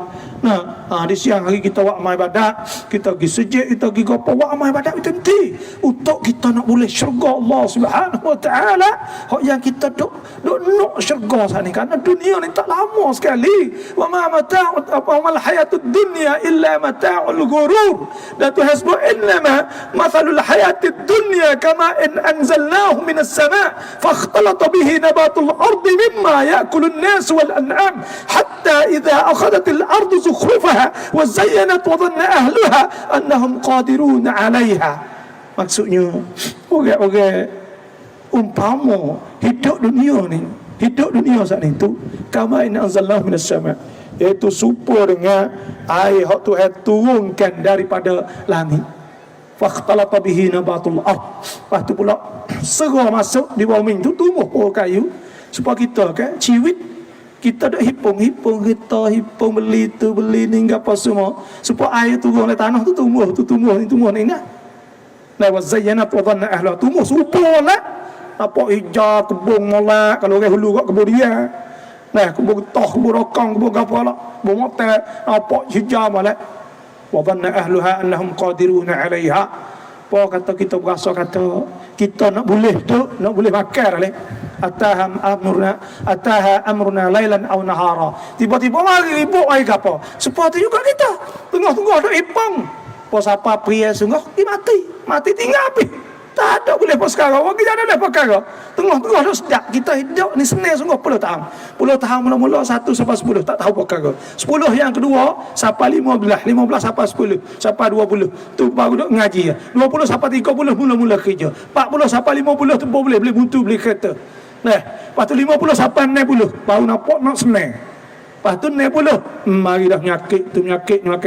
Di siang hari kita buat amal ibadat, kita pergi sujud, kita pergi apa buat amal ibadat itu nanti untuk kita nak boleh syurga Allah Subhanahu wa taala. Hak yang kita duk nak syurga saat ni, kerana dunia ni tak lama sekali. Wa ma mata'u mal hayatud dunya illa mata'ul ghurur. Dan Tuhan sebut innama mathalul hayatid dunya kama in anzalnahu minas sama' fakhtalata bihi nabatul ardi mimma ya'kulun nas wal an'am hatta idza akhadhatil ardu zukhrufaha wa zayyanat wa dhanna ahluha annahum qadirun 'alayha. Maksudnya orang-orang umpama hidup dunia saat itu kama in anzalnahu minas sama', iaitu serupa dengan air hak Tuhan turunkan daripada langit. Fakhtalata bihi nabatul ard. Lepas tu pula serah masuk di bawah tu tumbuh pohon kayu. Supaya kita kan ciwit, kita dah hipung beli tu beli ni apa semua, supaya air turun dari tanah tu tumbuh ni nah. Wa zayyanat wa dhanna ahla, tumbuh serupalah apa hijau kebun molek kalau orang hulu kat kebun dia. Kebun getah, kebun rokang, kebun apa lah, kebun motel, apa hijau molek. Wa dhanna ahluha annahum qadiruna 'alaiha. Apa kata kita berasa kata kita nak boleh makan leh. Ataha amruna lailan aw nahara. Tiba-tiba mari ribut air apa. Seperti juga kita. Tengah-tengah ada ipang. Pas apa pria sungguh mati tinggal api. Tak ada boleh pas sekarang. Orang kita ada perkara. Tengah-tengah ada sedap. Kita hidup ni senang sungguh 10 tahun. 10 tahun mula-mula 1 sampai 10 tak tahu perkara. 10 yang kedua sampai 15 sampai 10 sampai 20 tu baru duk ngaji. 20 sampai 30 mula-mula kerja. 40 sampai 50 tu boleh beli buntu beli kereta. Lepas tu 50 sampai 60 baru nampak nak senang. Lepas tu 60 mari dah penyakit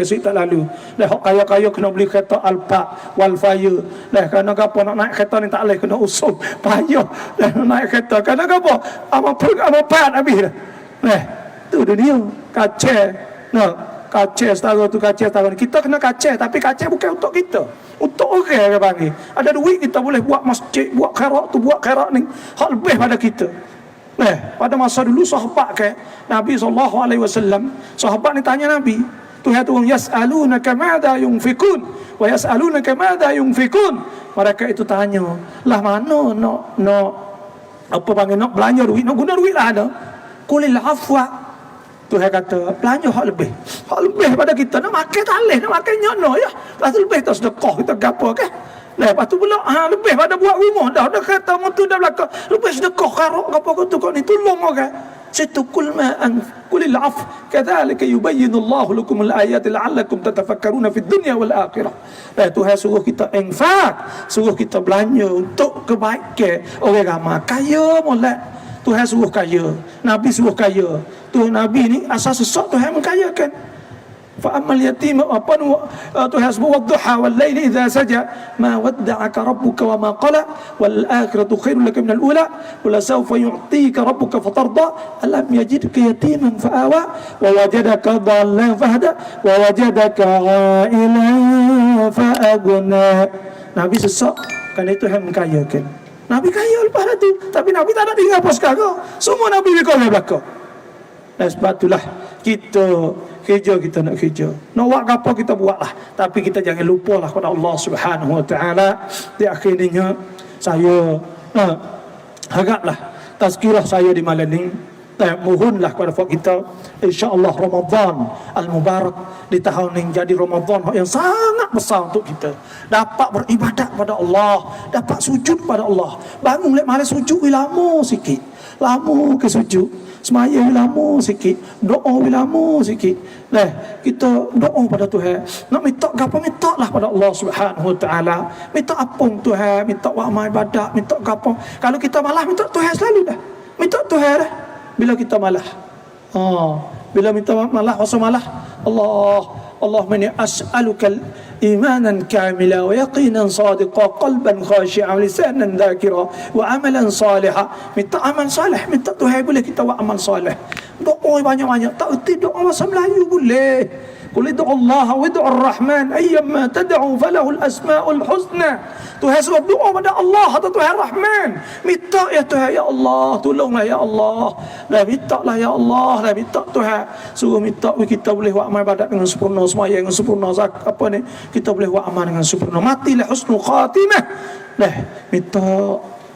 sikit tak lalu. Hak kaya-kaya kena beli kereta Alphard, Wildfire. Kerana apa nak naik kereta ni tak boleh, kena usung payah. Nak naik kereta kerana apa? Amal pat habis dah. Tu dunia kacau. Kacau setara ni. Kita kena kacau, tapi kacau bukan untuk kita. Untuk orang yang panggil. Ada duit kita boleh buat masjid, buat khairat tu, buat khairat ni. Hak lebih pada kita. Pada masa dulu sahabat ke Nabi SAW, sahabat ni tanya Nabi, Tuhan tu yas'alunaka madza yunfikun wa yas'alunaka madza yunfikun. Mereka itu tanya, lah mana nak apa panggil nak belanja duit, nak guna duit lah ada. Qulil afwa. Tuhan kata, belanja hak lebih pada kita, nak makan talih, nak makan nyono ya. Lepas tu lebih tak sedekah kita gapo ke? Lepas tu pula lebih pada buat rumah dah kata mutu dah belakang, lebih sedekah karok gapo tu kau ni tolong orang. Situ kulil af kadzalika yubayyinu Allahu lakum al-ayati la'allakum tatafakkaruna fid dunya wal akhirah. Tuhan suruh kita infak, suruh kita belanja untuk kebaikan orang ramai. Kaya molek Tuhan suruh kaya, Nabi suruh kaya. Tuhan Nabi ni asas sesak Tuhan mengkayakan. Fa ammal yatim apa Tuhan sebut wadduha wal laili idza saja ma wadda'aka rabbuka wa ma qala wal akhiratu khairun laka minal ula wa la sawfa yu'tika rabbuka fatarda alam yajidka yatiman fa'awa wa wajadaka dhallan fahada wa wajadaka 'ailan fa'aghna. Nabi sesak kan itu Tuhan mengkayakan. Nabi kaya lepas itu, tapi Nabi tak ada tinggal apa sekarang. Semua Nabi berkaya belakang. Dan sebab itulah kita kerja, kita nak kerja, nak buat apa kita buatlah, tapi kita jangan lupalah kepada Allah Subhanahu Wa Taala. Di akhirnya saya haraplah tazkirah saya di malam ini, mohonlah kepada kita, insya-Allah Ramadan al-Mubarak di tahun ini jadi Ramadan yang sangat besar untuk kita. Dapat beribadat pada Allah, dapat sujud pada Allah. Bangun lek malam sujud lama sikit, lama ke sujud. Semaya lama sikit, doa lama sikit. Kita doa pada Tuhan. Nak minta apa, minta lah pada Allah Subhanahu Wa Taala. Minta apung Tuhan, minta buat amal ibadat, minta apa. Kalau kita malah minta Tuhan selalu dah. Minta Tuhan dah. Bila kita malah. Bila minta malah, rasa malah. Allahumma inni as'aluka imanan kamila wa yaqinan sadiqa qalban khashi'an lisanan dhakira wa amalan salihan. Minta amal salih, minta Tuhan boleh kita buat amal salih. Doa banyak-banyak, tak erti doa bahasa Melayu boleh. Qul ud'u Allah wa ud'u Ar-Rahman ayyamma tad'u falahu al-asma'ul husna. Tuhan suruh doa pada Allah atau Tuhan Rahman. Minta ya Tuhan, ya Allah, tolonglah ya Allah. Minta lah ya Allah, minta Tuhan. Suruh minta kita boleh buat amal ibadat dengan sempurna, semaya dengan sempurna, apa ni, kita boleh buat amal dengan sempurna. Matilah husnul khatimah. Minta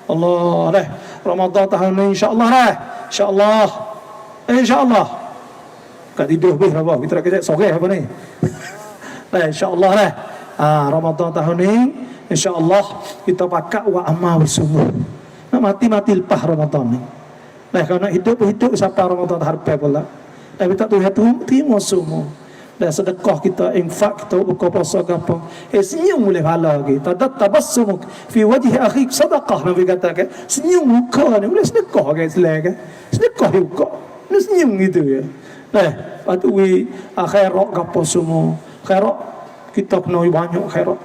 Allah Ramadan tahun ni insya-Allah insya-Allah. Kat tidur habis apa? Kita nak kerja sore apa ni? InsyaAllah Ramadan tahun ni InsyaAllah kita pakat buat amal sungguh. Nak mati lepas Ramadan ni. Kalau nak hidup sampai Ramadan harpai pula. Tapi tak Tuhan tu terima semua. Dan sedekah kita, infak kita, buka puasa ke apa. Senyum boleh pahala lagi. Tabassum fi wajhi akhik sadaqah, Nabi katakan. Senyum muka ni boleh sedekah ke Islam kan? Sedekah juga. Ni senyum gitu ya. Lepas tu khairat ke apa semua. Khairat kita kena banyak khairat.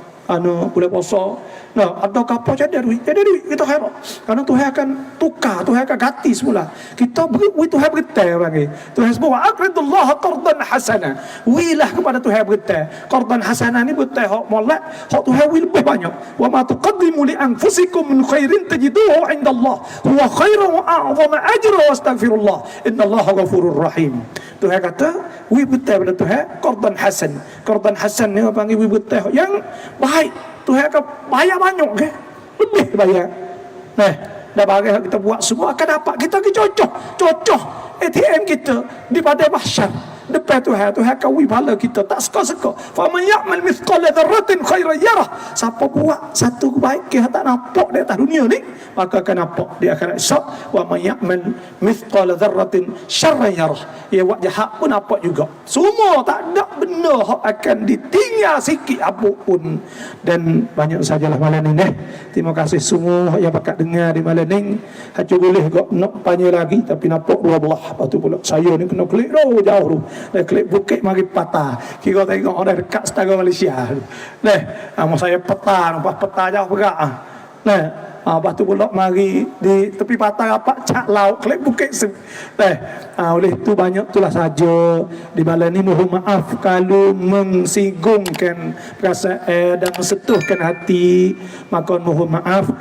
Boleh puasa. Ada kapal jadi duit kita khairat. Karena Tuhan akan tukar, Tuhan akan ganti semula. Kita beri Tuhan bergetar bagi. Tuhan sebut aqridullah qardan hasana. Wilah kepada Tuhan bergetar. Qardan hasana ni bergetar hak molek, hak Tuhan wil lebih banyak. Wa ma tuqaddimu li anfusikum min khairin tajiduhu 'inda Allah. Huwa khairan wa a'zama ajra wa astaghfirullah. Innallaha ghafurur rahim. Tuhan kata, wi bergetar pada Tuhan qardan hasan. Qardan hasan ni apa panggil wi bergetar yang baik. Tuhan akan bayar banyak ke? Lebih bayar. Dah bagi kita buat semua akan dapat. Kita cocok ATM kita di padang mahsyar depan Tuhan akan wibala kita tak seka-seka. Fa man ya'mal mithqala dzarratin khairan yarah. Siapa buat satu kebaikan tak nampak di atas dunia ni, maka akan nampak di akhirat esok. Wa man ya'mal mithqala dzarratin syarran yarah. Ya buat jahat pun nampak juga. Semua tak ada benda akan ditinggal sikit apa pun. Dan banyak sajalah malam ini. Terima kasih semua yang pakat dengar di malam ni. Haji boleh kok nak tanya lagi tapi nampak dua belah. Lepas tu pula saya ni kena klik jauh tu. Klik bukit mari patah. Kira tengok orang dekat setara Malaysia. Masa saya peta, nampak peta jauh berat. Lepas tu pula mari di tepi patah rapat cak laut klik bukit oleh itu banyak itulah saja di malam ni. Mohon maaf kalau mensinggungkan perasaan dan mensentuhkan hati, maka mohon maaf.